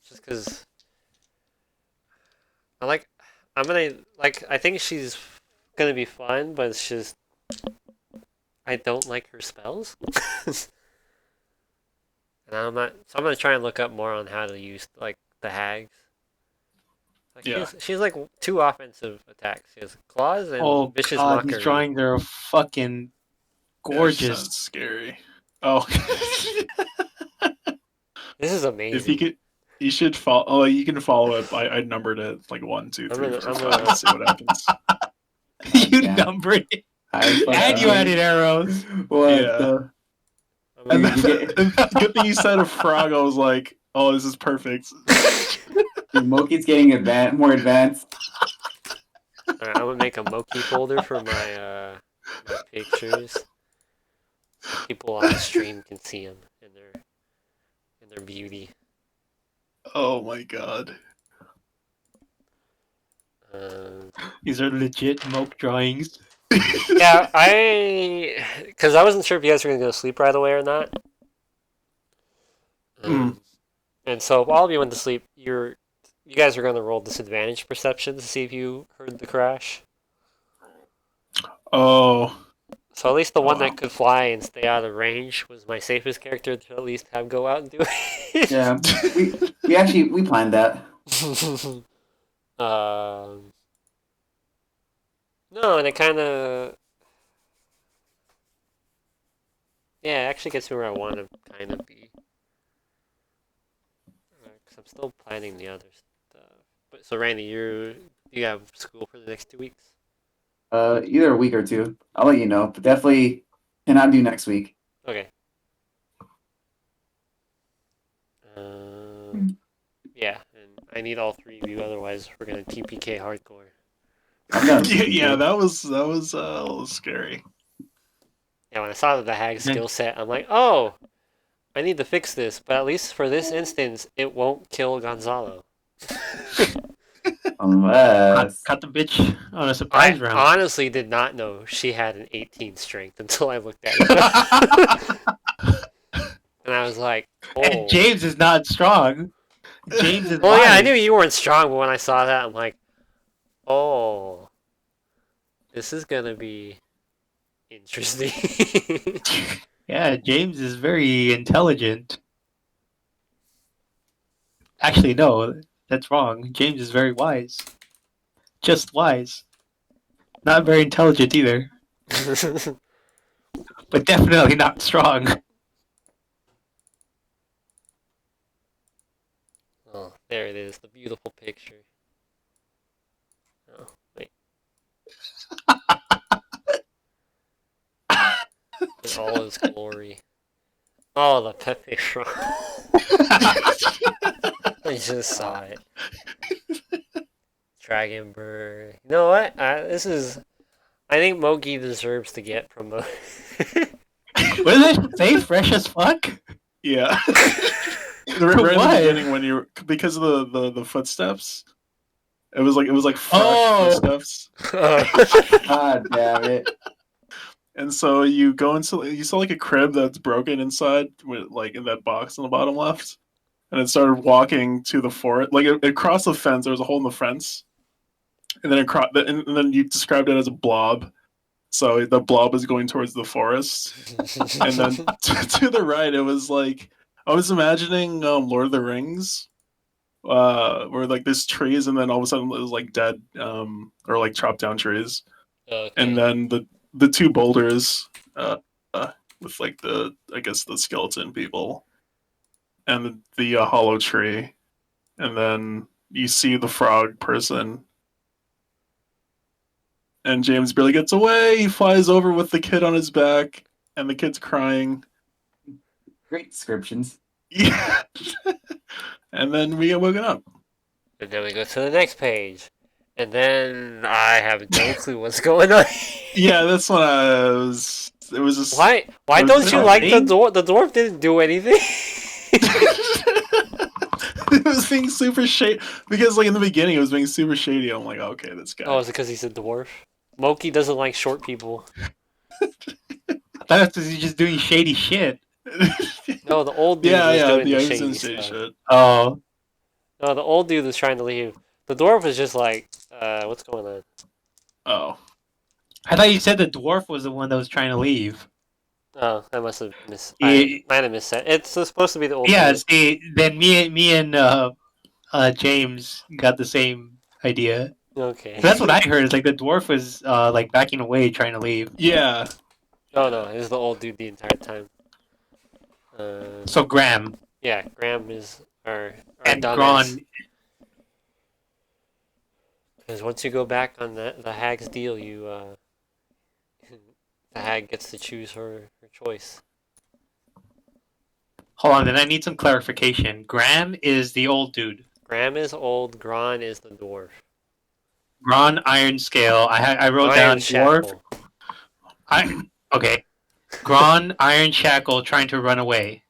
Just because I think she's gonna be fun, but it's just I don't like her spells. And I'm gonna try and look up more on how to use like the hags. Like Yeah. she's like 2 offensive attacks. She has claws and Oh vicious god, mockery. these drawings are fucking Yeah, gorgeous. sounds scary. Oh, This is amazing. if you could, you should follow. Oh, you can follow it. I numbered it like 1, 2, I'm 3, gonna- 4, I'm 5. gonna- Let's see what happens. You Yeah. numbered it. I And you added arrows. What Yeah. the? I'm And gonna- the good thing you said a frog. I was like, oh, this is perfect. Dude, Moki's getting more advanced. Alright, I'm gonna make a Moki folder for my my pictures. So people on the stream can see them in their beauty. Oh my god. These are legit moke drawings. Yeah, because I wasn't sure if you guys were gonna go to sleep right away or not. And so if all of you went to sleep, you guys are gonna roll disadvantage perception to see if you heard the crash. Oh, So at least the one Wow. that could fly and stay out of range was my safest character to at least have go out and do it. Yeah, we planned that. No, and it kind of, yeah, it actually gets me where I want to kind of be. Because I'm still planning the other stuff. But so Randy, you have school for the next 2 weeks. Either a week or two. I'll let you know, but definitely cannot do next week. Okay. Yeah, and I need all 3 of you, otherwise we're gonna TPK hardcore. I'm done. yeah, that was a little scary. Yeah, when I saw the hag skill set, I'm like, oh, I need to fix this, but at least for this instance, it won't kill Gonzalo. Unless Caught the bitch on a surprise I round. honestly did not know she had an 18 strength until I looked at it. And I was like, oh. And James is not strong. James is Well, yeah, I wise. knew you weren't strong, but when I saw that, I'm like, oh, this is gonna be interesting. Yeah, James is very intelligent. Actually, no, that's wrong. James is very wise. Just wise. Not very intelligent either, but definitely not strong. Oh, there it is, the beautiful picture. Oh, wait. In all its glory. Oh, the Pepe Frog. I just saw it. Dragon Bird. You know what? I think Mogi deserves to get promoted. What did I say? Fresh as fuck? Yeah. Right in Why? the beginning when you because of the footsteps. It was like fresh Oh. footsteps. God damn it. And so you go into you saw like a crib that's broken inside, with like in that box on the bottom left, and it started walking to the forest. Like it crossed the fence. There was a hole in the fence, and then and then you described it as a blob. So the blob is going towards the forest, and then to the right, it was like I was imagining Lord of the Rings, where like there's trees, and then all of a sudden it was like dead, or like chopped down trees, and Okay. then the two boulders, uh, with like the I guess the skeleton people, and the hollow tree, and then you see the frog person, and James barely gets away. He flies over with the kid on his back, and the kid's crying. Great descriptions. Yeah. And then we get woken up. And then we go to the next page. And then I have no clue what's going on. Yeah, that's when I was. It was just. Why it was don't just you fun. like the dwarf? The dwarf didn't do anything. It was being super shady because, like in the beginning, it was being super shady. I'm like, okay, this guy. Oh, is it because he's a dwarf? Moki doesn't like short people. I thought he's just doing shady shit. No, the old dude yeah, was yeah, doing yeah. the He was doing shady shady stuff. shit. Oh, No, the old dude was trying to leave. The dwarf was just like, what's going on? Oh, I thought you said the dwarf was the one that was trying to leave. Oh, I must have I Yeah, might have missed that. It's supposed to be the old yeah. dude. See, then me and James got the same idea. Okay. That's what I heard. Is like the dwarf was like backing away, trying to leave. yeah. Oh no, it was the old dude the entire time. So Graham Yeah, Graham is our and dumbass. Gron. Because once you go back on the hag's deal, you the hag gets to choose her choice. Hold on, then I need some clarification. Graham is the old dude. Graham is old. Gron is the dwarf. Gron Iron Scale. I wrote Iron down dwarf. Shackle. Okay. Gron Iron Shackle trying to run away.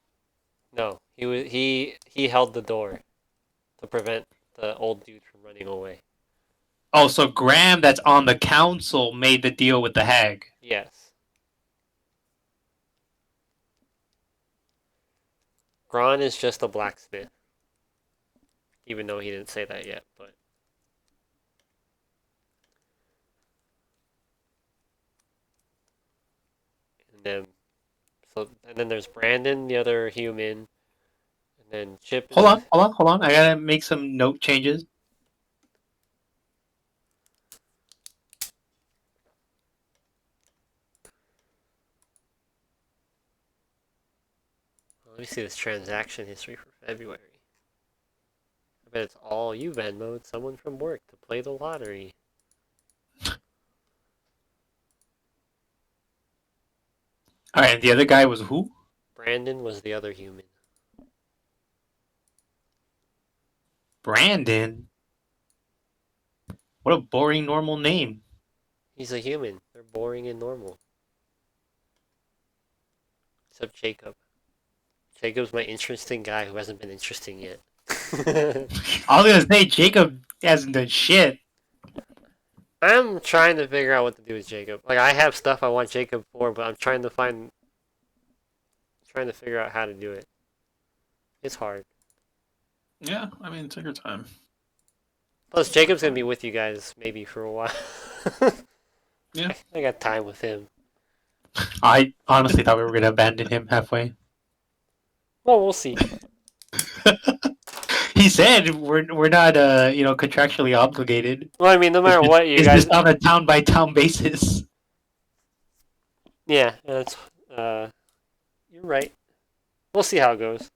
No, he held the door to prevent the old dude from running away. Oh, so Graham, that's on the council, made the deal with the hag. Yes. Gron is just a blacksmith. Even though he didn't say that yet, but and then there's Brandon, the other human, and then Chip. Hold on. I gotta make some note changes. Let me see this transaction history for February. I bet it's all you Venmo'd someone from work to play the lottery. Alright, and the other guy was who? Brandon was the other human. Brandon? What a boring normal name. He's a human. They're boring and normal. Except Jacob. Jacob's my interesting guy who hasn't been interesting yet. I was gonna say Jacob hasn't done shit. I'm trying to figure out what to do with Jacob. Like, I have stuff I want Jacob for, but I'm trying to figure out how to do it. It's hard. Yeah, I mean, take your time. Plus, Jacob's gonna be with you guys maybe for a while. Yeah. I got time with him. I honestly thought we were gonna abandon him halfway. Well, we'll see. He said we're not contractually obligated. Well, I mean, no matter what, you it's guys. just on a town by town basis. Yeah, that's. You're right. We'll see how it goes.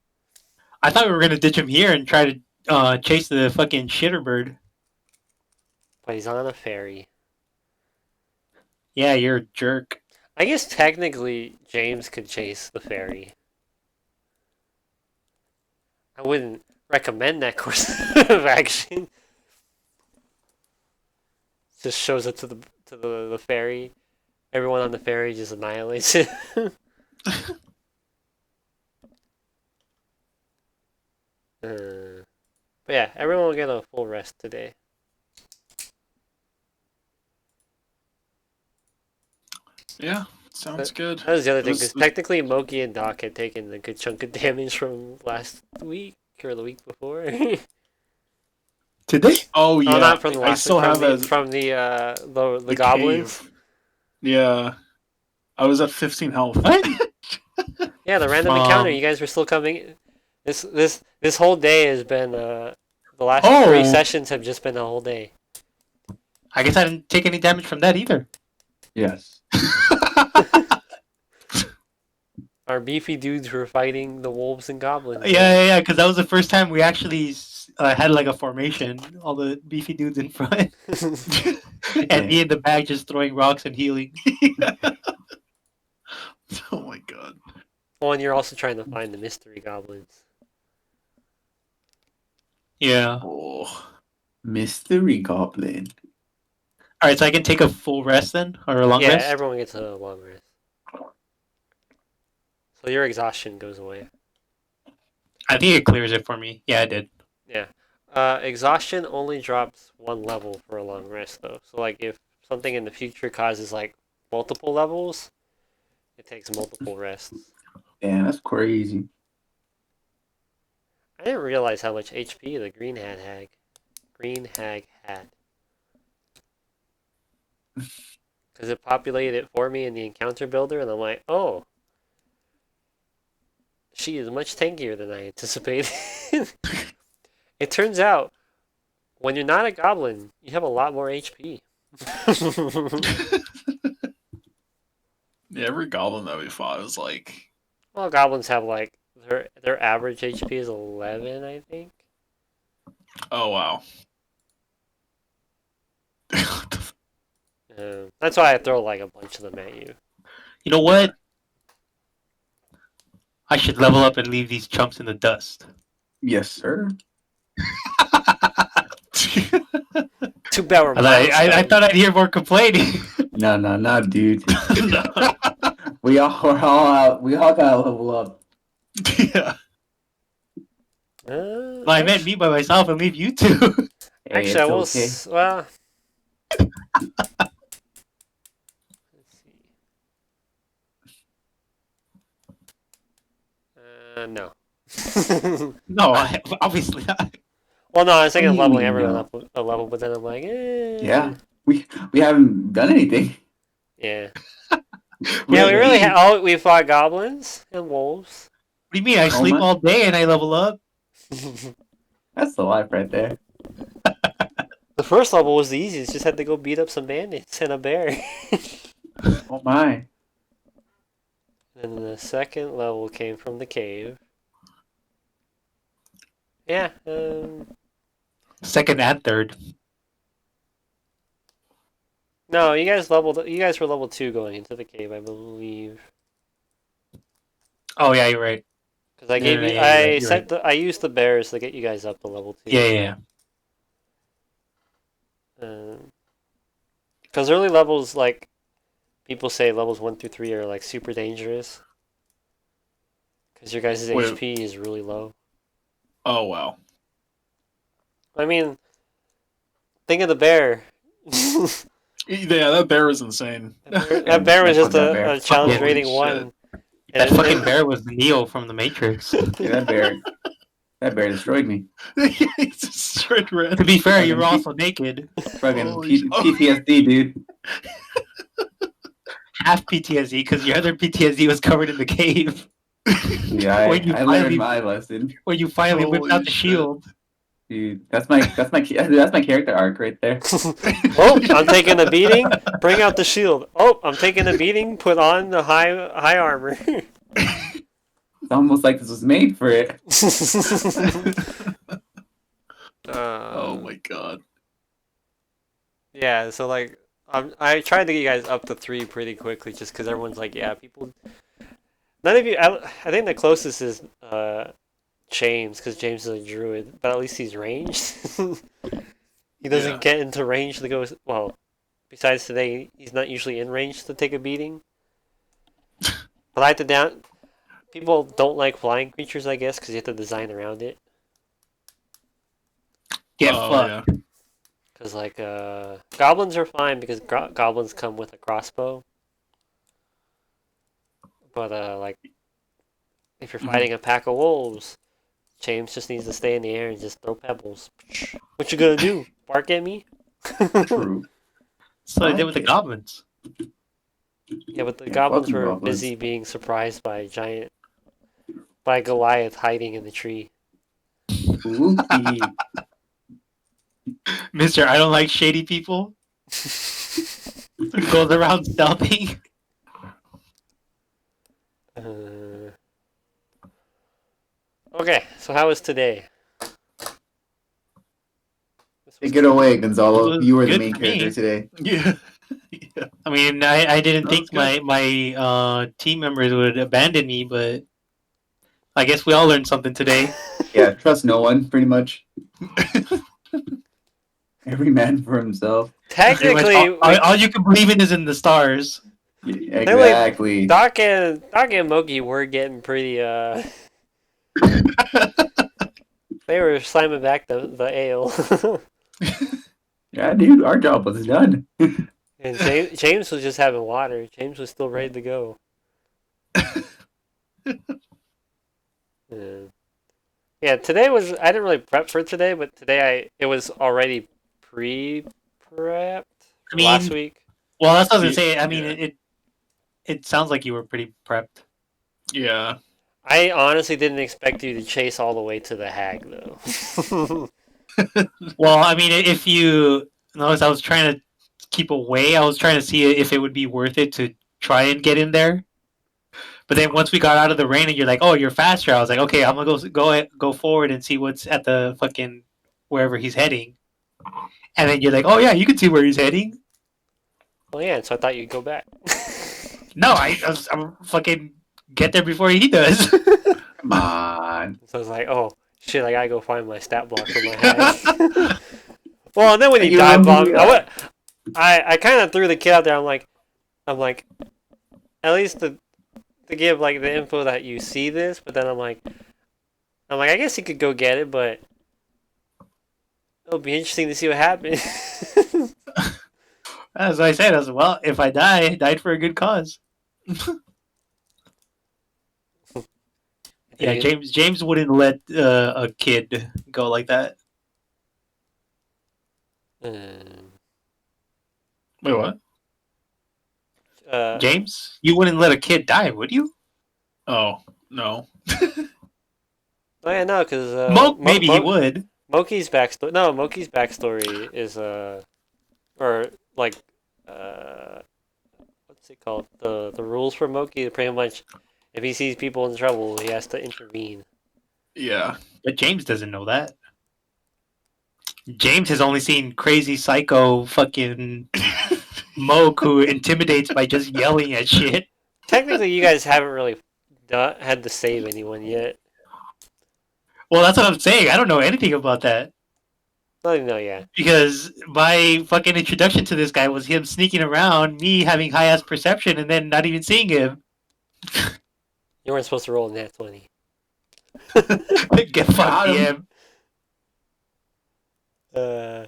I thought we were gonna ditch him here and try to chase the fucking shitterbird. But he's on a ferry. Yeah, you're a jerk. I guess technically James could chase the ferry. I wouldn't recommend that course of action. Just shows up to the ferry. Everyone on the ferry just annihilates it. But yeah, everyone will get a full rest today. Yeah, Sounds good. That was the other thing, It was- because technically Moki and Doc had taken a good chunk of damage from last week or the week before. Did they? Oh yeah, Oh, not from the I last still week, have as from the the goblins. cave. Yeah, I was at 15 health. What? Yeah, the random encounter. You guys were still coming. This whole day has been the last 3 Oh. sessions have just been a whole day. I guess I didn't take any damage from that either. Yes. Our beefy dudes were fighting the wolves and goblins. Yeah, because that was the first time we actually had like a formation, all the beefy dudes in front, and me in the back just throwing rocks and healing. Oh my god. Oh, and you're also trying to find the mystery goblins. Yeah. Oh. Mystery Goblin. All right, so I can take a full rest then, or a long Yeah, rest. everyone gets a long rest. So your exhaustion goes away. I think it clears it for me. Yeah, I did. Yeah. Exhaustion only drops 1 level for a long rest, though. So, like, if something in the future causes, like, multiple levels, it takes multiple rests. Yeah, that's crazy. I didn't realize how much HP the Green Hag had. Because it populated it for me in the encounter builder, and I'm like, oh. She is much tankier than I anticipated. It turns out, when you're not a goblin, you have a lot more HP. Yeah, every goblin that we fought was like, Well, goblins have like their average HP is 11, I think. oh wow. That's why I throw like a bunch of them at you. You know what? I should level up and leave these chumps in the dust. Yes, sir. Two barrel. I thought I'd hear more complaining. No, dude. No. We're all out. We all gotta level up. Yeah. Well, I meant me by myself and leave you two. Hey, Actually, I will. it's okay. Well, let's see. No. No, obviously not. Well, no, I was thinking of leveling No. everyone up a level, but then I'm like, Yeah, we haven't done anything. yeah. Yeah, we really we fought goblins and wolves. What do you mean? I sleep my- all day and I level up? That's the life right there. The first level was the easiest. Just had to go beat up some bandits and a bear. Oh my. And then the second level came from the cave. Yeah. Second and third. No, you guys were level 2 going into the cave, I believe. Oh yeah, you're right. Because I gave Yeah, you, yeah, you're right. I used the bears to get you guys up to level 2. Yeah. Because early levels, like people say, levels 1 through 3 are like super dangerous. Because your guys' Wait. HP is really low. Oh wow. I mean, think of the bear. Yeah, that bear was insane. That bear was just That bear. a challenge Holy rating shit. 1. That And- fucking bear was Neo from the Matrix. Yeah, that bear destroyed me. He just straight ran. To be fair, you were also naked. Fucking Holy shit. PTSD, dude. Half PTSD because your other PTSD was covered in the cave. Yeah, I When you learned finally- my lesson, When you finally whipped Holy out the shit. shield. dude. That's my character arc right there. Oh, I'm taking a beating. Bring out the shield. Oh, I'm taking a beating. Put on the high armor. It's almost like this was made for it. Oh my god. Yeah, so like I tried to get you guys up to 3 pretty quickly, just because everyone's like, yeah, people. None of you. I think the closest is James, because James is a druid, but at least he's ranged. He doesn't Yeah. get into range to go. Well, besides today, he's not usually in range to take a beating. But I had to down. People don't like flying creatures, I guess, because you have to design around it. Get Oh, fucked. yeah. Because like goblins are fine because goblins come with a crossbow. But like, if you're fighting a pack of wolves, James just needs to stay in the air and just throw pebbles. What you gonna do? Bark at me? True. So I did with the Okay. goblins. Yeah, but the Yeah, goblins fucking were goblins. busy being surprised by Goliath hiding in the tree. Spooky. Mister, I don't like shady people. Goes around stealthing. Uh, okay, so how was today? This was Take it away, Gonzalo. It was You were the good main for character me. today. Yeah. Yeah. I mean, I didn't That was think good. my team members would abandon me, but I guess we all learned something today. Yeah, trust no one, pretty much. Every man for himself. Pretty much Technically, all you can believe in is in the stars. Yeah, They're exactly. Doc and Moki were getting pretty they were slamming back the ale. Yeah, dude, our job was done. And James was just having water. James was still ready to go. Yeah, today was I didn't really prep for today, but today it was already pre-prepped I for last mean, week. well, that's what I was gonna say. I mean, Yeah. it sounds like you were pretty prepped. Yeah. I honestly didn't expect you to chase all the way to the hag though. Well, I mean, if you notice, I was trying to keep away. I was trying to see if it would be worth it to try and get in there. But then once we got out of the rain, and you're like, "Oh, you're faster," I was like, "Okay, I'm gonna go forward and see what's at the fucking wherever he's heading." And then you're like, "Oh yeah, you can see where he's heading." Well, yeah, so I thought you'd go back. No, I'm fucking get there before he does. Come on. So I was like, oh shit, I gotta go find my stat block for my hag. Well, and then when he You dive know who bombed, we are. I kind of threw the kid out there. I'm like, at least to give like the info that you see this, but then I'm like, I guess he could go get it, but it'll be interesting to see what happens. As I said, I was well, if I die, I died for a good cause. Yeah, James wouldn't let a kid go like that. Um, Wait, what? James, you wouldn't let a kid die, would you? Oh, no. Oh yeah, no, because Maybe he would. Moki's backstory. No, Moki's backstory is or like what's it called? The rules for Moki are pretty much if he sees people in trouble, he has to intervene. Yeah. But James doesn't know that. James has only seen crazy psycho fucking Moke who intimidates by just yelling at shit. Technically, you guys haven't really had to save anyone yet. Well, that's what I'm saying. I don't know anything about that. No, yeah. Because my fucking introduction to this guy was him sneaking around, me having high ass perception, and then not even seeing him. You weren't supposed to roll a nat 20. Get fucked, Got him. DM.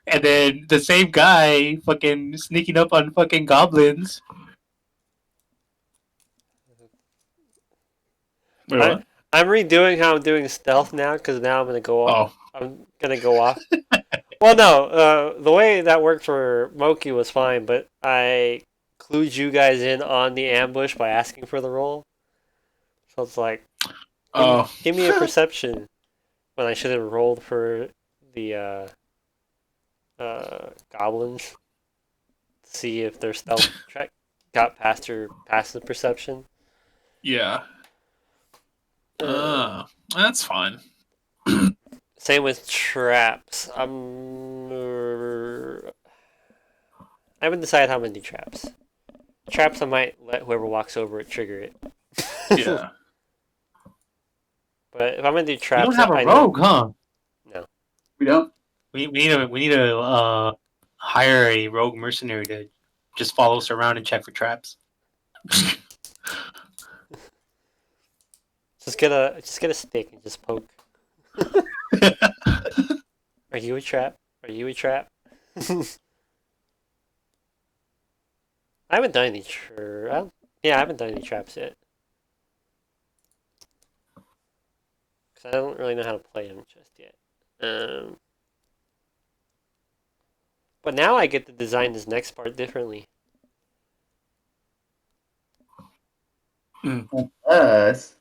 And then the same guy fucking sneaking up on fucking goblins. Wait, what? I'm redoing how I'm doing stealth now because now I'm gonna go off. Oh. I'm gonna go off. Well, no, the way that worked for Moki was fine, but I clued you guys in on the ambush by asking for the roll. So it's like, Oh. give me a perception when I should have rolled for the goblins. See if their stealth check got past your passive perception. Yeah. That's fine. Same with traps. I haven't decided how I'm gonna do traps. Traps, I might let whoever walks over it trigger it. Yeah. But if I'm gonna do We traps, don't have a I rogue, huh? We don't? We need to hire a rogue mercenary to just follow us around and check for traps. just get a stick and just poke. Are you a trap? Are you a trap? I haven't done any yeah, I haven't done any traps yet. Because I don't really know how to play them just yet. But now I get to design this next part differently. Us.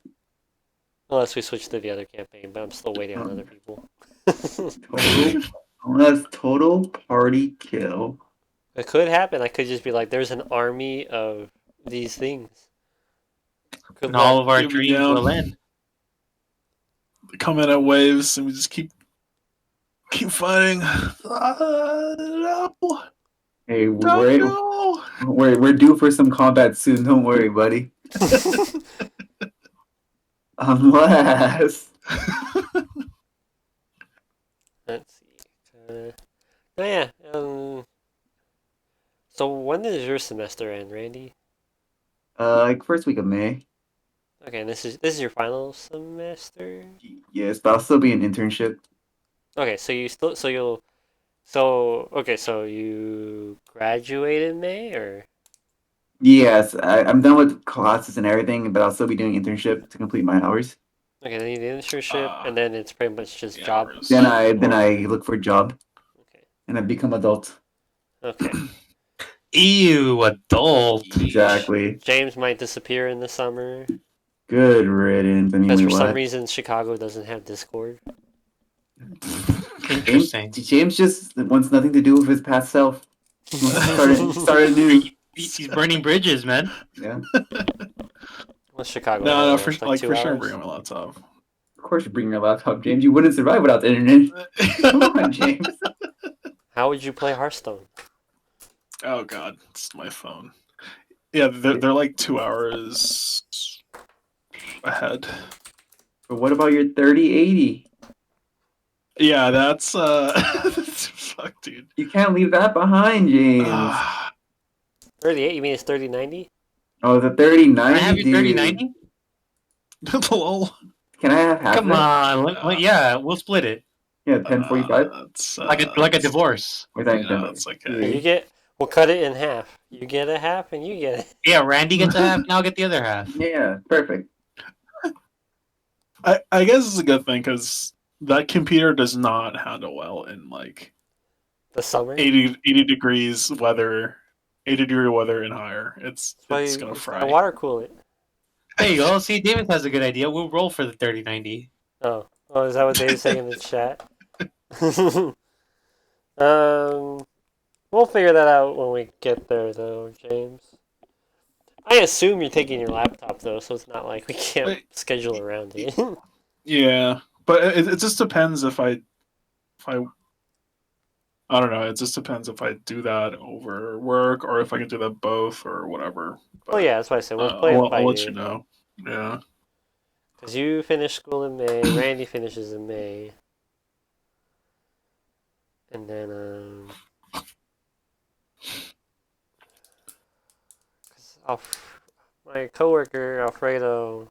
Unless we switch to the other campaign, but I'm still waiting on other people. Total. Unless total party kill. It could happen. I could just be like, there's an army of these things. Good And all luck. of our Give me dreams down. will end. They come in at waves, and we just keep fighting. No, Hey, no. we're due for some combat soon. Don't worry, buddy. Unless. Let's see. Oh yeah. So when does your semester end, Randy? Like first week of May. Okay, and this is your final semester. Yes, but I'll still be an internship. Okay, so you graduate in May or Yes, I'm done with classes and everything, but I'll still be doing internship to complete my hours. okay, then you do the internship and then it's pretty much just Yeah, job. hours. Then I look for a job Okay. and I become adult. Okay. Ew, adult. Exactly. James might disappear in the summer Good riddance. because Anyway, for some what? reason Chicago doesn't have Discord. Interesting. James just wants nothing to do with his past self. He wants to start anew. He's burning bridges, man. Yeah, Well, Chicago. No, has, for like 2 sure, hours. bring my laptop. of course you bring your laptop, James. You wouldn't survive without the internet. Come on, James. How would you play Hearthstone? Oh god, it's my phone. Yeah, they're like 2 hours ahead. But what about your 3080? Yeah, that's fuck, dude. You can't leave that behind, James. 38? You mean it's 3090? Oh, the Can 3090, I have your dude. 3090? Lol. Can I have half Come of it? on. Yeah, we'll split it. Yeah, 1045. That's Like a divorce. Or that Yeah, that's okay. Yeah, we'll cut it in half. You get a half and you get it. Yeah, Randy gets a half, and I'll get the other half. Yeah, perfect. I guess it's a good thing because that computer does not handle well in like The summer. 80 degrees weather, 80-degree weather and higher. It's gonna I fry. water cool it. There you go. See, David has a good idea. We'll roll for the 3090. Oh, is that what Dave's saying in the chat? We'll figure that out when we get there, though, James. I assume you're taking your laptop though, so it's not like we can't Wait. schedule around it. Yeah, but it just depends if I don't know. It just depends if I do that over work or if I can do that both or whatever. Oh yeah, that's why I said we'll play it by I'll let ear. you know. Yeah. Because you finish school in May, Randy finishes in May. And then, my coworker, Alfredo,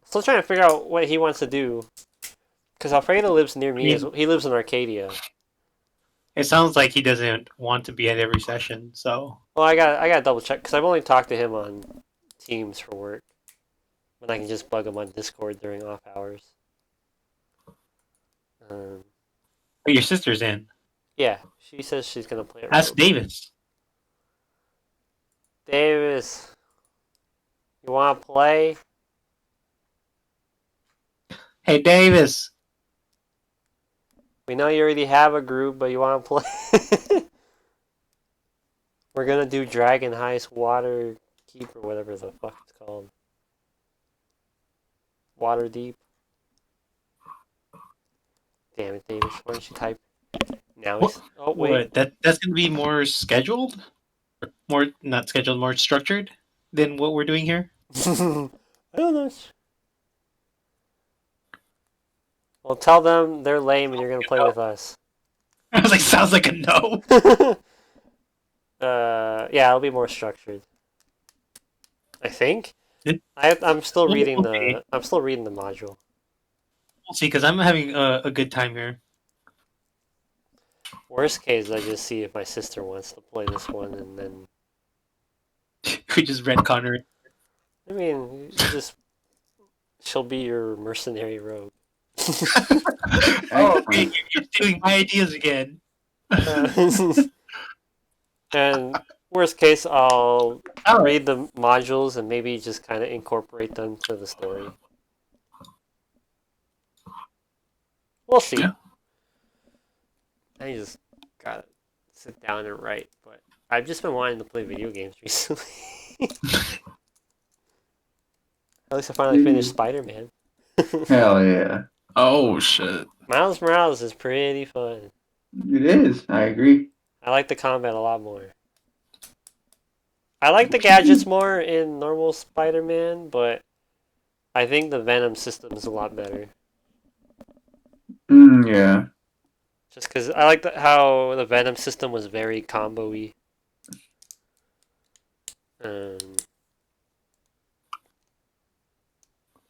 still trying to figure out what he wants to do. Because Alfredo lives near me, he lives in Arcadia. It sounds like he doesn't want to be at every session, so... Well, I got to double check, because I've only talked to him on Teams for work. But I can just bug him on Discord during off hours. But your sister's in. Yeah, she says she's going to play it. Ask Davis. Davis, you want to play? Hey, Davis. We know you already have a group, but you want to play? We're going to do Dragon Heist Water Keep or whatever the fuck it's called. Water Deep. Damn it, Davis. Why don't you type? Now he's... Oh, wait. What? That's going to be more scheduled? More, not scheduled, more structured than what we're doing here? I don't know. Well, tell them they're lame and you're going to play with us. I was like, sounds like a no. Yeah, it'll be more structured. I think. It- I'm still reading okay. I'm still reading the module. We'll see, because I'm having a good time here. Worst case, I just see if my sister wants to play this one, and then could just retcon her. I mean, she'll be your mercenary rogue. Oh, okay, you're stealing my ideas again. And worst case, I'll Oh, read the modules and maybe just kind of incorporate them to the story. We'll see. Yeah. I just gotta sit down and write, but I've just been wanting to play video games recently. At least I finally finished Spider-Man. Hell yeah. Oh shit. Miles Morales is pretty fun. It is. I agree. I like the combat a lot more. I like the gadgets more in normal Spider-Man, but I think the Venom system is a lot better. Yeah. Just because I like how the Venom system was very combo-y. But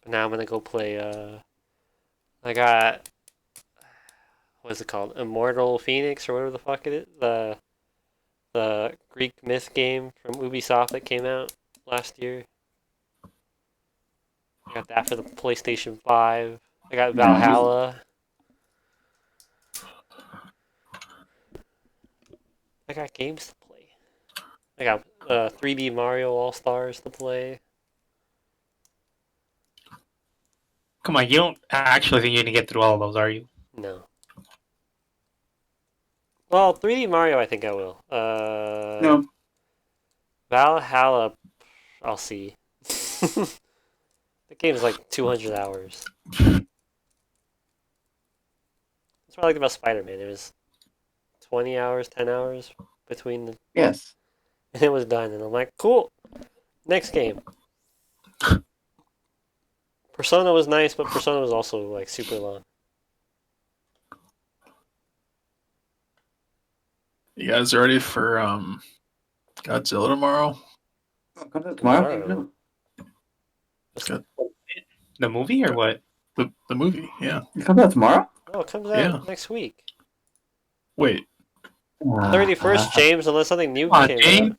now I'm gonna go play. I got what's it called? Immortal Phoenix or whatever the fuck it is. The Greek myth game from Ubisoft that came out last year. I got that for the PlayStation 5. I got Valhalla. I got games to play. I got 3D Mario All Stars to play. come on, you don't actually think you're gonna get through all of those, are you? No. Well, 3D Mario, I think I will. No. Valhalla, I'll see. The game's like 200 hours. That's what I liked about Spider-Man. It was 20 hours, 10 hours between the... Yes. And it was done. And I'm like, cool. Next game. Persona was nice, but Persona was also like super long. You guys ready for Godzilla tomorrow? Comes out tomorrow. Tomorrow. No. The movie or what? The movie, yeah. It comes out tomorrow? Oh, it comes out Yeah. next week. Wait. 31st, James, unless something new Come on, came James. out.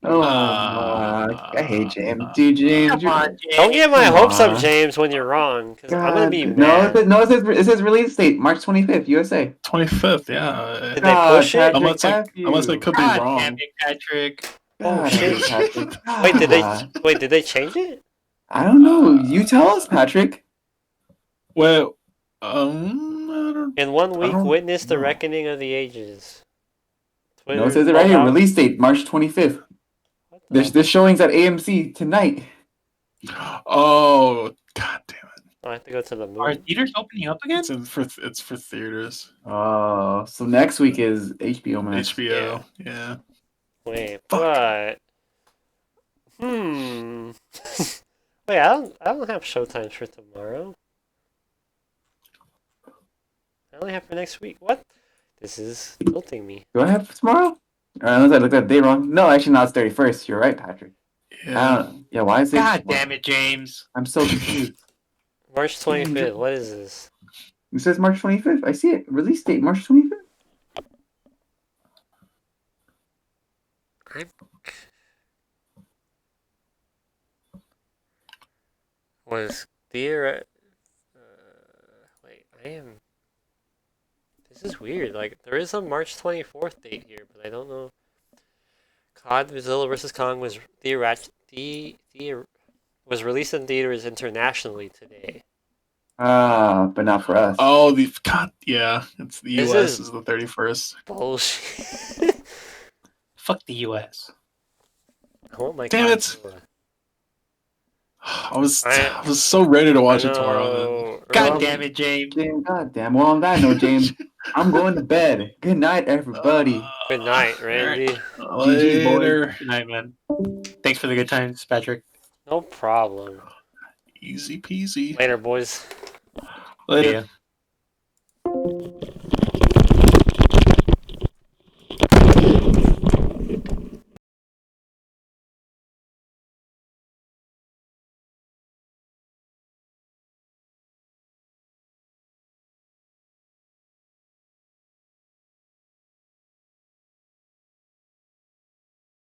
Oh, I hate James. Dude, James. Come on, James. Don't get my Come hopes up, on. James, when you're wrong, because I'm gonna be No, mad. it says release date March 25th, USA. 25th, yeah. Did they push it? Patrick, Unless I F could be God wrong. damn it, Patrick. Oh, God, shit. Patrick. Wait, did they change it? I don't know. You tell us, Patrick. Well, I don't. In 1 week, don't witness the know. reckoning of the ages. No, it says it right here. Release date March 25th. This showing's at AMC tonight. Oh, god damn it! I have to go to the Are movie. theaters opening up again? It's for theaters. Oh, so next week is HBO Max. HBO, yeah. Wait, Fuck. what? Wait, I don't have showtimes for tomorrow. I only have for next week. What? This is tilting me. Do I have tomorrow? Unless I looked at the date wrong. No, actually, no, it's 31st. You're right, Patrick. Yeah. Yeah, why is it? God damn it, James. I'm so confused. March 25th. What is this? It says March 25th. I see it. Release date March 25th. Was theater? Wait, I am. This is weird. Like, there is a March 24th date here, but I don't know. Godzilla vs. Kong was was released in theaters internationally today. But not for us. Oh, yeah. It's the This US is- is the 31st. Bullshit. Fuck the US. I want my Damn it. Godzilla. I was so ready to watch it tomorrow. know. God Well, damn it, James. James, goddamn. Well, on that note, James, I'm going to bed. Good night, everybody. Good night, Randy. GG's, boy. Later. Good night, man. Thanks for the good times, Patrick. No problem. Easy peasy. Later, boys. Later. Yeah.